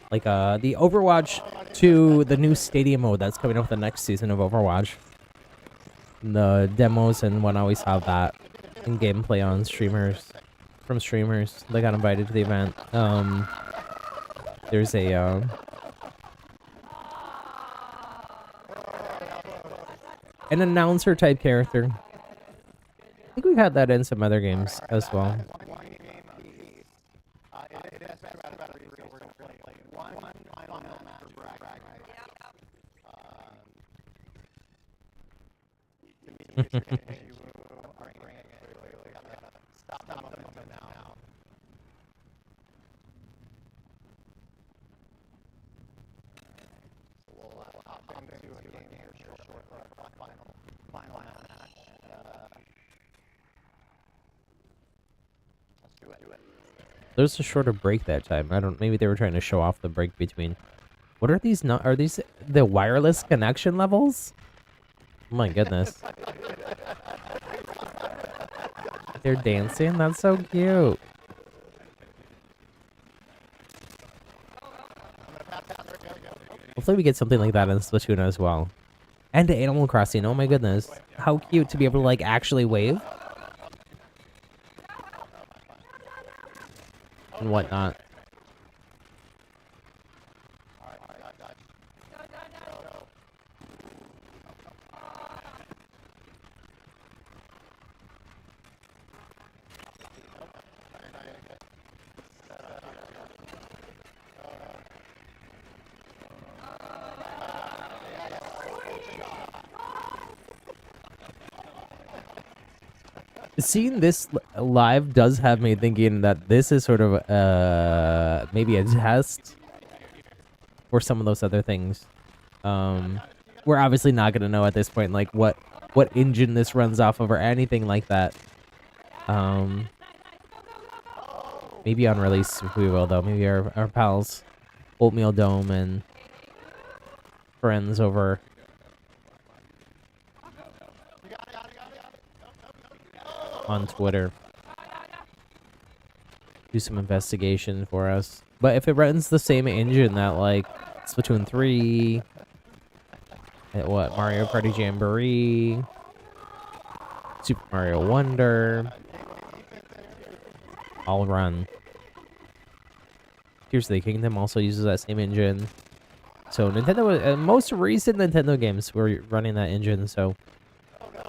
Like the Overwatch to the new stadium mode that's coming up with the next season of Overwatch. The demos and whatnot, we saw that in gameplay on streamers. From streamers that got invited to the event. There's a an announcer type character. I think we've had that in some other games as well. There's a shorter break that time. I don't. Maybe they were trying to show off the break between. What are these? Not are these the wireless connection levels? Oh my goodness. They're dancing. That's so cute. Hopefully we get something like that in Splatoon as well. And to Animal Crossing. Oh my goodness. How cute to be able to like actually wave. And whatnot. Seeing this live does have me thinking that this is sort of maybe a test for some of those other things. We're obviously not gonna know at this point like what engine this runs off of or anything like that. Maybe on release we will though. Maybe our pals Oatmeal Dome and friends over on Twitter do some investigation for us. But if it runs the same engine that like Splatoon 3, what Mario Party Jamboree, Super Mario Wonder, all run. Tears of the Kingdom also uses that same engine. So Nintendo, most recent Nintendo games were running that engine. So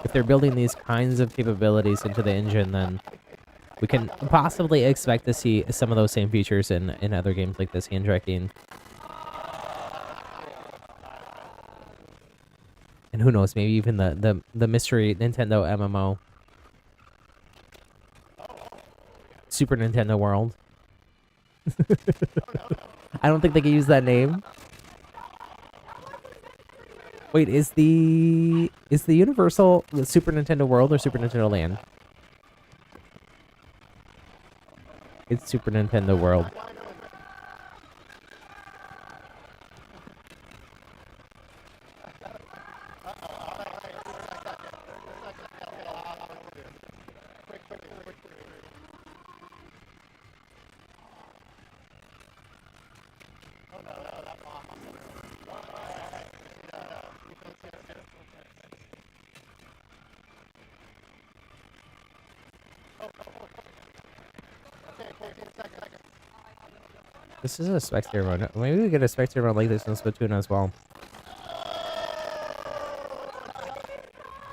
if they're building these kinds of capabilities into the engine, then we can possibly expect to see some of those same features in other games like this, hand tracking. And who knows, maybe even the mystery Nintendo MMO. Super Nintendo World. I don't think they can use that name. Wait, is the Universal the Super Nintendo World or Super Nintendo Land? It's Super Nintendo World. This is a spectator mode. Maybe we get a spectator mode like this in Splatoon as well.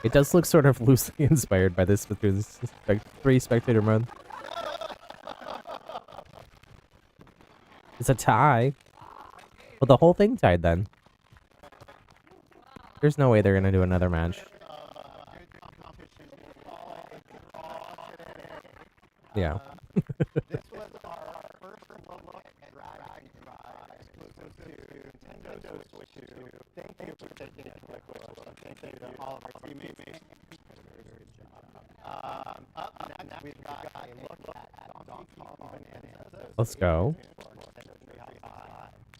It does look sort of loosely inspired by this Splatoon 3 spectator mode. It's a tie. Well, the whole thing tied then. There's no way they're gonna do another match. Yeah. This was our first look at Dragon exclusive to Nintendo Switch 2. Thank you for taking it to the quick. Thank you to all of our teammates. Up next, we've got a look at Donkey Kong Bonanza. Let's go.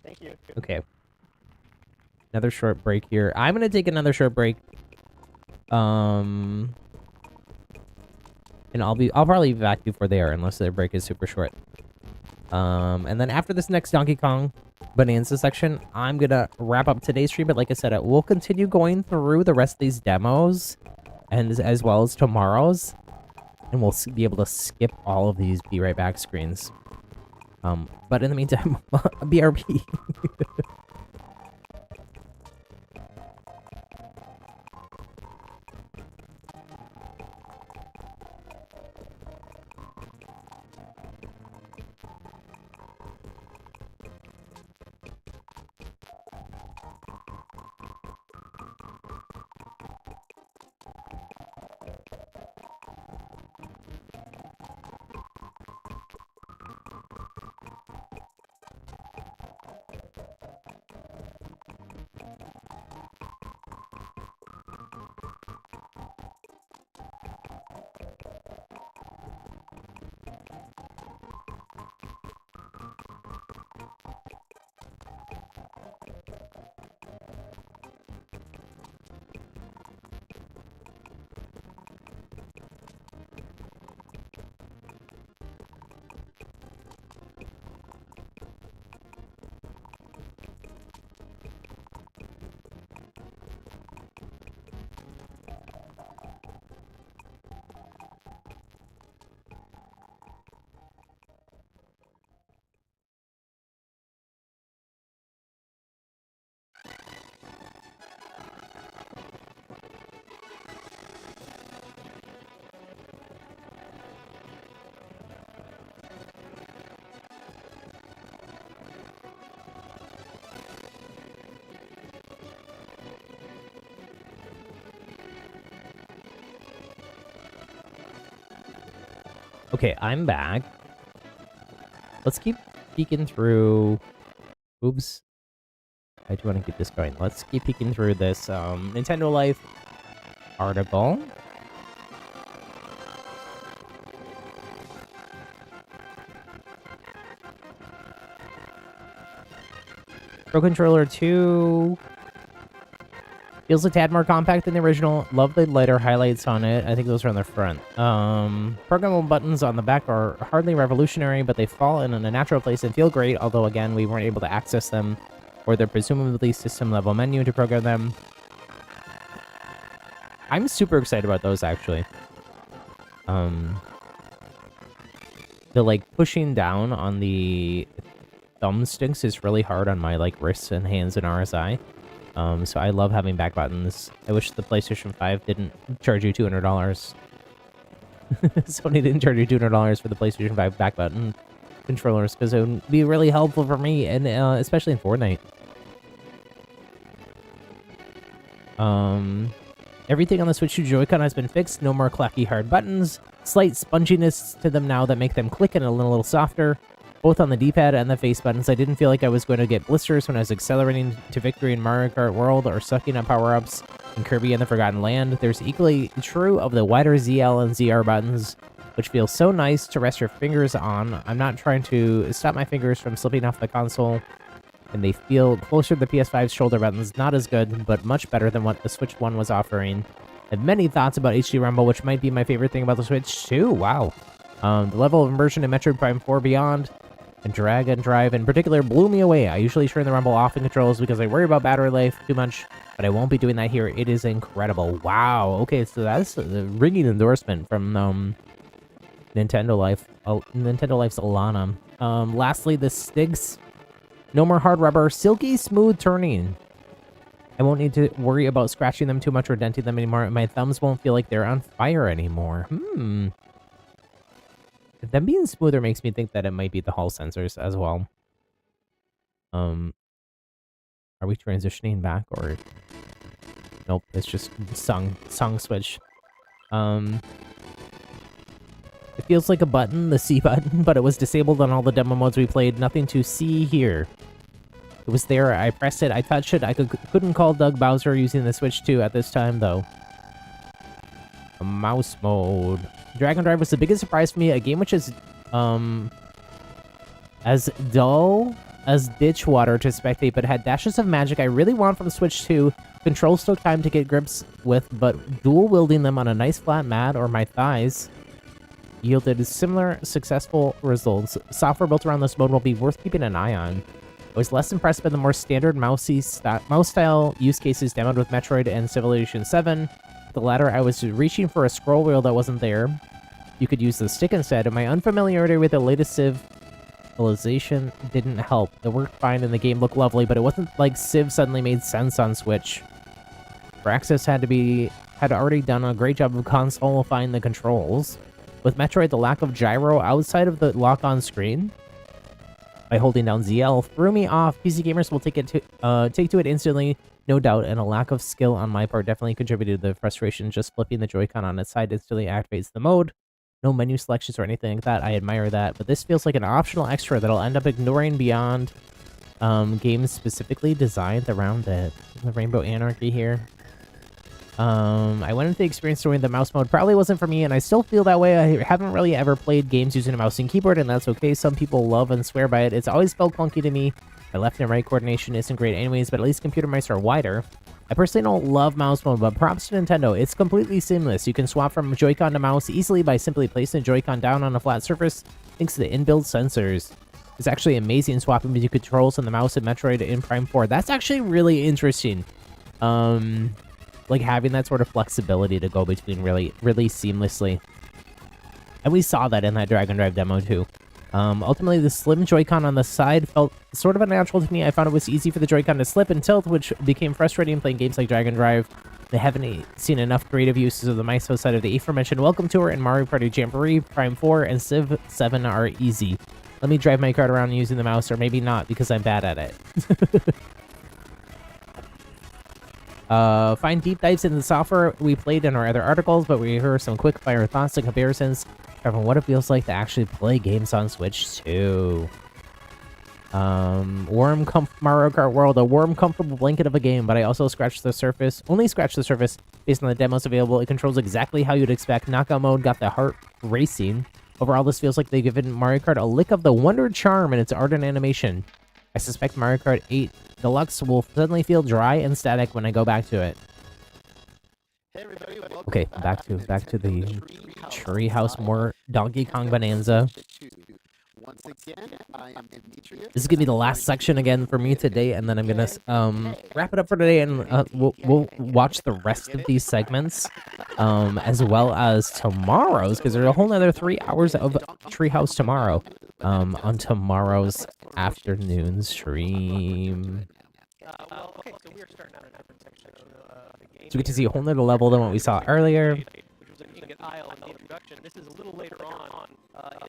Thank you. Okay. Another short break here. I'm gonna take another short break. And I'll probably be back before they are, unless their break is super short. And then after this next Donkey Kong Bonanza section, I'm gonna wrap up today's stream. But like I said, we'll continue going through the rest of these demos, and as well as tomorrow's, and we'll be able to skip all of these be right back screens. But in the meantime, BRB. Okay, I'm back. Let's keep peeking through... Oops. I do want to keep this going. Let's keep peeking through this Nintendo Life article. Pro Controller 2 feels a tad more compact than the original. Love the lighter highlights on it. I think those are on the front. Programmable buttons on the back are hardly revolutionary, but they fall in a natural place and feel great, although again, we weren't able to access them or their presumably system-level menu to program them. I'm super excited about those, actually. The, like, pushing down on the thumbsticks is really hard on my, like, wrists and hands and RSI. So I love having back buttons. I wish the PlayStation 5 didn't charge you $200. Sony didn't charge you $200 for the PlayStation 5 back button controllers, because it would be really helpful for me, and especially in Fortnite. Everything on the Switch 2 Joy-Con has been fixed. No more clacky hard buttons. Slight sponginess to them now that make them click and a little softer, both on the D-pad and the face buttons. I didn't feel like I was going to get blisters when I was accelerating to victory in Mario Kart World or sucking up power-ups in Kirby and the Forgotten Land. There's equally true of the wider ZL and ZR buttons, which feel so nice to rest your fingers on. I'm not trying to stop my fingers from slipping off the console, and they feel closer to the PS5's shoulder buttons. Not as good, but much better than what the Switch 1 was offering. I have many thoughts about HD Rumble, which might be my favorite thing about the Switch 2. Wow. The level of immersion in Metroid Prime 4 Beyond and Drag and Drive in particular blew me away. I usually turn the Rumble off in controls because I worry about battery life too much, but I won't be doing that here. It is incredible. Wow. Okay, so that's a ringing endorsement from Nintendo Life. Nintendo Life's Alana. Lastly, the Stigs. No more hard rubber. Silky smooth turning. I won't need to worry about scratching them too much or denting them anymore. My thumbs won't feel like they're on fire anymore. Them being smoother makes me think that it might be the Hall sensors as well. Are we transitioning back or... Nope, it's just song switch. It feels like a button, the C button, but it was disabled on all the demo modes we played. Nothing to see here. It was there, I pressed it, I touched it, I couldn't call Doug Bowser using the Switch 2 at this time, though. A mouse mode. Dragon Drive was the biggest surprise for me, a game which is, as dull as ditch water to spectate, but had dashes of magic I really want from Switch 2. Controls took time to get grips with, but dual-wielding them on a nice flat mat or my thighs yielded similar successful results. Software built around this mode will be worth keeping an eye on. I was less impressed by the more standard mouse-style use cases demoed with Metroid and Civilization 7. The latter, I was reaching for a scroll wheel that wasn't there. You could use the stick instead, and my unfamiliarity with the latest Civilization didn't help. It worked fine and the game looked lovely, but it wasn't like Civ suddenly made sense on Switch. Firaxis had already done a great job of consolifying the controls. With Metroid, the lack of gyro outside of the lock-on screen by holding down ZL threw me off. PC gamers will take to it instantly, no doubt, and a lack of skill on my part definitely contributed to the frustration. Just flipping the Joy-Con on its side instantly activates the mode. No menu selections or anything like that. I admire that, but this feels like an optional extra that I'll end up ignoring beyond games specifically designed around it. The Rainbow Anarchy here. I went into the experience knowing the mouse mode probably wasn't for me, and I still feel that way. I haven't really ever played games using a mouse and keyboard, and that's okay. Some people love and swear by it. It's always felt clunky to me. My left and right coordination isn't great anyways, but at least computer mice are wider. I personally don't love mouse mode, but props to Nintendo. It's completely seamless. You can swap from Joy-Con to mouse easily by simply placing the Joy-Con down on a flat surface thanks to the inbuilt sensors. It's actually amazing swapping between controls and the mouse in Metroid in Prime 4. That's actually really interesting. Like having that sort of flexibility to go between really seamlessly. And we saw that in that Dragon Drive demo too. Ultimately, the slim Joy-Con on the side felt sort of unnatural to me. I found it was easy for the Joy-Con to slip and tilt, which became frustrating playing games like Dragon Drive. They haven't seen enough creative uses of the mice outside of the aforementioned Welcome Tour and Mario Party Jamboree. Prime 4 and Civ 7 are easy. Let me drive my cart around using the mouse, or maybe not, because I'm bad at it. Find deep dives into the software we played in our other articles, but we heard some quick fire thoughts and comparisons from what it feels like to actually play games on Switch 2. Mario Kart World, a warm, comfortable blanket of a game, but I also scratched the surface, only scratched the surface based on the demos available. It controls exactly how you'd expect. Knockout mode got the heart racing. Overall, this feels like they've given Mario Kart a lick of the Wonder Charm in its art and animation. I suspect Mario Kart 8 Deluxe will suddenly feel dry and static when I go back to it. Okay, back to the Treehouse, more Donkey Kong Bonanza. This is gonna be the last section again for me today, and then I'm gonna wrap it up for today, and we'll watch the rest of these segments as well as tomorrow's, because there's a whole other 3 hours of Treehouse tomorrow on tomorrow's afternoon stream. Okay, so we are starting out a different section of the game. So we get to see a whole nother level than what we saw earlier. Which was an aisle in the introduction. This is a little later on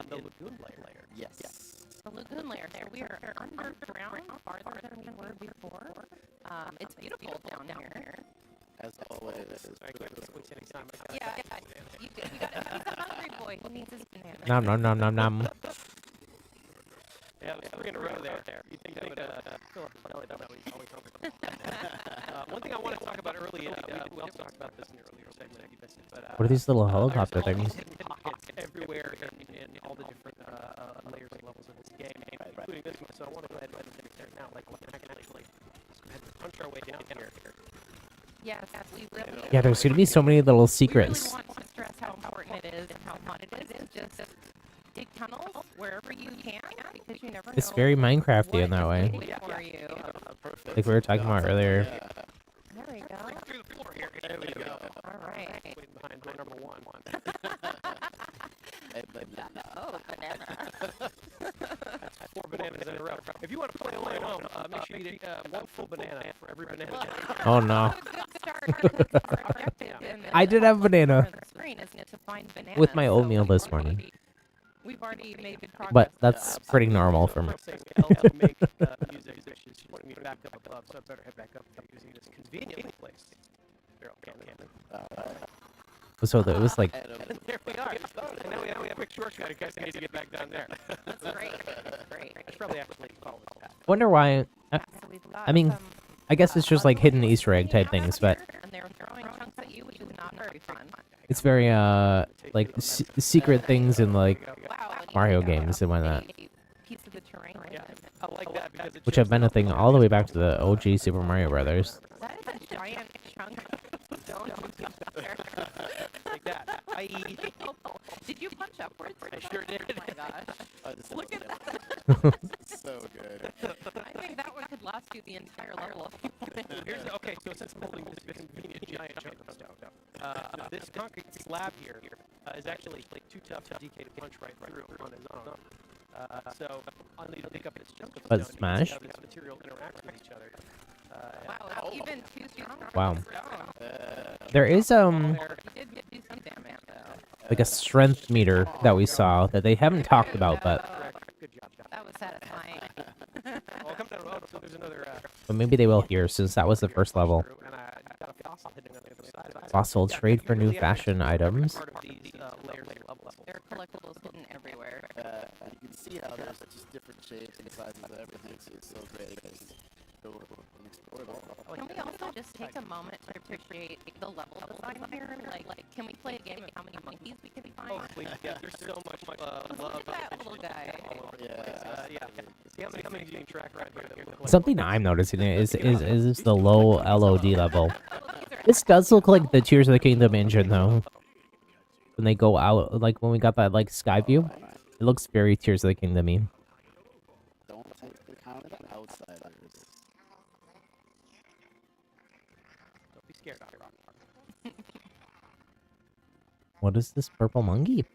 in the lagoon layer. Yes. The lagoon layer there. We are underground, farther than we were before. It's beautiful down here. As always. I can't waste any time. Yeah. You got it. He's a hungry boy. He needs his banana. Nom nom nom nom nom. Yeah, we're gonna run there. You think I would fill up his belly? That way he's always hungry. One thing I want to talk about early, we also talked about this in the earlier segment, if you missed it, but What are these little helicopter things? Pockets everywhere in all the different layers and levels of this game, including this one. So I want to go ahead and there now, like I can actually punch our way down here. Yes, we really. Yeah, there's gonna be so many little We secrets. really want to stress how important it is and how fun it is. Just dig tunnels wherever you can, because you never know. It's very Minecrafty in that way, waiting for you. like we were talking about earlier. There we go. Through the floor here. There we go. All right. Waiting behind door number 1. Oh, banana. That's 4 bananas in a row. If you want to play along at home, make sure you eat 1 full banana for every banana. Oh no. I I did have banana Screen, isn't it, to find bananas? with my So oatmeal this morning, we've already made good progress. but that's pretty normal for me. Make music, which is pointing me back up above, so I better head back up there using this conveniently placed barrel cannon. So it was like, And there we are. And now we have a quick shortcut in case I need to get back down there. That's great. Great. I should probably actually follow this path. wonder why. So we've got I mean, some, I guess it's just like hidden Easter egg type things, but and they're throwing chunks at you, which is not very fun. it's very like secret things in like Wow. Mario games and whatnot, Piece of the terrain. Yeah, I like that because it which shows have been a thing all the way back to the OG Super Mario Brothers. That is a giant chunk of stone there. like that. Did you punch upwards? I sure did. Oh my gosh. Look at that. So good. I think that one could last you the entire level. Okay, so since I'm holding this convenient giant chunk of stone, this concrete slab here is actually too tough for DK to punch right through on his own. So I'll need to pick up this chunk of But stone. smash? How this material interacts with each other. Wow, it's even too strong. Wow. Stone. There is You did do some damage though. like a strength meter that we saw that they haven't talked about, but Good job, John. That was satisfying. Well, come down the road, so there's another maybe they will here since that was the first level. and I got a fossil hidden on the other side of it. Fossil trade for new fashion items. Part of these layers of level. There are collectibles hidden everywhere. You can see how there's just different shapes and sizes of everything. So it's so great. Guys. Go and explore it all. Can we also just take a moment to appreciate the level design here? Like, can we play a game of how many monkeys we can find? Oh, please, yeah, there's so much love. Look at that little guy. Yeah. See how many you can track right here. Something I'm noticing is the low LOD level. This does look like the Tears of the Kingdom engine though. When they go out, like when we got that like sky view, it looks very Tears of the Kingdom-y. Don't take the count of outsiders. Don't be scared, Rock. What is this purple monkey?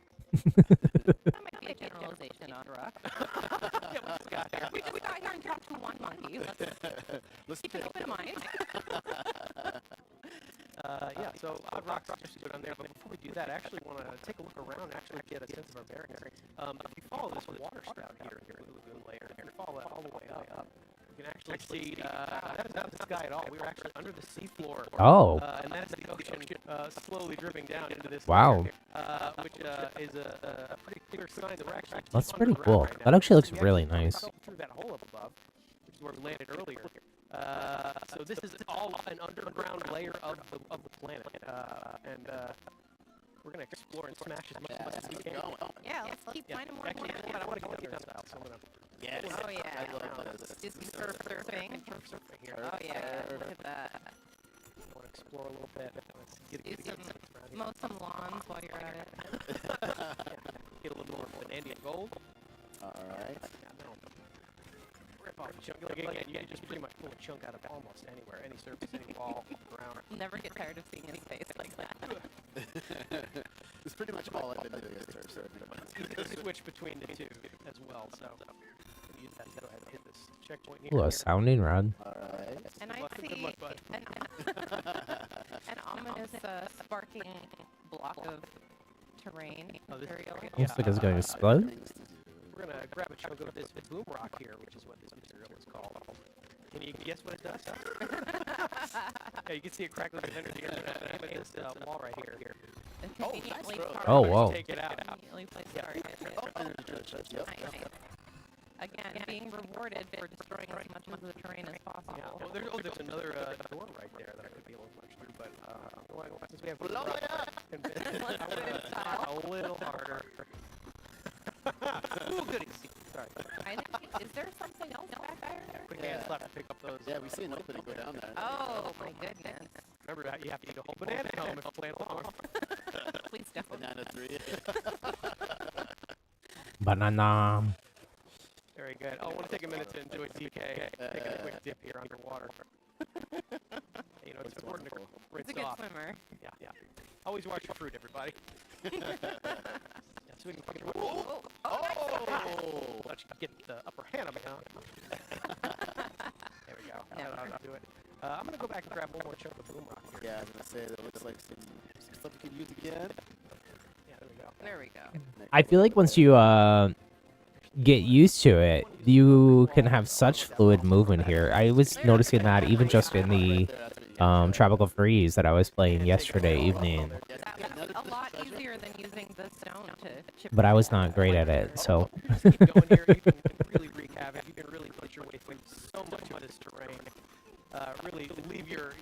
That might be a generalization on Rock. We got here and dropped one monkey. Let's keep an open mind. Yeah, so Odd Rock's just put on there, but before we do that, I actually want to take a look around and actually get a sense of our bearings. If you follow this water spout here in the lagoon layer, if you follow that all the way up, you can actually see that is not the sky at all. We were actually under the seafloor. Oh. And that's the ocean slowly dripping down into this Wow. layer, which is a pretty clear sign that we're actually That's pretty underground cool. right now. That actually looks We really actually nice. fell through that hole up above, which is where we landed earlier. So this is all an underground layer of the planet, and we're gonna explore and smash as much as we can. Yeah, let's keep finding more Actually, planets. I want to get down style, so I'm gonna Yes. Oh yeah. I love this. Do some surfing. surfing here. Oh yeah, look at that. I want to explore a little bit. Let's get Do some, around here. mow some lawns while you're at it. Get a little more vanadium gold. All right. Yeah, no. Rip off a chunk. Like, again, you can just pretty much pull a chunk out of almost anywhere, any surface, any wall, ground. Never get tired of seeing his face like that. It's pretty much all I've been doing is surfing. You can switch between the two as well, so use that to go ahead and hit this checkpoint here. Ooh, a sounding rod. All right. And I Good see luck, bud. an ominous sparking block of terrain Oh, this is material. great. Looks like it's going to explode. Things to do. We're gonna grab a chunk of this boom rock here, which is what this material is called. Can you guess what it does? Yeah, you can see it crackling with energy. I'm gonna aim at this wall right here. And conveniently throw. parked- Oh, whoa. Take it out. Conveniently placed target. Energy charge. Yep. Nice. Again, being rewarded for destroying as much of the terrain as possible. Yeah. Well, there's another door right there that I could be able to punch through, but since we have Blow it up. I want to try a little harder. Ooh, goodies. Sorry. I think, is there something else back there? Quick hand slap to pick up those. Yeah, we see an opening go down there. Oh my goodness. Remember that you have to eat a whole banana at home if you play along. Please don't. Banana 3. Banana. Very good. I want to take a minute to enjoy DK. Taking a quick dip here underwater. You know, it's important to rinse He's a good off. swimmer. Yeah. Always watch your fruit, everybody. So we can fucking. Oh, Let you get the upper hand on me, huh? There we go. No. I'll do it. I'm gonna go back and grab one more chunk of boom rock here. Yeah, I was gonna say that looks like some stuff we can use again. Yeah, there we go. There we go. I feel like once you get used to it, you can have such fluid movement here. I was noticing that even just in the Tropical Freeze that I was playing yesterday evening. That was a lot easier than using the stone to chip. But I was not great at it, so. Keep going here. You can really wreak havoc. You can really push your way through so much of this terrain. Really leave your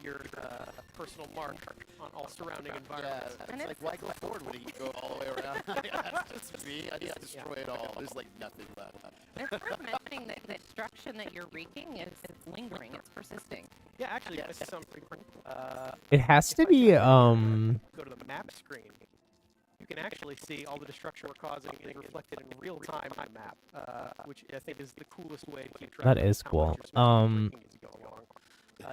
personal mark on all surrounding environments. Yeah, it's like, why go forward when you can go all the way around? That's just me. I just destroy it all. There's like nothing left. It's worth mentioning that the destruction that you're wreaking is lingering. It's persisting. Yeah, actually, this is something. It has to be, Go to the map screen. You can actually see all the destruction we're causing is reflected in real time on the map, which I think is the coolest way to keep track That of is how cool. much you're spending as you go along.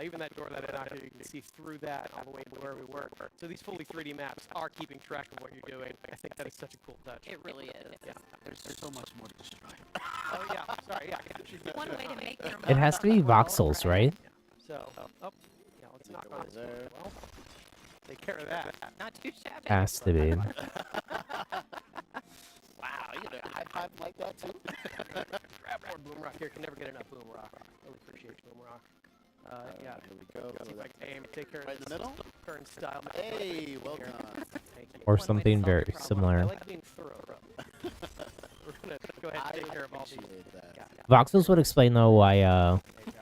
Even that door that I knocked, you can see through that all the way to where we were. So these fully 3D maps are keeping track of what you're doing. I think that is such a cool touch. It really is. Yeah. There's so much more to destroy. Oh yeah. Sorry. Yeah. One way to make your it has to be voxels, right? So, yeah, let's knock on this door as well. Take care of that. Not too shabby. Has to be. Wow, you know, high five like that too. Grab more boom rock here. Can never get enough boom rock. Really appreciate boom rock. Yeah. Here we go. See if I can aim. Take care of Right in the this middle. current style. Hey, well done. Thank you. Or something very I similar. like being thorough. We're gonna go ahead and take care of all these. Appreciate that. Yeah. Voxels would explain though why There you go.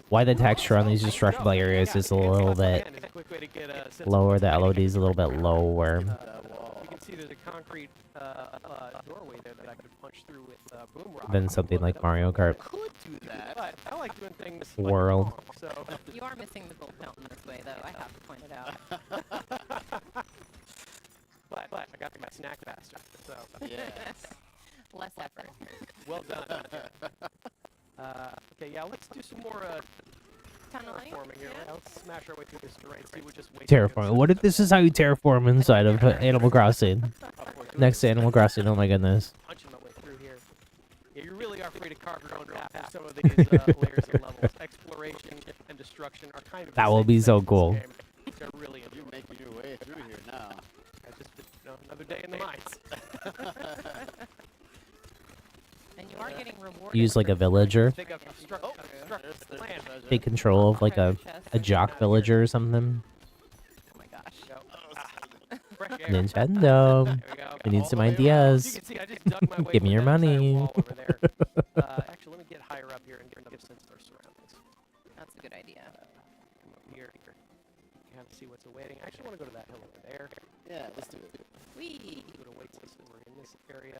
why the texture on these destructible areas is a little bit lower. The LOD is a little bit lower. You can see there's a concrete doorway there that I could punch through with boom rock. Than something like Mario Kart Could do that. But I like doing things World. like long, so You are missing the gold fountain this way, though. I have to point it out. but I got to my snack faster. So Yes. Less effort. well done. Okay, yeah, let's do some more Tunneling. terraforming here. Yeah. Let's smash our way through this terrain. See, we're just waiting. Terraforming. What if this is how you terraform inside of Animal Crossing? Next to Animal Crossing, oh my goodness. Punching my way through here. Yeah, you really are free to carve your own path. Some of these layers and levels, exploration and destruction, are kind of. That the will same be thing so in this cool. game, which I really enjoy. You're making your way through here now. Just another day in the mines. And you are getting rewarded. Use like a villager. Think I've struck the plan. Take control of like a jock villager or something. Oh my gosh. Fresh air. Nintendo. There we go. We need All some the way around. ideas. You can see I just dug my way Give me through your that entire money. wall over there. Actually, let me get higher up here and get a sense of our surroundings. That's a good idea. Come up here. Kind of see what's awaiting. I actually want to go to that hill over there. Yeah, let's do it. Whee! See what awaits us when we're in this area.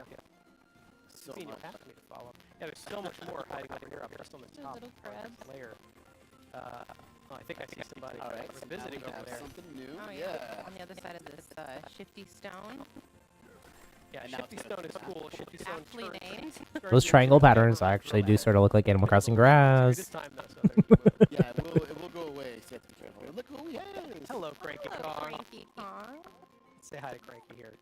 So Convenient much. path for me to follow. Yeah, there's so much more hiding under here. I'm just on the There's top little part of this layer. Oh, I think I see somebody All right, we're so now visiting we over have there. something new. Oh yeah. On the other side of this shifty stone. Yeah, And now Shifty it's Stone gonna is cool. Shifty Stone Aptly named. Those triangle patterns actually do sort of look like Animal Crossing grass. This time, though, so there's Yeah, it will go away, so you have to be careful. Look who we have! Hello, Cranky Hello, Kong. Cranky Kong. Say hi to Cranky here.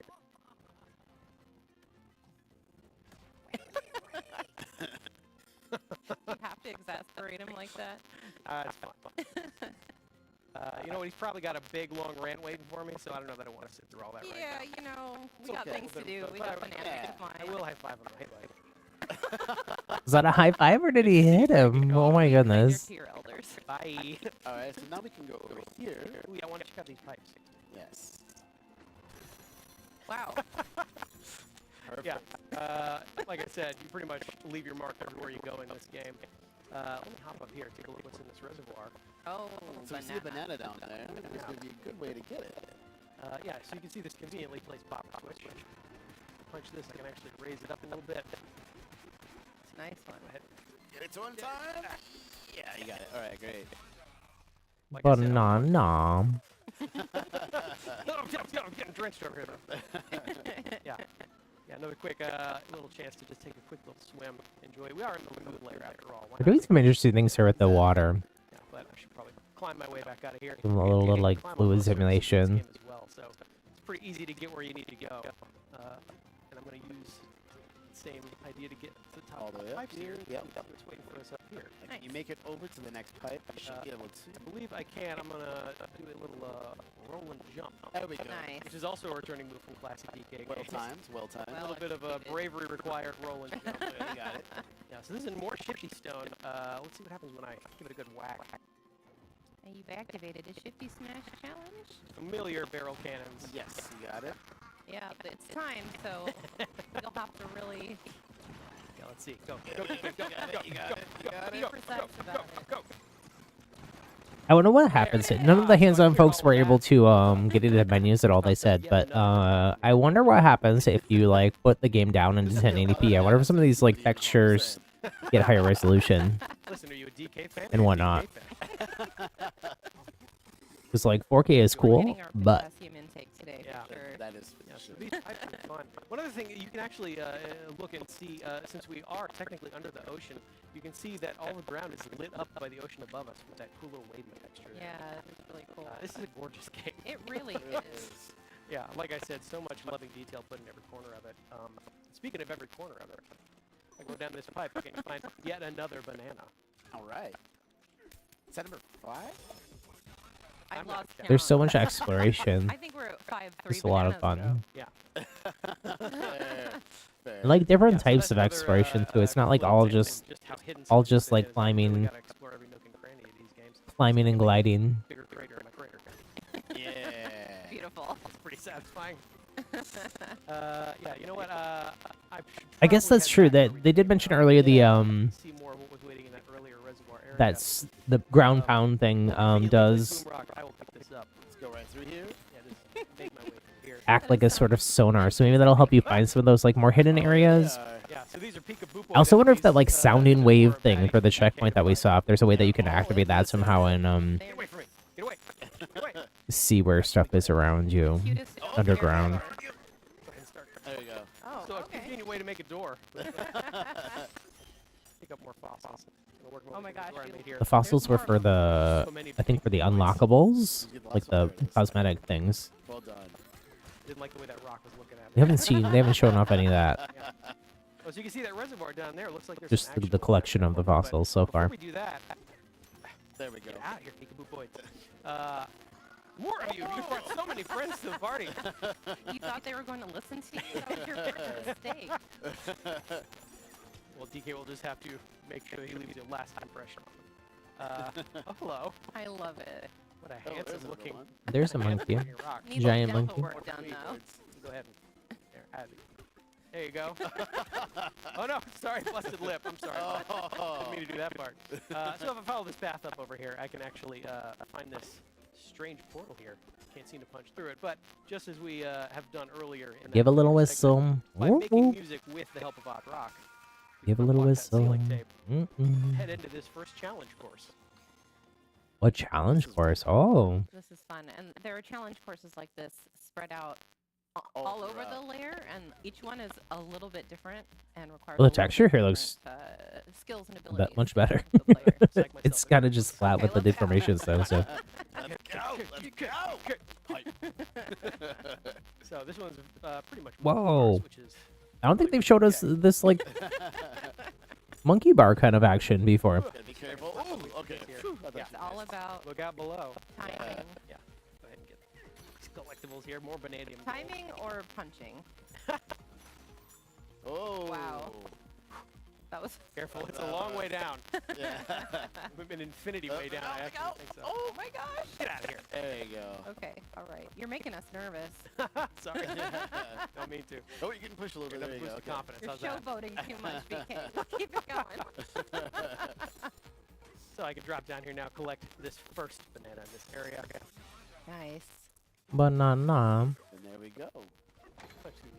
You have to exasperate him like that. It's fun. You know what? He's probably got a big, long rant waiting for me, so I don't know that I want to sit through all that right Yeah, now. you know, we It's got okay. things to But- do. but- We but got I- bananas yeah, to I climb. will high five him. Hey, buddy. Was that a high five or did he hit him? Oh my Train your goodness. tier elders. Bye. Alright, so now we can go over here. Ooh, yeah, I want to check out these pipes. Yes. Wow. Yeah. Like I said, you pretty much leave your mark everywhere you go in this game. Let me hop up here, take a look what's in this reservoir. Oh, So we see a banana down there. This is going to be a good way to get it. Yeah, so you can see this conveniently placed pop switch. Punch this, I can actually raise it up a little bit. it's a nice one. Go ahead. Get it to on time? Yeah, you got it. Alright, great. Like I said, Banana. I'm getting drenched over here, though. Yeah. Yeah, another quick little chance to just take a quick little swim. Enjoy. We are in the lagoon layer after all. Why We're not doing take some interesting things here with the water. Yeah, but I should probably climb my way back out of here. Some little like Climb up fluid those surfaces in this simulation. game as well, so it's pretty easy to get where you need to go. And I'm going to use same idea to get to the top All the way up pipes here. here, yep. It's waiting for us up here. And can you make it over to the next pipe? You should be able to. I believe I can. I'm gonna do a little roll and jump. There we go. Nice. Which is also a returning move from classic DK. Well timed, well timed. A little bit of a bravery required roll and jump. You got it. Yeah, so this is more shifty stone. Let's see what happens when I give it a good whack. And you've activated a Shifty Smash challenge. Familiar barrel cannons. Yes, you got it. Yeah, but it's time, so you'll have to really Yeah, let's see. Go, go, go, go, go, You got it. You got be it. precise about it. go. I wonder what happens. None of the hands-on folks were able to get into the menus at all, they said, but I wonder what happens if you like put the game down into 1080p. I wonder if some of these like textures get higher resolution Listen, are you a DK fan? and whatnot. Because like 4K is We're cool, getting our but potassium intake today, Yeah. for sure. That is Yeah, so these pipes are fun. One other thing, you can actually look and see, since we are technically under the ocean, you can see that all the ground is lit up by the ocean above us with that cool little wave texture. there. Yeah, it's really cool. This is a gorgeous game. It really is. Yeah, like I said, so much loving detail put in every corner of it. Speaking of every corner of it, I go down this pipe, I can find yet another banana. all right. Is that number 5? I've I'm not lost down. count. there's so much exploration. I think we're at 5-3 It's a lot of bananas, fun. Fair. I like different Yeah, so types that's of another, exploration too. It's not cool like little all example just of how hidden all some of just this like is. climbing- You gotta explore every nook and cranny of these games. climbing and gliding. Bigger crater in my crater. Yeah. Beautiful. It's pretty satisfying. Yeah, you know what? I guess that's true. That they did mention earlier the See more of what was waiting in that earlier reservoir area. that's the ground pound thing does Boom rock, I will pick this up. Let's go right through here. Yeah, just make my way through here. act like a sort of sonar. So maybe that'll help you find some of those like more hidden areas. Yeah, so these are peekaboo. I also wonder if that like enemies, sounding more wave of thing a for the checkpoint that we can't saw, if there's a way that you can activate that somehow and Get away from me! Get away! Get away! see where stuff is around you Cutest underground. area Go ahead and start. There you go. ever. Oh, So a okay. convenient way to make a door. Pick up more fossils. Gonna work Oh my way through the gosh, door I you- made here. The fossils were for the, So many I think for the points. unlockables, You get lots like of the areas. cosmetic things. Well done. Didn't like the way that rock was looking at me. They haven't shown off any of that. Yeah. Oh, so you can see that reservoir down there. Looks like there's Just some the actual collection of the but fossils so before far. we do that, There we go. get out of here, peekaboo boy. More of you. You brought so many friends to the party. You thought they were going to listen to you? That was your first mistake. Well, DK will just have to make sure he leaves a lasting impression on them. Oh, hello. I love it. What a Oh, there's handsome another looking one. There's a monkey. looking rock. Needs Giant dental monkey. work done, though. Go ahead. There, add it. There you go. Oh no, sorry, busted lip. I'm sorry. Didn't mean to do that part. So if I follow this path up over here, I can actually find this strange portal here. Can't seem to punch through it, but just as we have done earlier. In Give that a little earlier segment, whistle. by Whoop, making whoop. music with the help of Odd Rock. we Give a can little unlock that ceiling whistle. tape, Mm-mm. Head into this first challenge course. What challenge course? Oh, This is fun. And there are challenge courses like this spread out all over the layer, and each one is a little bit different and requires Well, the a little texture bit here looks different, skills and abilities. much better. of the player. Psych myself It's in. kind of just flat Okay, with the let's go. deformations though. So Let's go. Let's go. So this one's pretty much Whoa. course, which is I don't think they've showed us this like monkey bar kind of action before. Gotta be careful. Ooh, okay. Phew, I thought It's you all missed. about look out below. timing. Yeah. Go ahead and get these collectibles here. More vanadium. gold. Timing or punching? Oh. Wow. That was. Careful, it's a long way down. Yeah. An infinity way down. I actually think so. Oh my gosh. Get out of here. There you go. Okay, all right. You're making us nervous. Sorry. Don't mean to. Oh, you're getting pushed a little bit. Another There you boost go. of confidence. You're How's that? showboating too much, BK. Keep it going. So I can drop down here now, collect this first banana in this area. Nice. Banana. And there we go. Collect some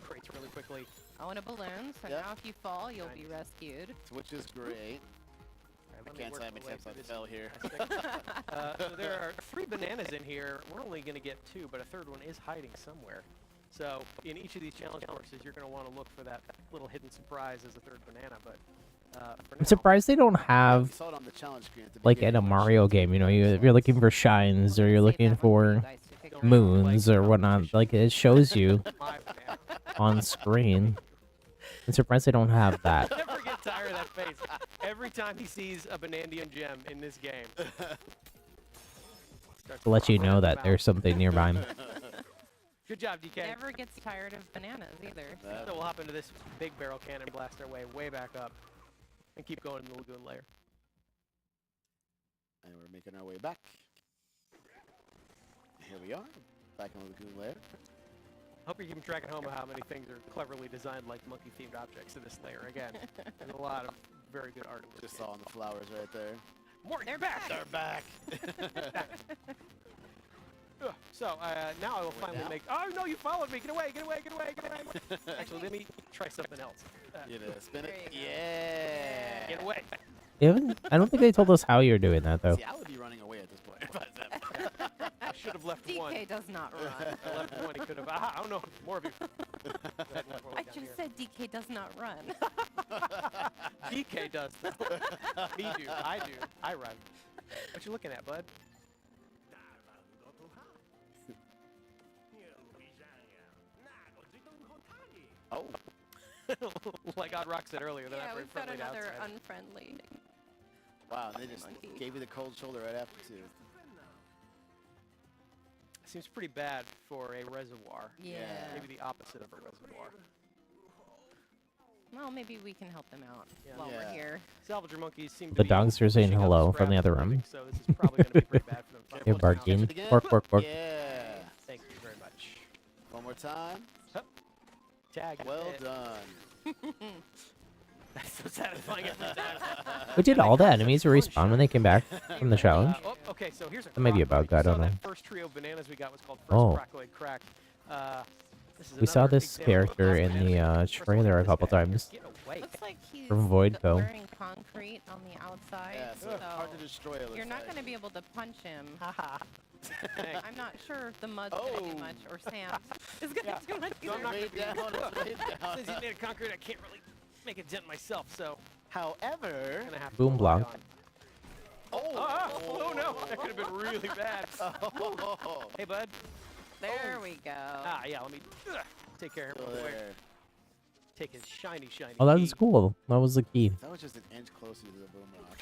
crates really quickly. Oh, and a balloon. So Yep. now if you fall, you'll be rescued. Which is great. Alright, I let me can't work say how my many way times through I this fell here. So there are 3 bananas in here. We're only going to get 2, but a third one is hiding somewhere. So in each of these challenge courses, you're going to want to look for that little hidden surprise as a third banana. But for I'm now, surprised they don't You have saw it on the challenge screen at the like beginning in a when Mario game. You know, if you're looking for shines or you're Save looking that one for you for guys to figure out. moons or whatnot, like it shows you my banana. on screen. I'm surprised they don't have that. Never get tired of that face. Every time he sees a Banandian gem in this game. To let you know that there's something nearby. Good job, DK. Never gets tired of bananas either. So we'll hop into this big barrel cannon, blast our way back up, and keep going in the lagoon layer. And we're making our way back. Here we are, back in the lagoon layer. Hope you're keeping track at home of how many things are cleverly designed like monkey-themed objects in this layer. Again, there's a lot of very good art. Just saw on the flowers right there. More, they're back! They're back! So, now I will finally make... Oh, no, you followed me! Get away, get away, get away, get away! Actually, let me try something else. Spin it. Yeah! Get away! I don't think they told us how you're doing that, though. See, I would be running away at this point. I should have left DK one. does not run. I left one. He could have... I don't know. More of you. I just said DK does not run. DK does, though. Me do. I do. I run. What you looking at, bud? Oh. Like Odd Rock said earlier, they're Yeah, not very we've got friendly to another outsiders. unfriendly. Wow, they just Monkey. gave you the cold shoulder right after, too. Seems pretty bad for a reservoir. Yeah. Maybe the opposite of a reservoir. Well, maybe we can help them out Yeah. while we're here. Salvager monkeys seem to The be dogs are saying pushing up hello from the scraps other and room. moving, so this is probably going to be pretty bad for them. They're barking. Bark, bark, bark. Yeah. Thank you very much. One more time. Tag. Well it. done. That's so satisfying every time. But did all the enemies respawn when they came back from the challenge? Oh, okay, so here's a That may be a crocodile. bug, I don't So know. that first trio of bananas we got was called First Oh. Crocodile Crack. This is We saw another this example of character us in managing the first one trailer a this couple guy. times. Get away. Looks like he's From Voidco. wearing concrete on the outside, Yeah, so hard to destroy it. you're not going to be able to punch him. Thanks. I'm not sure if the mud's going to do much or sand is going to do much So I'm either. not Right down, it's right down. Since he's made of concrete, I can't really make a dent myself, so However, I'm gonna have to Boom rely block. on- Oh no, that could have been really bad. Oh, Hey, bud. There we go. Yeah, let me take care of him so real quick. there. Take his shiny Oh, that key. was cool. That was the key. That was just an inch closer to the boom rock.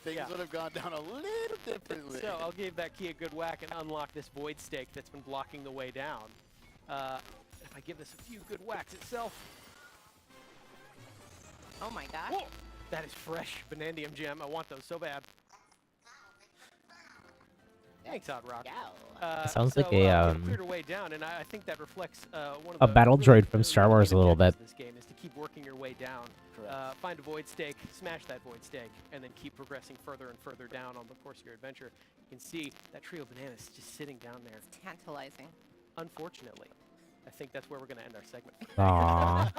Things Yeah. would have gone down a little differently. So I'll give that key a good whack and unlock this void stake that's been blocking the way down. If I give this a few good whacks itself. Oh my gosh. Whoa, that is fresh Banandium gem. I want those so bad. Thanks, Odd Rock. Sounds like a, we have cleared our way down, and I think that reflects one of a the battle really, droid from Star Wars a little bit. This game is to keep working your way down. Correct. Find a void stake, smash that void stake, and then keep progressing further and further down on the course of your adventure. You can see that trio of bananas just sitting down there. It's tantalizing. Unfortunately, I think that's where we're going to end our segment. Aww.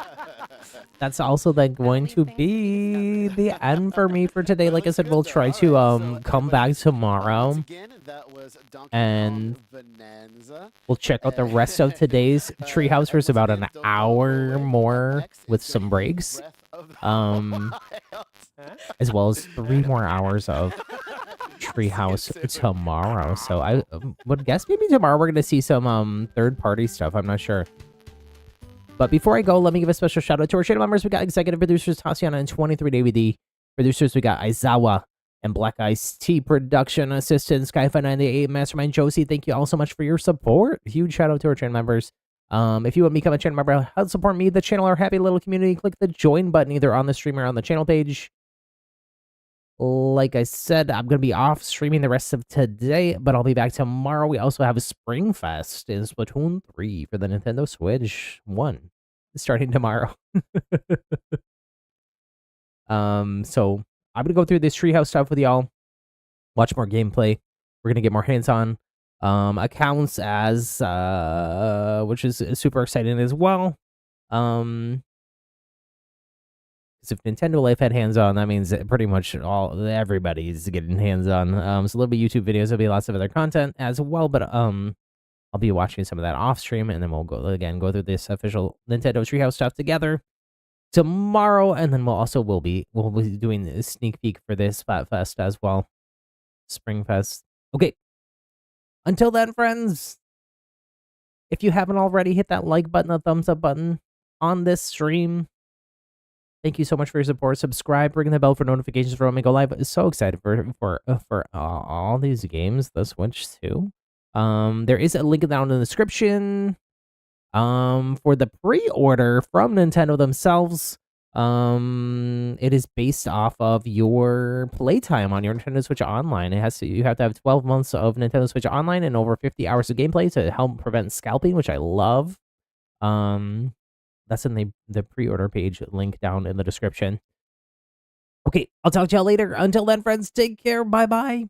That's also then going to be the end for me for today. Like I said, we'll try to come back tomorrow. Once again, that was Donkey And Kong Bonanza. we'll check out the rest of today's Treehouse for about an hour more with some breaks. As well as 3 more hours of Treehouse tomorrow. So I would guess maybe tomorrow we're going to see some third-party stuff. I'm not sure. But before I go, let me give a special shout out to our channel members. We got executive producers Tatiana and 23DVD. Producers, we got Aizawa and Black Ice Tea. Production assistant Skyfi98. Mastermind Josie, thank you all so much for your support. Huge shout out to our channel members. If you want to become a channel member, help support me, the channel, our happy little community, click the join button either on the stream or on the channel page. Like I said, I'm going to be off streaming the rest of today, but I'll be back tomorrow. We also have a Spring Fest in Splatoon 3 for the Nintendo Switch 1 starting tomorrow. So I'm going to go through this Treehouse stuff with y'all, watch more gameplay. We're going to get more hands-on accounts as which is super exciting as well. Because if Nintendo Life had hands-on, that means that pretty much everybody's getting hands-on. So there'll be YouTube videos, there'll be lots of other content as well, but I'll be watching some of that off stream, and then we'll go through this official Nintendo Treehouse stuff together tomorrow, and then we'll be doing a sneak peek for this Fat Fest as well, Spring Fest. Okay. Until then, friends, if you haven't already, hit that like button, the thumbs up button. on this stream. Thank you so much for your support. Subscribe, ring the bell for notifications for when we go live. I'm so excited for all these games, the Switch too. There is a link down in the description. For the pre-order from Nintendo themselves. It is based off of your playtime on your Nintendo Switch Online. You have to have 12 months of Nintendo Switch Online and over 50 hours of gameplay to help prevent scalping, which I love. That's in the pre-order page link down in the description. Okay, I'll talk to y'all later. Until then, friends, take care. Bye-bye.